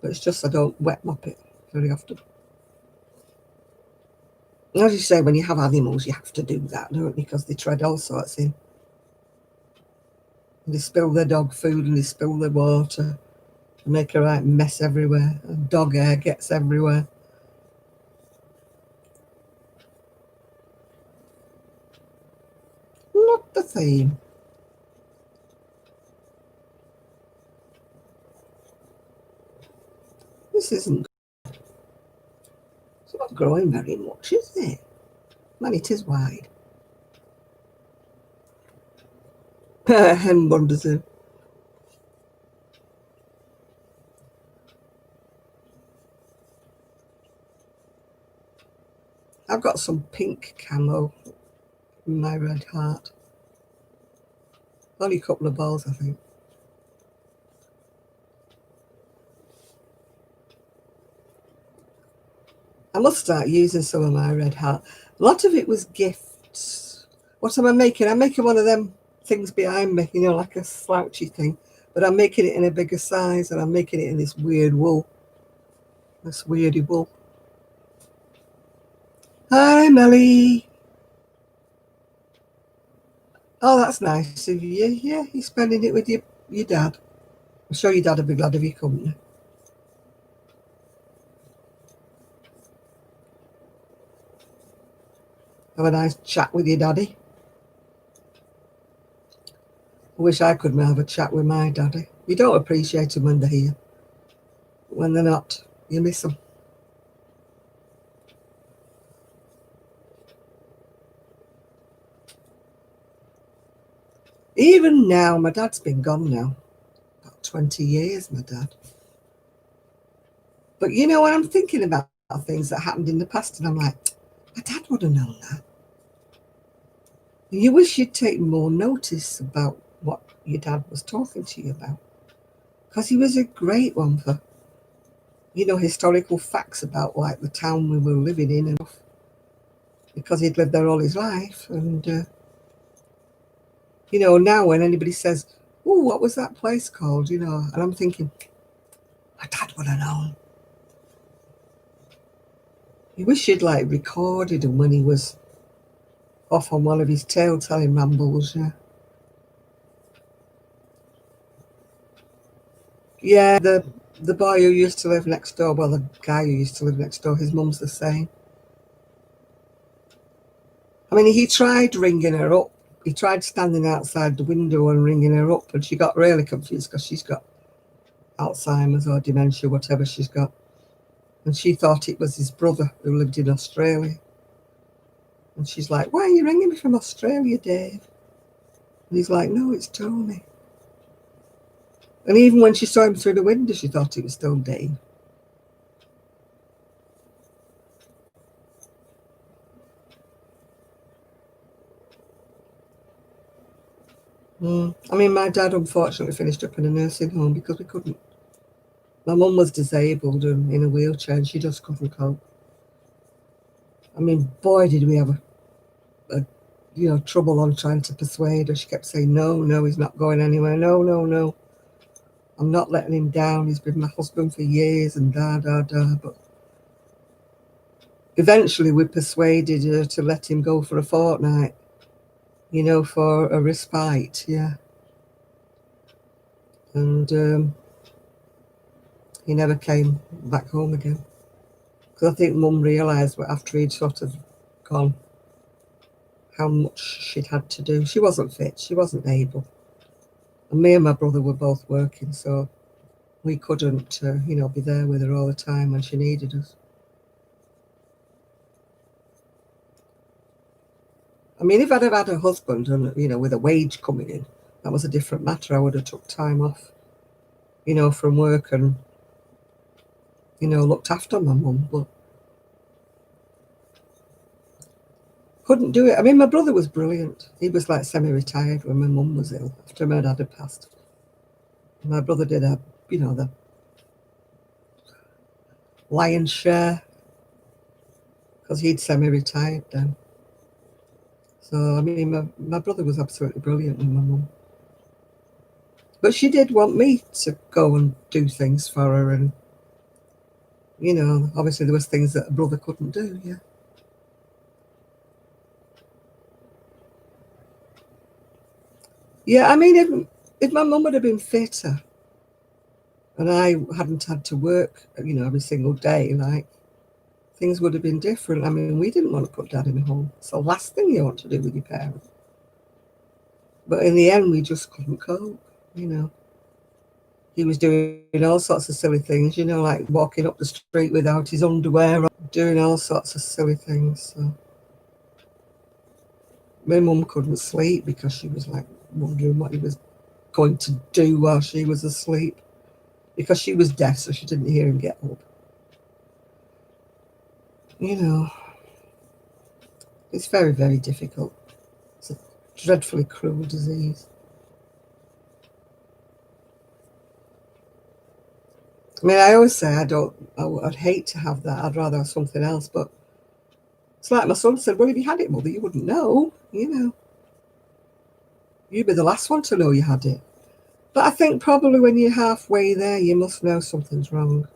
But it's just I don't wet mop it very often. As you say, when you have animals, you have to do that, don't you? Because they tread all sorts in. And they spill their dog food and they spill their water and make a right mess everywhere. And dog hair gets everywhere. Not the theme. This isn't. It's not growing very much, is it? Man, it is wide. Hen wanders in. I've got some pink camo in my red heart. Only a couple of balls, I think. I must start using some of my red heart. A lot of it was gifts. What am I making? I'm making one of them things behind me, like a slouchy thing. But I'm making it in a bigger size, and I'm making it in this weird wool. This weirdy wool. Hi, Melly. Oh, that's nice of you. Yeah, you're spending it with your dad. I'm sure your dad will be glad of your company. Have a nice chat with your daddy. I wish I could have a chat with my daddy. You don't appreciate them when they're here. When they're not, you miss them. Even now, my dad's been gone now. About 20 years, my dad. But when I'm thinking about things that happened in the past, and I'm like, my dad would have known that. You wish you'd taken more notice about what your dad was talking to you about. Because he was a great one for, historical facts about like the town we were living in and stuff. Because he'd lived there all his life. And, now when anybody says, oh, what was that place called? And I'm thinking, my dad would have known. He wish he'd like recorded him when he was off on one of his tale-telling rambles, yeah. Yeah, the boy who used to live next door, well, the guy who used to live next door, his mum's the same. I mean, he tried ringing her up. He tried standing outside the window and ringing her up, and she got really confused because she's got Alzheimer's or dementia, whatever she's got. And she thought it was his brother who lived in Australia. And she's like, "Why are you ringing me from Australia, Dave?" And he's like, "No, it's Tony." And even when she saw him through the window, she thought it was still Dave. I mean, my dad unfortunately finished up in a nursing home because we couldn't. My mum was disabled and in a wheelchair, and she just couldn't cope. I mean, boy, did we have trouble on trying to persuade her. She kept saying, "No, no, he's not going anywhere. No, no, no. I'm not letting him down. He's been my husband for years," and da, da, da. But eventually we persuaded her to let him go for a fortnight, for a respite, yeah. And he never came back home again. Because I think Mum realised after he'd sort of gone how much she'd had to do. She wasn't fit, she wasn't able. And me and my brother were both working, so we couldn't, be there with her all the time when she needed us. I mean, if I'd have had a husband and, with a wage coming in, that was a different matter. I would have took time off, from work and, looked after my mum, but couldn't do it. I mean, my brother was brilliant. He was like semi-retired when my mum was ill after my dad had passed. My brother did the lion's share because he'd semi-retired then. So, I mean, my brother was absolutely brilliant with my mum. But she did want me to go and do things for her, and, obviously there was things that a brother couldn't do, yeah. Yeah, I mean, if my mum would have been fitter and I hadn't had to work, every single day, like, things would have been different. I mean, we didn't want to put Dad in a home. It's the last thing you want to do with your parents. But in the end, we just couldn't cope, He was doing all sorts of silly things, like walking up the street without his underwear on, doing all sorts of silly things. So my mum couldn't sleep because she was like wondering what he was going to do while she was asleep, because she was deaf, so she didn't hear him get up. It's very, very difficult. It's a dreadfully cruel disease. I mean, I always say I'd hate to have that. I'd rather have something else. But it's like my son said, "Well, if you had it, Mother, you wouldn't know, You'd be the last one to know you had it." But I think probably when you're halfway there, you must know something's wrong.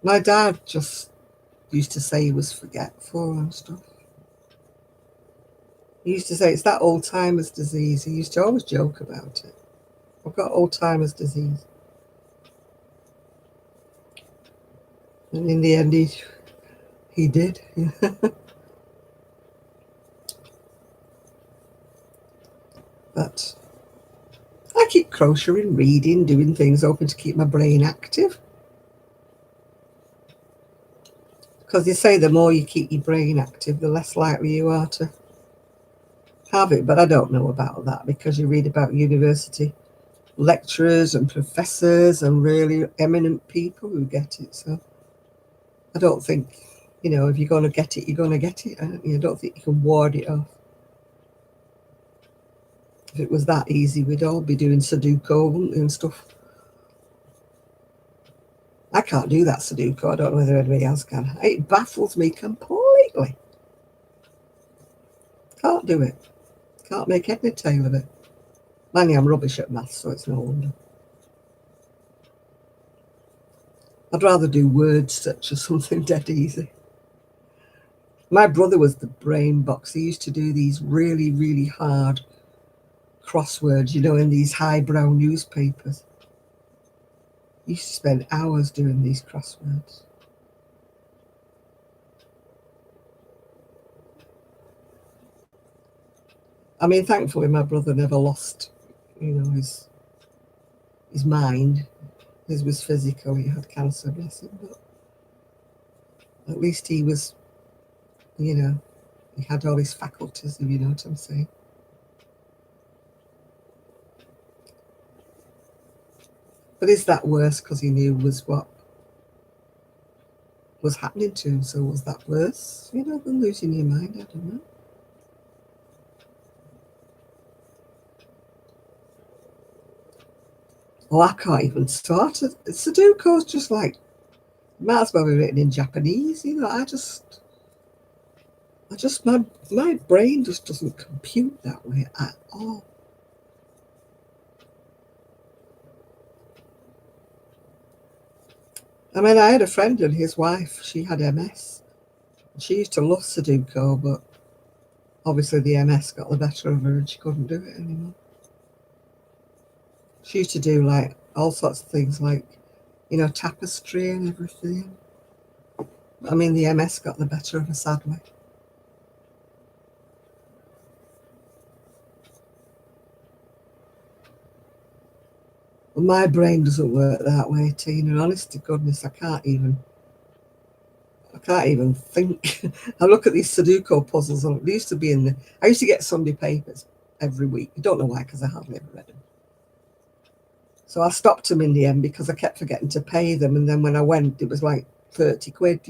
My dad just used to say he was forgetful and stuff. He used to say it's that Alzheimer's disease. He used to always joke about it. "I've got Alzheimer's disease." And in the end, he did. But I keep crocheting, reading, doing things, hoping to keep my brain active. Because they say the more you keep your brain active, the less likely you are to have it. But I don't know about that, because you read about university lecturers and professors and really eminent people who get it. So I don't think, if you're going to get it, you're going to get it. I don't think you can ward it off. If it was that easy, we'd all be doing Sudoku and stuff. I can't do that Sudoku. I don't know whether anybody else can. It baffles me completely. Can't do it. Can't make head nor tail of it. Mind you, I'm rubbish at maths, so it's no wonder. I'd rather do word search or something dead easy. My brother was the brain box. He used to do these really, really hard crosswords, in these highbrow newspapers. He used to spend hours doing these crosswords. I mean, thankfully, my brother never lost, his mind. His was physical. He had cancer, bless him. But at least he was, he had all his faculties, if you know what I'm saying. But is that worse because he knew was what was happening to him? So was that worse, than losing your mind? I don't know. Oh, I can't even start it. Sudoku's just like, might as well be written in Japanese. My brain just doesn't compute that way at all. I mean, I had a friend and his wife, she had MS. She used to love Sudoku, but obviously the MS got the better of her and she couldn't do it anymore. She used to do like all sorts of things like, tapestry and everything. I mean, the MS got the better of her, sadly. Well, my brain doesn't work that way, Tina. Honest to goodness, I can't even think. I look at these Sudoku puzzles, and they used to be I used to get Sunday papers every week. I don't know why, because I hardly ever read them. So I stopped them in the end because I kept forgetting to pay them. And then when I went, it was like 30 quid,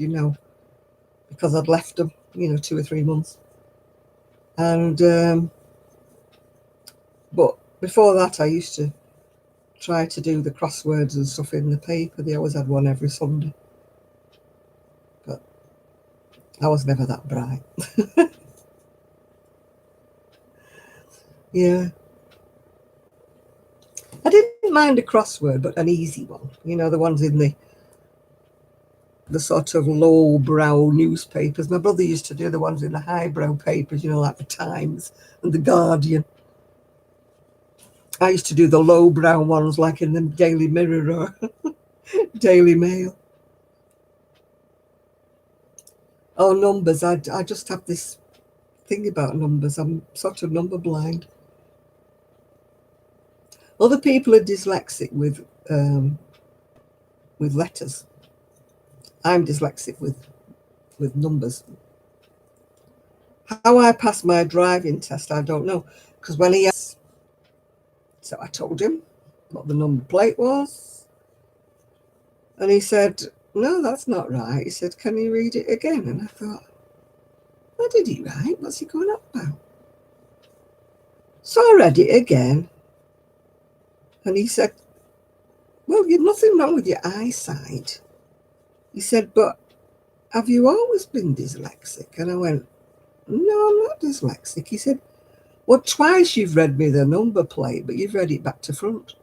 because I'd left them, 2 or 3 months. And, but before that, I used to try to do the crosswords and stuff in the paper. They always had one every Sunday. But I was never that bright. Yeah. I didn't mind a crossword, but an easy one. The ones in the sort of low-brow newspapers. My brother used to do the ones in the highbrow papers, like the Times and the Guardian. I used to do the low-brow ones like in the Daily Mirror or Daily Mail. Oh, numbers. I just have this thing about numbers. I'm sort of number blind. Other people are dyslexic with letters. I'm dyslexic with numbers. How I passed my driving test, I don't know. Because when he asked, so I told him what the number plate was. And he said, no, that's not right. He said, can you read it again? And I thought, what did he write? What's he going up about? So I read it again. And he said, well, you've nothing wrong with your eyesight. He said, but have you always been dyslexic? And I went, no, I'm not dyslexic. He said, well, twice you've read me the number plate, but you've read it back to front.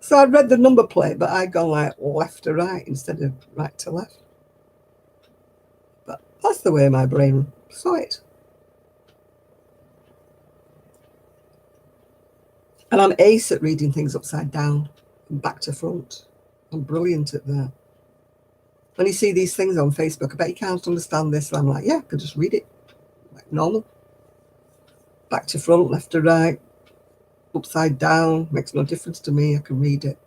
So I read the number plate, but I'd gone like left to right instead of right to left. But that's the way my brain saw it. And I'm ace at reading things upside down and back to front. I'm brilliant at that. When you see these things on Facebook, I bet you can't understand this. And I'm like, yeah, I can just read it like normal. Back to front, left to right, upside down, makes no difference to me. I can read it.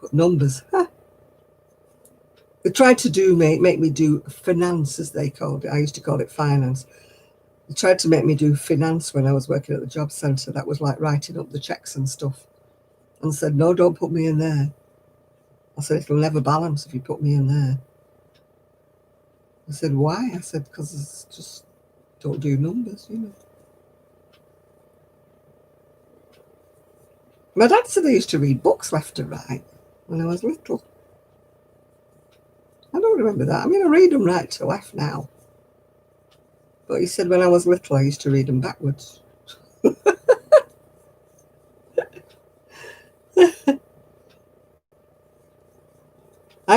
But numbers, They tried to make me do finance, as they called it. I used to call it finance. They tried to make me do finance when I was working at the job centre. That was like writing up the checks and stuff. And said, no, don't put me in there. I said, it'll never balance if you put me in there. I said, why? I said, because it's just don't do numbers, My dad said I used to read books left to right when I was little. I don't remember that. I mean, I read them right to left now. But he said when I was little, I used to read them backwards.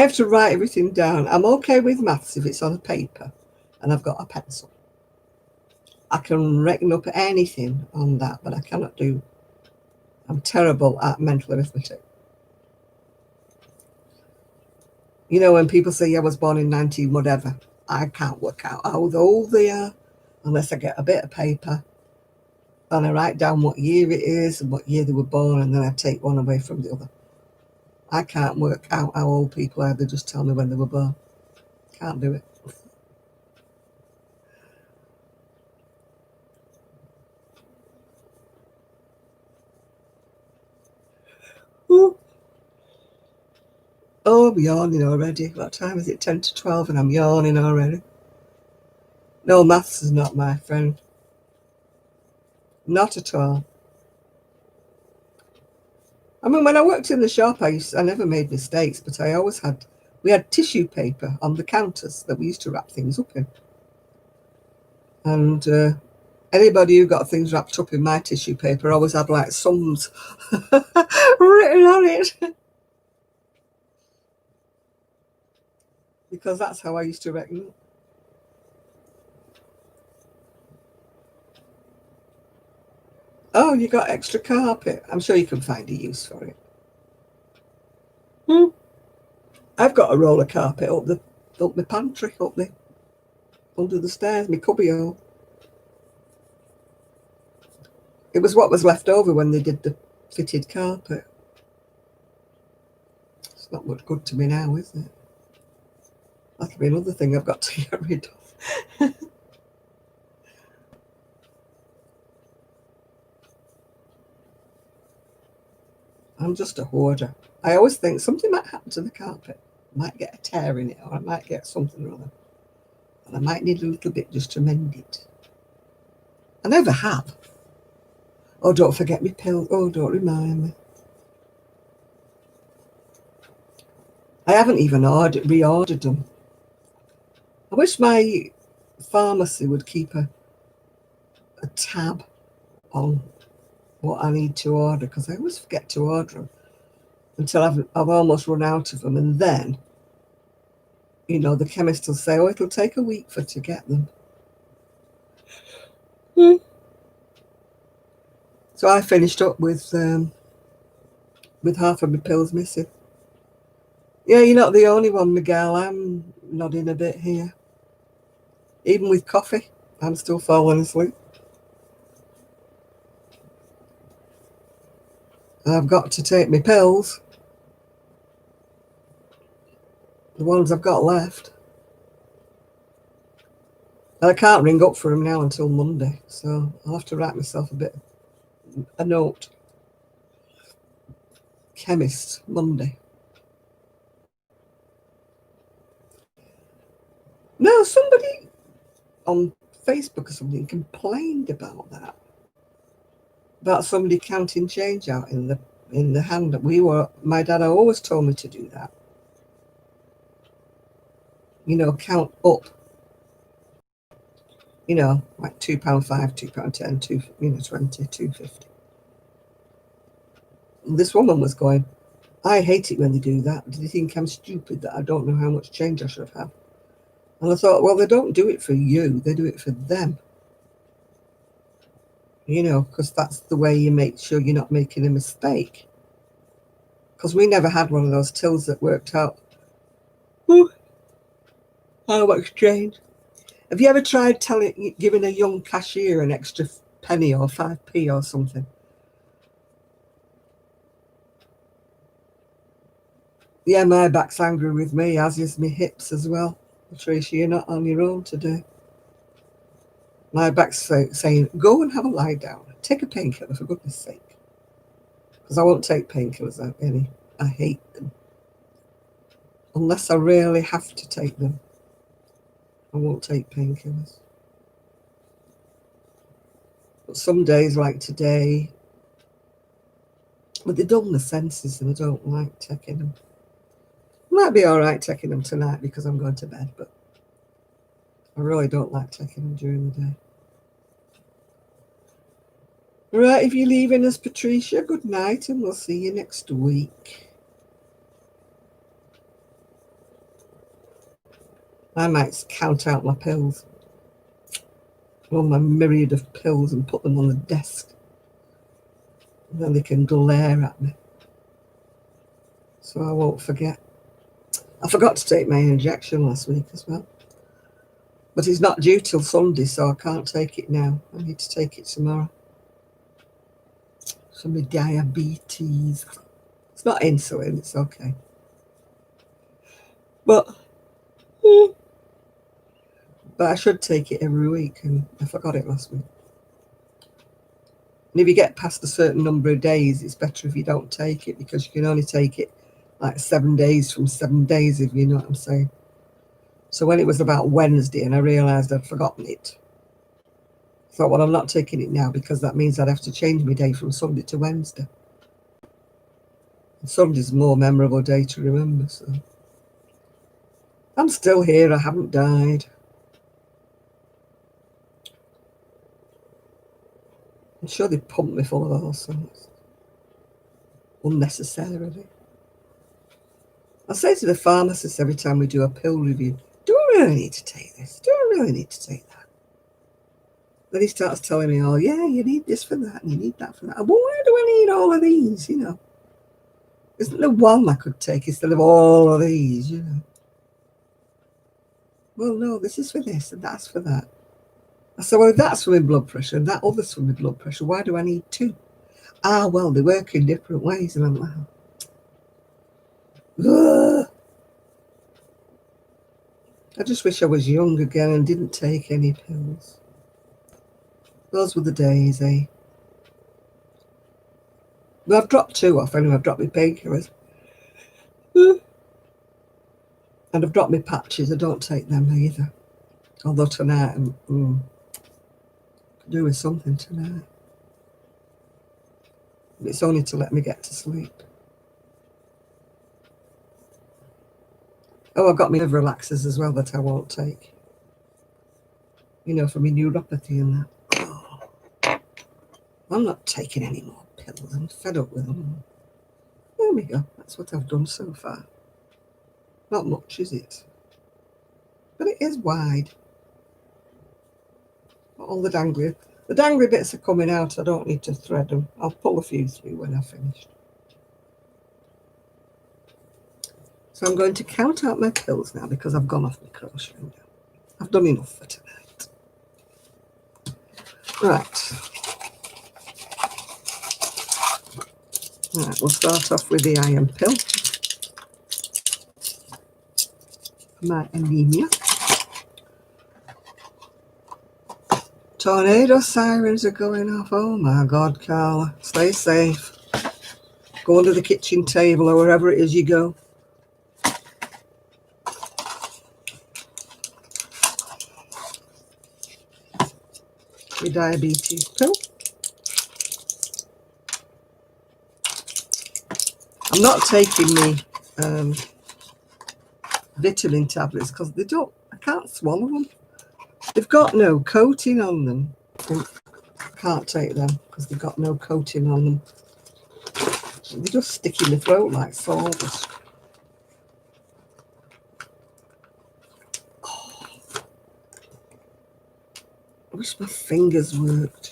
have to write everything down. I'm okay with maths if it's on a paper and I've got a pencil. I can reckon up anything on that, but I cannot do. I'm terrible at mental arithmetic. You know, when people say I was born in 19 whatever, I can't work out how old they are unless I get a bit of paper and I write down what year it is and what year they were born, and then I take one away from the other. I can't work out how old people are. They just tell me when they were born. Can't do it. Ooh. Oh, I'm yawning already. What time is it? 10 to 12 and I'm yawning already. No, maths is not my friend. Not at all. I mean, when I worked in the shop, I never made mistakes, but we had tissue paper on the counters that we used to wrap things up in. And anybody who got things wrapped up in my tissue paper always had like sums written on it. Because that's how I used to reckon. Oh, you got extra carpet. I'm sure you can find a use for it. I've got a roller carpet up my pantry, under the stairs, my cubbyhole. It was what was left over when they did the fitted carpet. It's not much good to me now, is it? That'll be another thing I've got to get rid of. I'm just a hoarder. I always think something might happen to the carpet. I might get a tear in it, or I might get something or other. And I might need a little bit just to mend it. I never have. Oh, don't forget me pills. Oh, don't remind me. I haven't even reordered them. I wish my pharmacy would keep a tab on what I need to order, because I always forget to order them until I've almost run out of them, and then the chemist will say, "Oh, it'll take a week to get them." So I finished up with half of my pills missing. Yeah, you're not the only one, Miguel. I'm nodding a bit here. Even with coffee, I'm still falling asleep. I've got to take my pills, the ones I've got left. And I can't ring up for them now until Monday, so I'll have to write myself a note. Chemist, Monday. No, somebody on Facebook or something complained about that. About somebody counting change out in the hand. My dad always told me to do that. Count up. Like £2.5, £2.10, £20, £2.50. This woman was going, I hate it when they do that. Do they think I'm stupid that I don't know how much change I should have? And I thought, well, they don't do it for you. They do it for them. Because that's the way you make sure you're not making a mistake. Because we never had one of those tills that worked out how much change. Have you ever tried giving a young cashier an extra penny or 5p or something? Yeah, my back's angry with me, as is my hips as well. Patricia, you're not on your own today. My back's saying, go and have a lie down. Take a painkiller, for goodness sake. Because I won't take painkillers out any. I hate them. Unless I really have to take them, I won't take painkillers. But some days, like today, but they dull my senses and I don't like taking them. Might be all right taking them tonight because I'm going to bed, but I really don't like taking them during the day. Right, if you're leaving us, Patricia, good night and we'll see you next week. I might count out my pills, all my myriad of pills, and put them on the desk. And then they can glare at me, so I won't forget. I forgot to take my injection last week as well. But it's not due till Sunday, so I can't take it now. I need to take it tomorrow. For my diabetes. It's not insulin, it's okay. But I should take it every week, and I forgot it last week. And if you get past a certain number of days, it's better if you don't take it, because you can only take it like 7 days from 7 days, if you know what I'm saying. So when it was about Wednesday and I realised I'd forgotten it, I thought, well, I'm not taking it now, because that means I'd have to change my day from Sunday to Wednesday. And Sunday's a more memorable day to remember, so. I'm still here, I haven't died. I'm sure they pumped me full of all sorts. Unnecessarily. I say to the pharmacist every time we do a pill review, do I really need to take this? Do I really need to take that? Then he starts telling me, oh yeah, you need this for that and you need that for that. Well, why do I need all of these, you know? Isn't there one I could take instead of all of these, you know? Well, no, this is for this and that's for that. I said, well, if that's for my blood pressure and that other's for my blood pressure, why do I need two? Ah, well, they work in different ways. And I'm like, ugh. I just wish I was young again and didn't take any pills. Those were the days, eh? Well, I've dropped two off anyway. I've dropped my painkillers. And I've dropped my patches. I don't take them either. Although tonight, could do with something tonight. It's only to let me get to sleep. Oh, I've got my nerve relaxers as well that I won't take. You know, for my neuropathy and that. Oh, I'm not taking any more pills. I'm fed up with them. There we go. That's what I've done so far. Not much, is it? But it is wide. All the dangly bits are coming out. I don't need to thread them. I'll pull a few through when I've finished. So I'm going to count out my pills now, because I've gone off my crocheting now. I've done enough for tonight. Right. Right, we'll start off with the iron pill. My anemia. Tornado sirens are going off. Oh my God, Carla. Stay safe. Go under the kitchen table or wherever it is you go. Your diabetes pill. I'm not taking me vitamin tablets because I can't swallow them. They've got no coating on them. I can't take them because they've got no coating on them. They just stick in the throat like sawdust. Oh, I wish my fingers worked.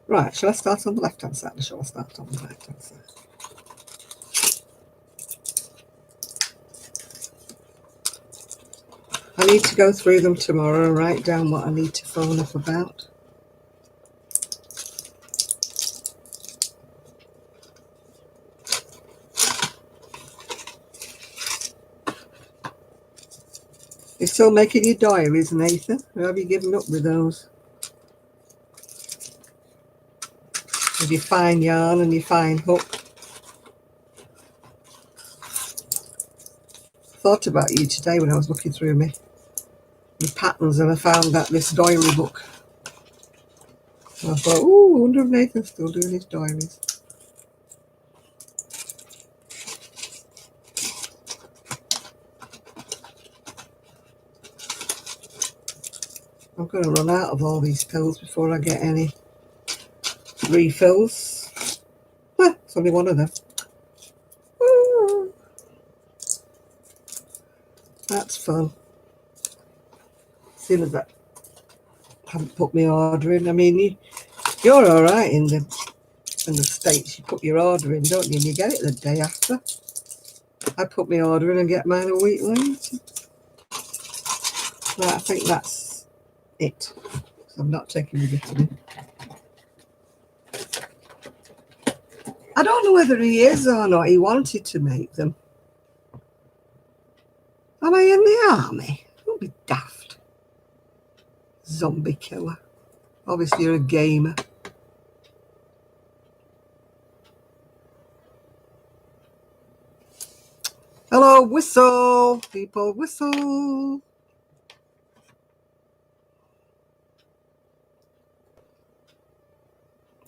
Right, shall I start on the left-hand side or shall I start on the right-hand side? I need to go through them tomorrow and write down what I need to phone up about. You're still making your diaries, Nathan? Or have you given up with those? With your fine yarn and your fine hook? I thought about you today when I was looking through my patterns, and I found that this diary book. And I thought, ooh, I wonder if Nathan's still doing his diaries. I'm going to run out of all these pills before I get any refills. It's only one of them. Ooh, that's fun. Seeing as I haven't put my order in. I mean, you're all right in the States. You put your order in, don't you? And you get it the day after. I put my order in and get mine a week later. Right, I think that's it. So I'm not taking the vitamin. I don't know whether he is or not. He wanted to make them. Am I in the army? Don't be daft. Zombie killer. Obviously you're a gamer. Hello, whistle. People, whistle.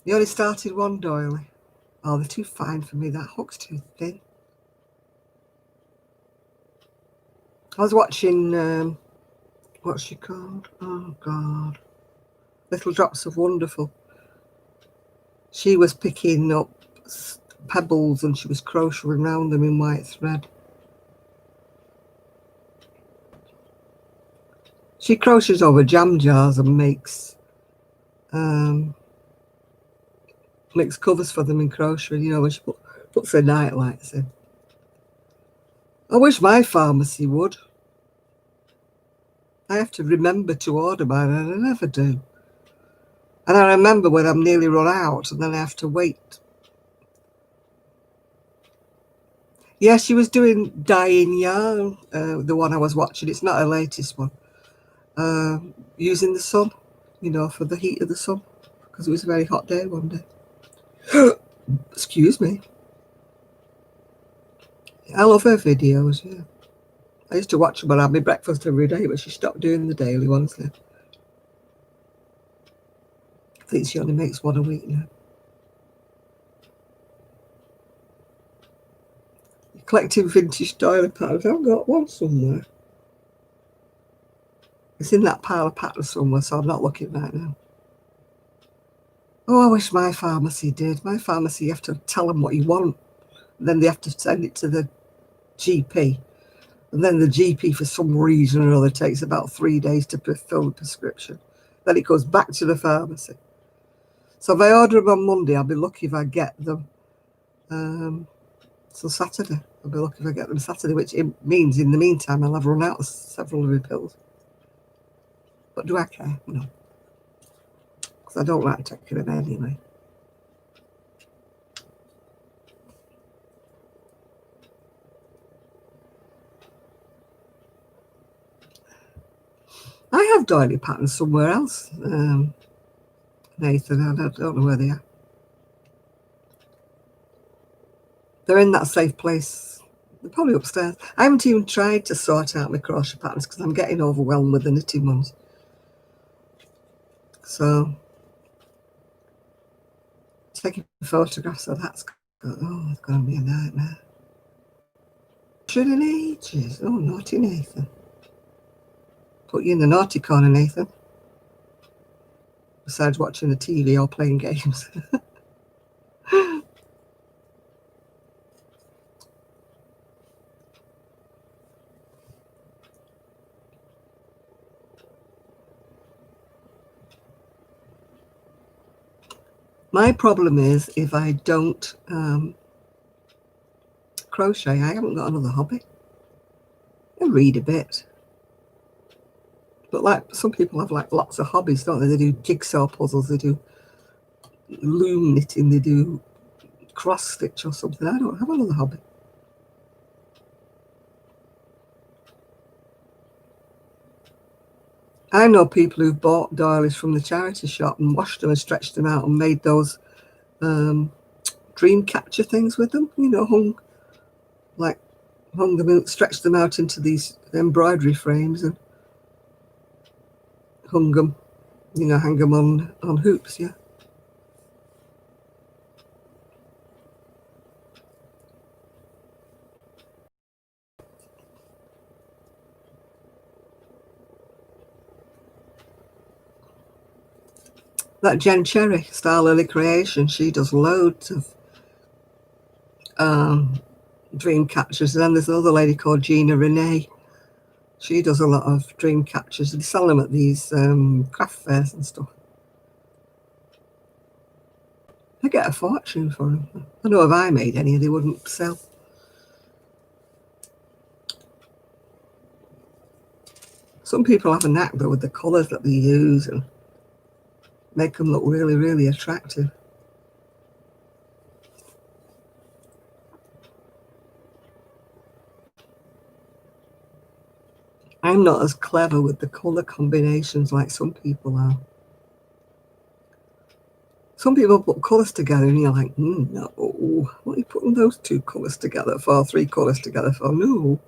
You only started one, doily. Oh, they're too fine for me. That hook's too thin. I was watching, what's she called? Oh, God. Little Drops of Wonderful. She was picking up pebbles and she was crocheting around them in white thread. She crochets over jam jars and makes covers for them in crochet, you know, when she puts her night lights in. I wish my pharmacy would. I have to remember to order mine and I never do. And I remember when I'm nearly run out and then I have to wait. Yeah, she was doing Dyeing Yarn, the one I was watching. It's not her latest one. Using the sun, you know, for the heat of the sun, because it was a very hot day one day. Excuse me. I love her videos, yeah. I used to watch them when I had my breakfast every day, but she stopped doing the daily ones now. I think she only makes one a week now. Collecting vintage doily patterns. I've got one somewhere. It's in that pile of patterns somewhere, so I'm not looking right now. Oh, I wish my pharmacy did. My pharmacy, you have to tell them what you want. Then they have to send it to the GP. And then the GP, for some reason or other, takes about 3 days to fill the prescription. Then it goes back to the pharmacy. So if I order them on Monday, I'll be lucky if I get them till Saturday. I'll be lucky if I get them Saturday, which it means in the meantime I'll have run out of several of the pills. But do I care? No. Because I don't like taking them anyway. I have doily patterns somewhere else, Nathan. I don't know where they are. They're in that safe place. They're probably upstairs. I haven't even tried to sort out my crochet patterns because I'm getting overwhelmed with the knitting ones. So, taking photographs of that's it's going to be a nightmare. In ages. Oh, naughty Nathan. Put you in the naughty corner, Nathan. Besides watching the TV or playing games. My problem is if I don't crochet, I haven't got another hobby. I read a bit. But like some people have like lots of hobbies, don't they? They do jigsaw puzzles, they do loom knitting, they do cross stitch or something. I don't have another hobby. I know people who've bought doilies from the charity shop and washed them and stretched them out and made those dream catcher things with them, you know, hung them out, stretched them out into these embroidery frames and hung them, you know, hang them on hoops, yeah. That Jen Cherry, Star Lily Creation, she does loads of dream catchers. And then there's another lady called Gina Renee. She does a lot of dream catchers. They sell them at these craft fairs and stuff. They get a fortune for them. I know if I made any, they wouldn't sell. Some people have a knack though with the colours that they use and make them look really, really attractive. I'm not as clever with the colour combinations like some people are. Some people put colours together and you're like, no, what are you putting those two colours together for, 3 colours together for? No.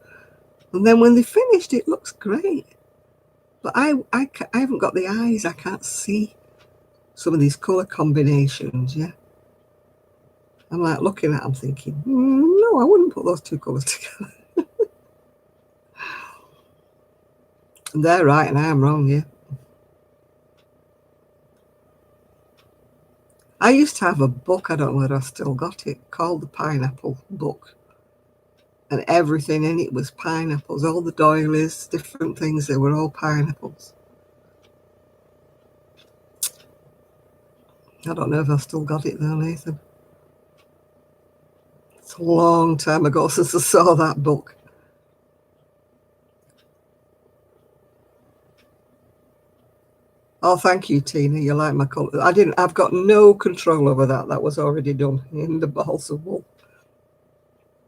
And then when they finished, it looks great. But I haven't got the eyes. I can't see some of these colour combinations, yeah. I'm like looking at them thinking, no, I wouldn't put those 2 colours together. And they're right and I'm wrong, yeah. I used to have a book, I don't know whether I still got it, called the Pineapple Book. And everything in it was pineapples. All the doilies, different things, they were all pineapples. I don't know if I still got it though, Nathan. It's a long time ago since I saw that book. Oh, thank you, Tina. You like my colour. I've got no control over that. That was already done in the balls of wool.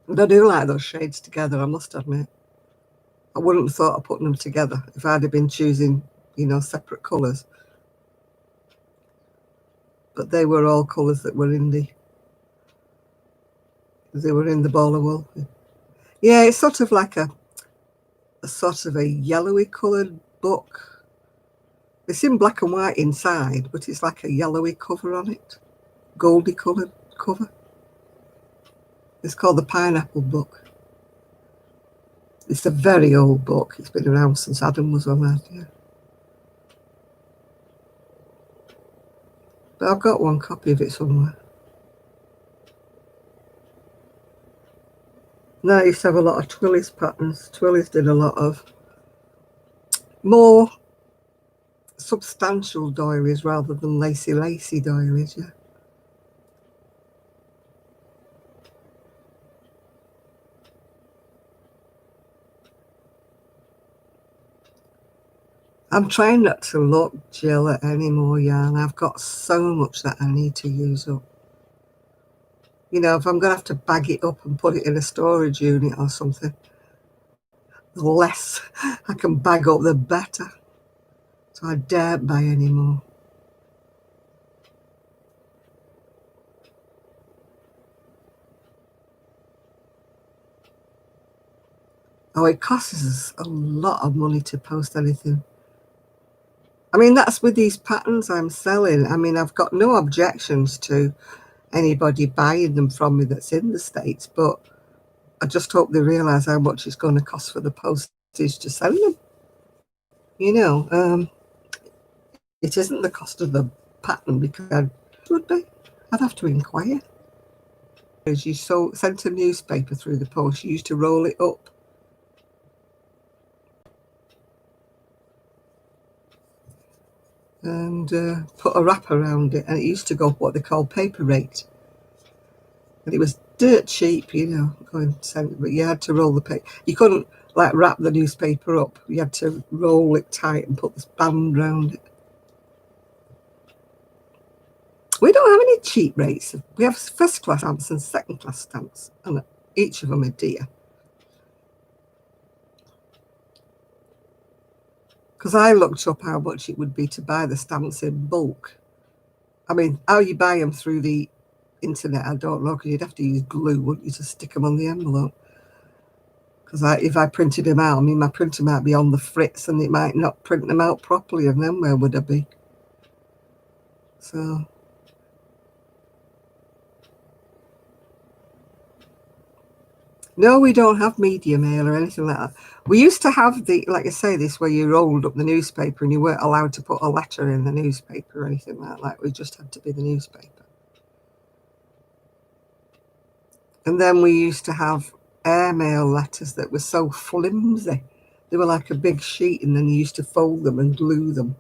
And I do like those shades together, I must admit. I wouldn't have thought of putting them together if I'd have been choosing, separate colours. But they were all colours that were in the ball of wool. Yeah, it's sort of like a sort of a yellowy coloured book. It's in black and white inside, but it's like a yellowy cover on it, goldy coloured cover. It's called the Pineapple Book. It's a very old book. It's been around since Adam was on that, yeah. But I've got one copy of it somewhere. Now I used to have a lot of Twillies patterns. Twillies did a lot of more substantial doilies rather than lacy doilies, yeah. I'm trying not to look, Jill, at any more yarn. I've got so much that I need to use up. If I'm going to have to bag it up and put it in a storage unit or something, the less I can bag up, the better. So I daren't buy any more. Oh, it costs us a lot of money to post anything. I mean, that's with these patterns I'm selling. I mean, I've got no objections to anybody buying them from me that's in the States, but I just hope they realise how much it's going to cost for the postage to send them. It isn't the cost of the pattern, because it would be. I'd have to inquire. As you sent a newspaper through the post, you used to roll it up and put a wrap around it, and it used to go what they call paper rate. And it was dirt cheap, going to send it, but you had to roll the paper. You couldn't wrap the newspaper up. You had to roll it tight and put this band around it. We don't have any cheap rates. We have first class stamps and second class stamps, and each of them are dear. Because I looked up how much it would be to buy the stamps in bulk. I mean, how you buy them through the internet, I don't know, because you'd have to use glue, wouldn't you, to stick them on the envelope? Because if I printed them out, I mean, my printer might be on the fritz and it might not print them out properly, and then where would I be? So No, we don't have media mail or anything like that. We used to have the, like I say, this where you rolled up the newspaper and you weren't allowed to put a letter in the newspaper or anything like that. We just had to be the newspaper. And then we used to have airmail letters that were so flimsy. They were like a big sheet, and then you used to fold them and glue them.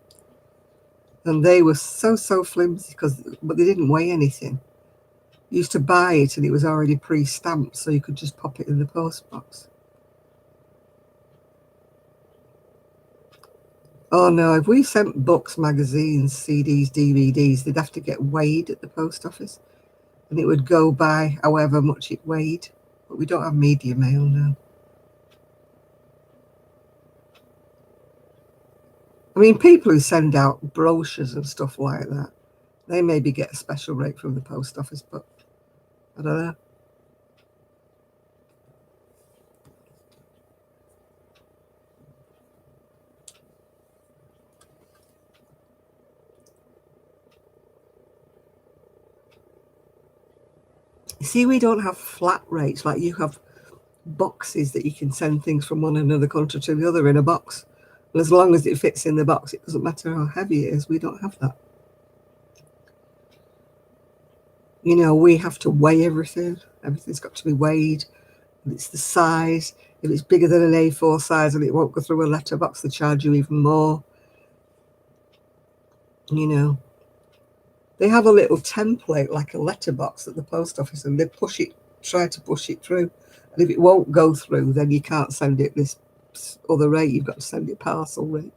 And they were so flimsy but they didn't weigh anything. You used to buy it and it was already pre-stamped, so you could just pop it in the post box. Oh no, if we sent books, magazines, CDs, DVDs, they'd have to get weighed at the post office, and it would go by however much it weighed. But we don't have media mail now. I mean, people who send out brochures and stuff like that, they maybe get a special rate from the post office, but I don't know. You see, we don't have flat rates like you have boxes that you can send things from one another country to the other in a box. And as long as it fits in the box, it doesn't matter how heavy it is. We don't have that. You know, we have to weigh everything. Everything's got to be weighed. It's the size. If it's bigger than an A4 size and it won't go through a letterbox, they charge you even more. You know, they have a little template like a letterbox at the post office, and they try to push it through. And if it won't go through, then you can't send it this other rate. You've got to send it parcel rate.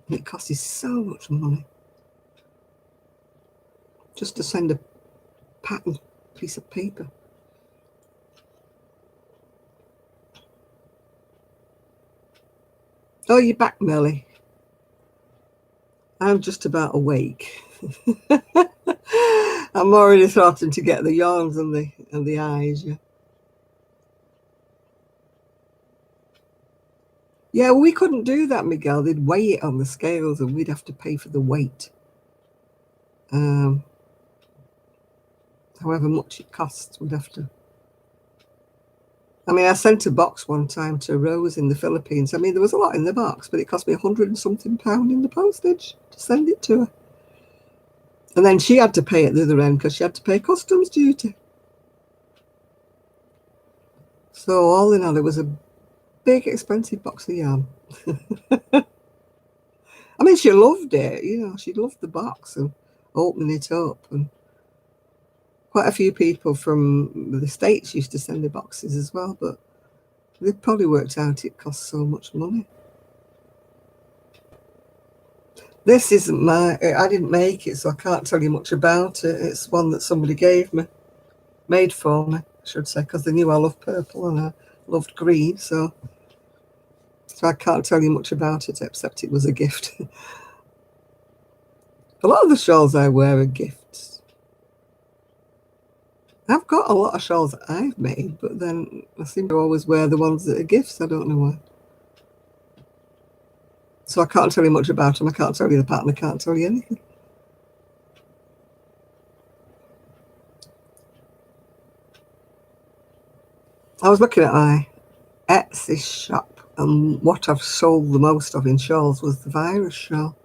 And it costs you so much money just to send a pattern piece of paper. Oh, you're back, Melly. I'm just about awake. I'm already starting to get the yawns and the eyes. Yeah. Yeah, well, we couldn't do that, Miguel. They'd weigh it on the scales, and we'd have to pay for the weight. However much it costs, we'd have to. I mean, I sent a box one time to Rose in the Philippines. I mean, there was a lot in the box, but it cost me £100 and something in the postage to send it to her. And then she had to pay at the other end because she had to pay customs duty. So all in all, it was a big, expensive box of yarn. I mean, she loved it. You know, she loved the box and opening it up. And quite a few people from the States used to send the boxes as well, but they probably worked out it cost so much money. This isn't I didn't make it, so I can't tell you much about it. It's one that somebody made for me, I should say, because they knew I loved purple and I loved green, so I can't tell you much about it except it was a gift. A lot of the shawls I wear are gifts. I've got a lot of shawls that I've made, but then I seem to always wear the ones that are gifts. I don't know why. So I can't tell you much about them. I can't tell you the pattern. I can't tell you anything. I was looking at my Etsy shop, and what I've sold the most of in shawls was the virus shawl.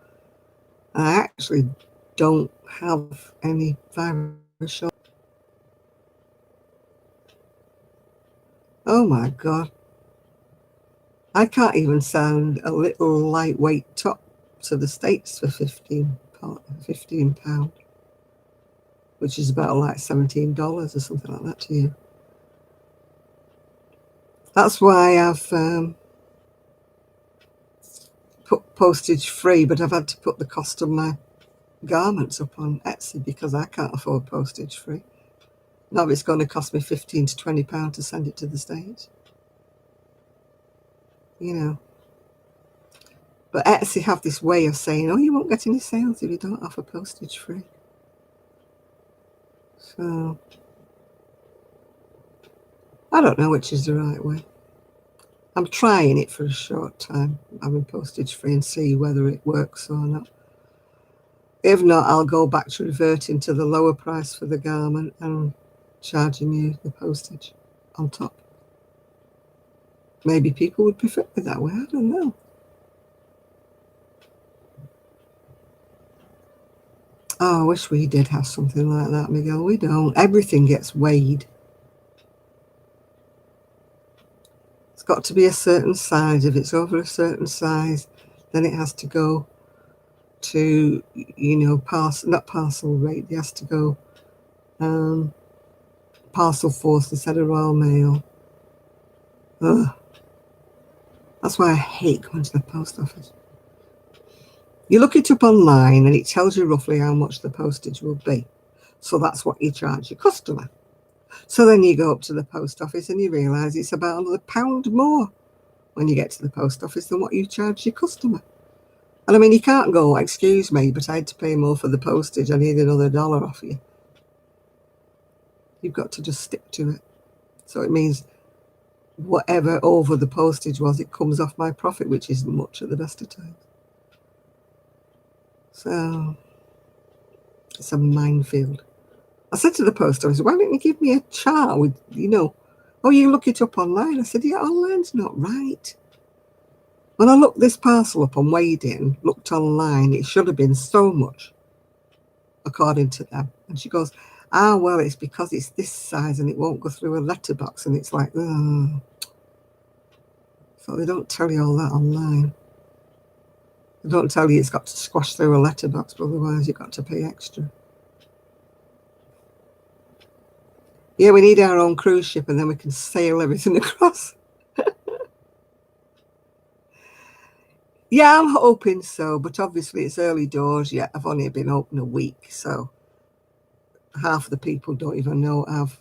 I actually don't have any virus shawl. Oh my God. I can't even send a little lightweight top to the States for £15, which is about like $17 or something like that to you. That's why I've put postage free, but I've had to put the cost of my garments up on Etsy because I can't afford postage free. Now it's going to cost me £15 to £20 to send it to the States. You know. But Etsy have this way of saying, oh, you won't get any sales if you don't offer postage free. So I don't know which is the right way. I'm trying it for a short time, having postage free, and see whether it works or not. If not, I'll go back to reverting to the lower price for the garment and charging you the postage on top. Maybe people would prefer it that way, I don't know. Oh, I wish we did have something like that, Miguel. We don't. Everything gets weighed. It's got to be a certain size. If it's over a certain size, then it has to go to, not parcel rate. It has to go parcel force instead of Royal Mail. Ugh. That's why I hate going to the post office. You look it up online and it tells you roughly how much the postage will be. So that's what you charge your customer. So then you go up to the post office and you realise it's about £100 more when you get to the post office than what you charge your customer. And I mean, you can't go, excuse me, but I had to pay more for the postage. I need another $1 off you. You've got to just stick to it. So it means whatever over the postage was, it comes off my profit, which isn't much at the best of times. So it's a minefield. I said to the post office, why don't you give me a chart with, oh, you look it up online. I said, yeah, online's not right. When I looked this parcel up and weighed it and looked online, it should have been so much, according to them. And she goes, well, it's because it's this size and it won't go through a letterbox. And it's like, oh. So they don't tell you all that online. They don't tell you it's got to squash through a letterbox, but otherwise you've got to pay extra. Yeah, we need our own cruise ship and then we can sail everything across. Yeah, I'm hoping so, but obviously it's early doors yet. I've only been open a week, so half of the people don't even know I've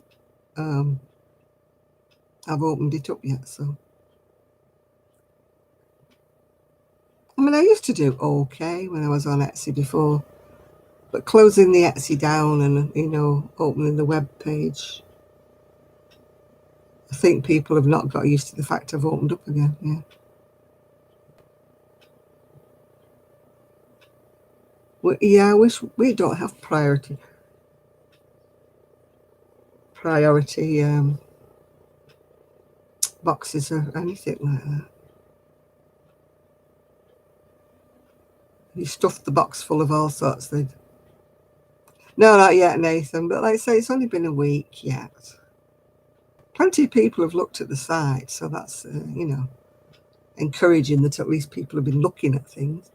opened it up yet. So, I mean, I used to do okay when I was on Etsy before, but closing the Etsy down and, opening the web page, I think people have not got used to the fact I've opened up again, yeah. Well, yeah, I wish we don't have priority boxes or anything like that. You stuffed the box full of all sorts. No, not yet, Nathan. But like I say, it's only been a week yet. Plenty of people have looked at the site, so that's, encouraging that at least people have been looking at things.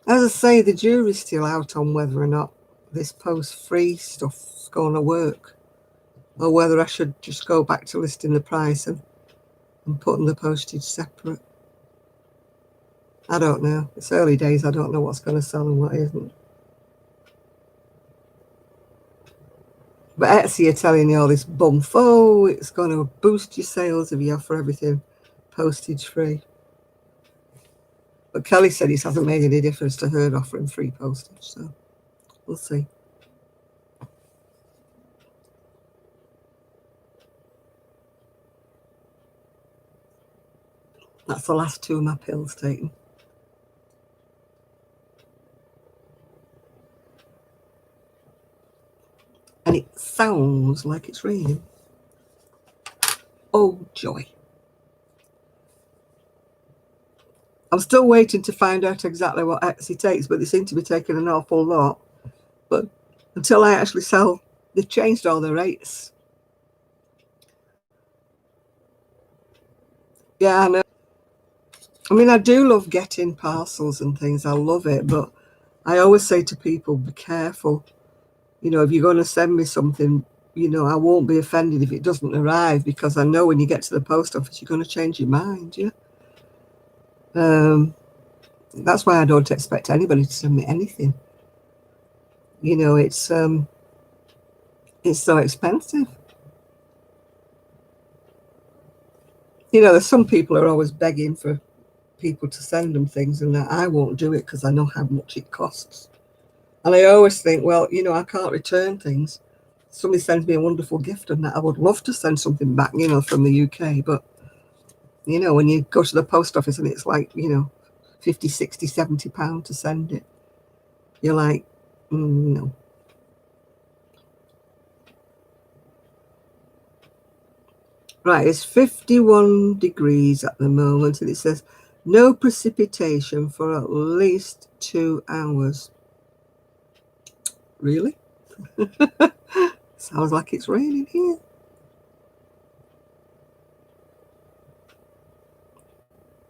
As I say, the jury's still out on whether or not this post-free stuff's going to work, or whether I should just go back to listing the price and putting the postage separate. I don't know. It's early days. I don't know what's going to sell and what isn't. But Etsy are telling you all this bump. Oh, it's going to boost your sales if you offer everything postage free. But Kelly said it hasn't made any difference to her offering free postage, so we'll see. That's the last 2 of my pills taken. And it sounds like it's raining. Oh, joy. I'm still waiting to find out exactly what Etsy takes, but they seem to be taking an awful lot. But until I actually sell, they've changed all the rates. Yeah, I know. I mean, I do love getting parcels and things. I love it, but I always say to people, be careful. If you're going to send me something, I won't be offended if it doesn't arrive, because I know when you get to the post office, you're going to change your mind, yeah? That's why I don't expect anybody to send me anything. It's so expensive. There's some people who are always begging for people to send them things, and I won't do it because I know how much it costs. And I always think, well, I can't return things. Somebody sends me a wonderful gift and that, I would love to send something back, from the UK. But, when you go to the post office and it's like, 50, 60, £70 to send it, you're like, no. Right, it's 51 degrees at the moment, and it says no precipitation for at least 2 hours. Really? Sounds like it's raining here.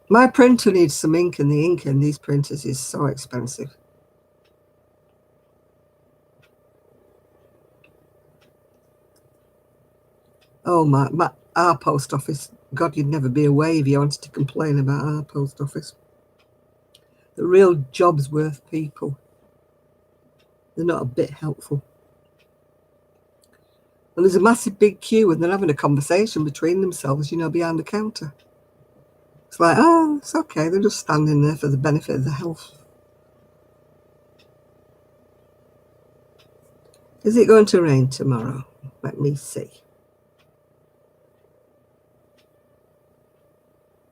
My printer needs some ink, and the ink in these printers is so expensive. Oh, our post office. God, you'd never be away if you wanted to complain about our post office. The real job's worth people. They're not a bit helpful. And there's a massive big queue, and they're having a conversation between themselves, behind the counter. It's like, oh, it's okay. They're just standing there for the benefit of the health. Is it going to rain tomorrow? Let me see.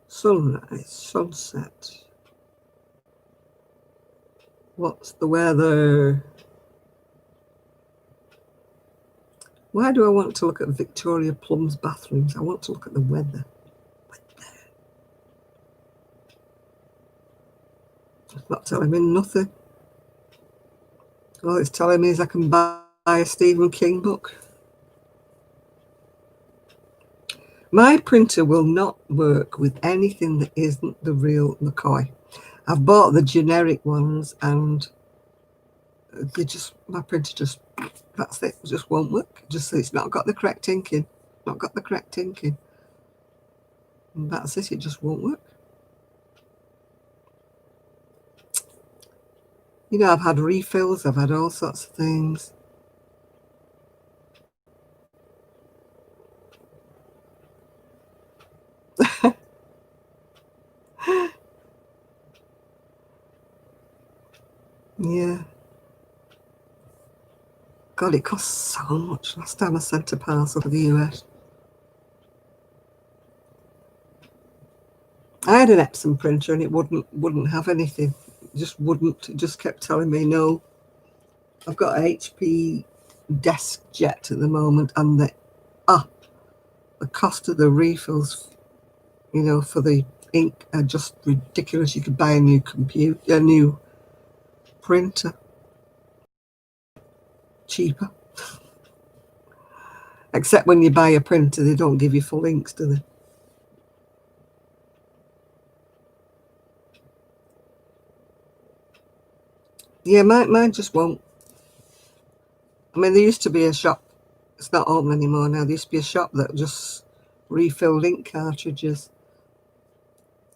Sunrise, sunset. What's the weather? Why do I want to look at Victoria Plum's bathrooms? I want to look at the weather. It's not telling me nothing. All it's telling me is I can buy a Stephen King book. My printer will not work with anything that isn't the real McCoy. I've bought the generic ones, and my printer just, that's it, just won't work. Just it's not got the correct ink in. Not got the correct ink in. And that's it, it just won't work. I've had refills, I've had all sorts of things. Yeah. God, it costs so much. Last time I sent a parcel to the US. I had an Epson printer, and it wouldn't have anything. It just wouldn't. It just kept telling me no. I've got a HP DeskJet at the moment, and the cost of the refills, for the ink are just ridiculous. You could buy a new printer cheaper. Except when you buy a printer, they don't give you full inks, do they? Yeah, mine just won't. I mean, there used to be a shop. It's not open anymore now. There used to be a shop that just refilled ink cartridges.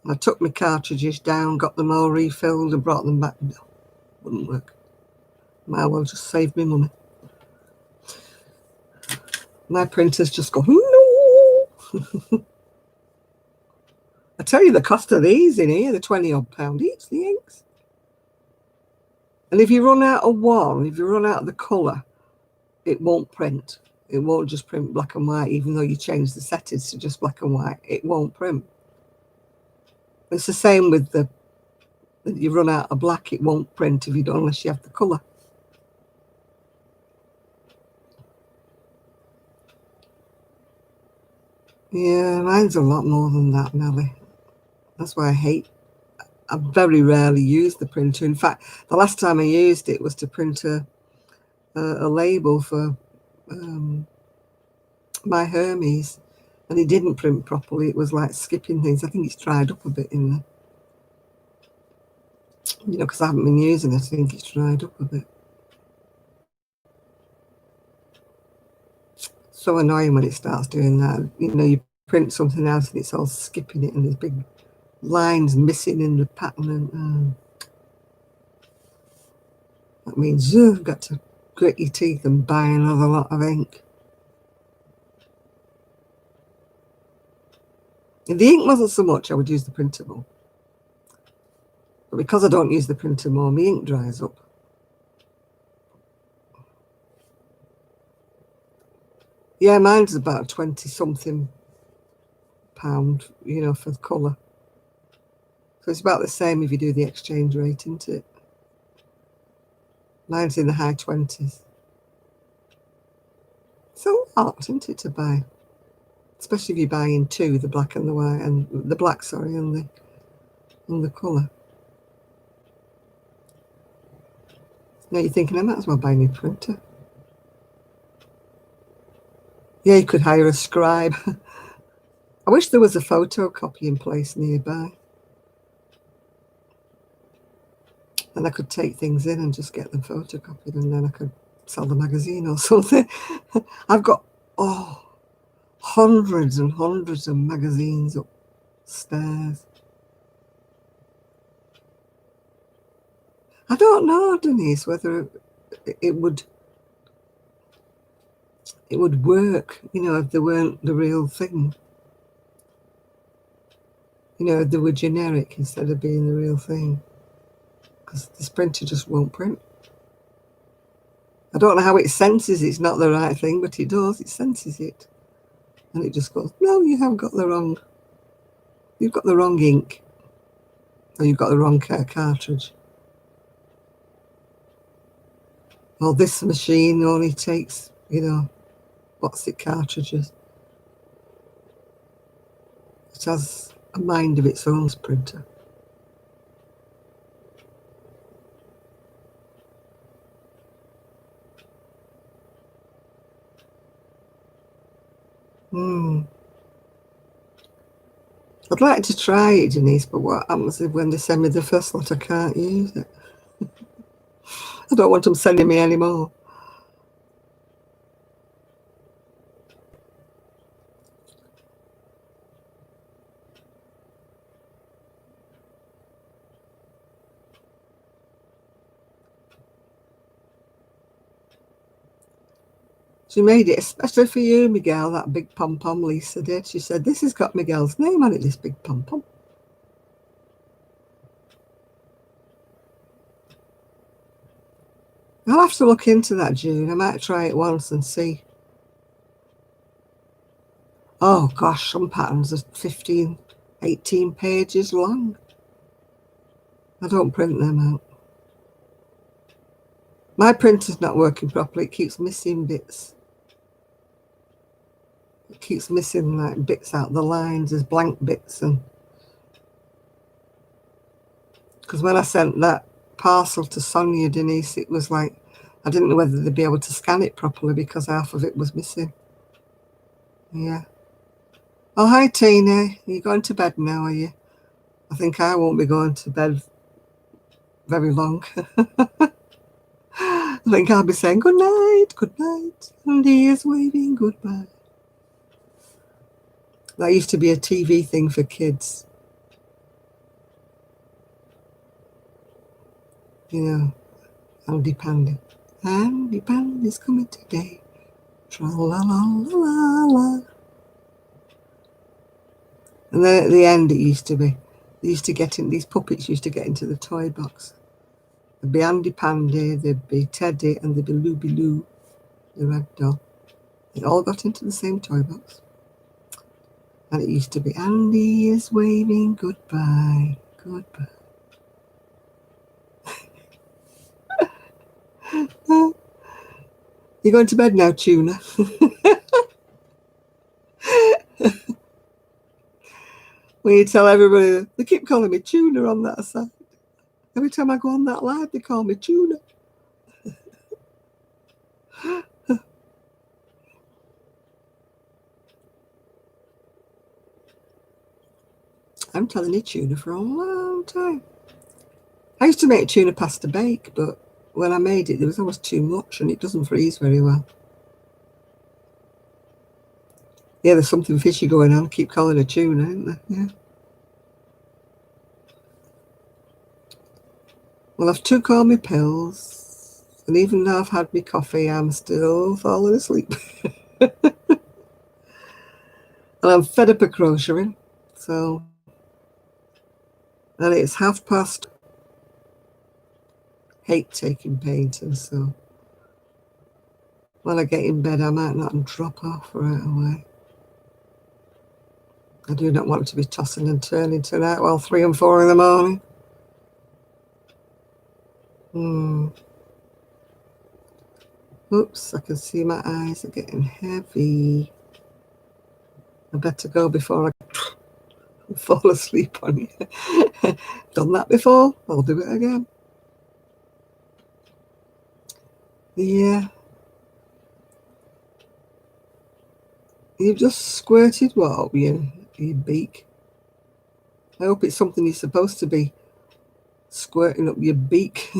I took my cartridges down, got them all refilled, and brought them back. No, wouldn't work. Might well just save me money. My printers just go, no. I tell you, the cost of these in here, the £20 each, the inks. And if you run out of one, if you run out of the colour, it won't print. It won't just print black and white, even though you change the settings to just black and white. It won't print. It's the same with you run out of black, it won't print unless you have the colour. Yeah, mine's a lot more than that, Nelly. That's why I very rarely use the printer. In fact, the last time I used it was to print a label for my Hermes, and it didn't print properly. It was like skipping things. I think it's dried up a bit in there. Because I haven't been using it, I think it's dried up a bit. So annoying when it starts doing that. You print something else and it's all skipping it, and there's big lines missing in the pattern, and that means you've got to grit your teeth and buy another lot of ink. If the ink wasn't so much, I would use the printer more. But because I don't use the printer more, my ink dries up. Yeah, mine's about 20-something pound, for the colour. So it's about the same if you do the exchange rate, isn't it? Mine's in the high 20s. It's a lot, isn't it, to buy? especially if you're buying two, the black and the white, and the black, sorry, and the colour. Now you're thinking, I might as well buy a new printer. Yeah, you could hire a scribe. I wish there was a photocopying place nearby. And I could take things in and just get them photocopied, and then I could sell the magazine or something. I've got, hundreds and hundreds of magazines upstairs. I don't know, Denise, whether it would work, if they weren't the real thing. If they were generic instead of being the real thing. Because this printer just won't print. I don't know how it senses it's not the right thing, but it does. It senses it. And it just goes, no, you've got the wrong ink. Or you've got the wrong cartridge. Well, this machine only takes, cartridges. It has a mind of its own, printer. I'd like to try it, Denise, but what happens if when they send me the first lot, I can't use it? I don't want them sending me any more. She made it especially for you, Miguel, that big pom-pom Lisa did. She said, this has got Miguel's name on it, this big pom-pom. I'll have to look into that, June. I might try it once and see. Oh, gosh, some patterns are 15, 18 pages long. I don't print them out. My printer's not working properly. It keeps missing bits. It keeps missing like bits out the lines. There's blank bits. And because when I sent that parcel to Sonia, Denise, it was like, I didn't know whether they'd be able to scan it properly because half of it was missing. Yeah. Oh, hi, Tina. Are you going to bed now, are you? I think I won't be going to bed very long. I think I'll be saying good night, and he is waving goodbye. That used to be a TV thing for kids. Andy Pandy. Andy Pandy's coming today. Tra-la-la-la-la-la. And then at the end, it used to be, these puppets used to get into the toy box. There'd be Andy Pandy, there'd be Teddy, and there'd be Looby Loo, the red doll. They all got into the same toy box. And it used to be, Andy is waving goodbye, goodbye. You're going to bed now, Tuna? When you tell everybody, they keep calling me Tuna on that side. Every time I go on that live, they call me Tuna. I'm telling you tuna for a long time. I used to make tuna pasta bake, but when I made it, there was always too much and it doesn't freeze very well. Yeah, there's something fishy going on. Keep calling it tuna, isn't there? Yeah. Well, I've took all my pills, and even though I've had my coffee, I'm still falling asleep. And I'm fed up of crocheting, so... And it's past. Hate taking painting, so... When I get in bed, I might not drop off right away. I do not want to be tossing and turning tonight while 3 and 4 in the morning. Oops, I can see my eyes are getting heavy. I better go before I fall asleep on you. Done that before, I'll do it again. Yeah. You've just squirted what up your beak? I hope it's something you're supposed to be squirting up your beak.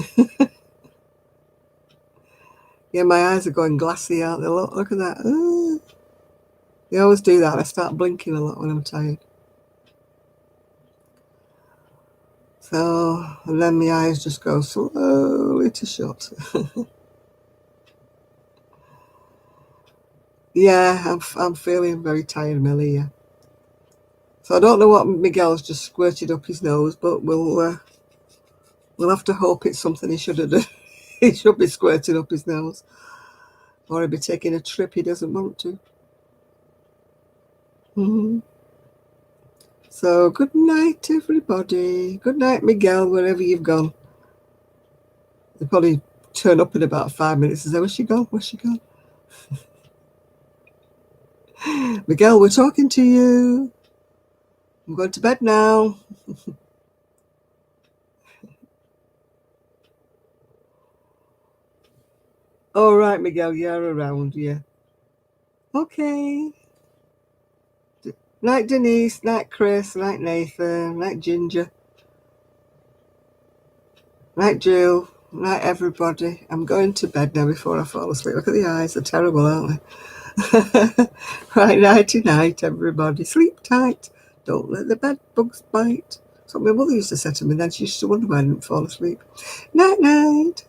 Yeah, my eyes are going glassy out there. Look at that. Ooh. They always do that. I start blinking a lot when I'm tired. So, and then my eyes just go slowly to shut. Yeah, I'm feeling very tired, Millie. Yeah. So I don't know what Miguel's just squirted up his nose, but we'll have to hope it's something he should have done. He should be squirting up his nose, or he'll be taking a trip he doesn't want to. So good night, everybody. Good night, Miguel, wherever you've gone. They'll probably turn up in about 5 minutes and say, where's she gone? Where's she gone? Miguel, we're talking to you. I'm going to bed now. All right, Miguel, you're around, yeah. Okay. Night, Denise. Night, Chris. Night, Nathan. Night, Ginger. Night, Jill. Night, everybody. I'm going to bed now before I fall asleep. Look at the eyes. They're terrible, aren't they? Right, nighty night, everybody. Sleep tight. Don't let the bed bugs bite. That's what my mother used to say to me. Then she used to wonder why I didn't fall asleep. Night, night.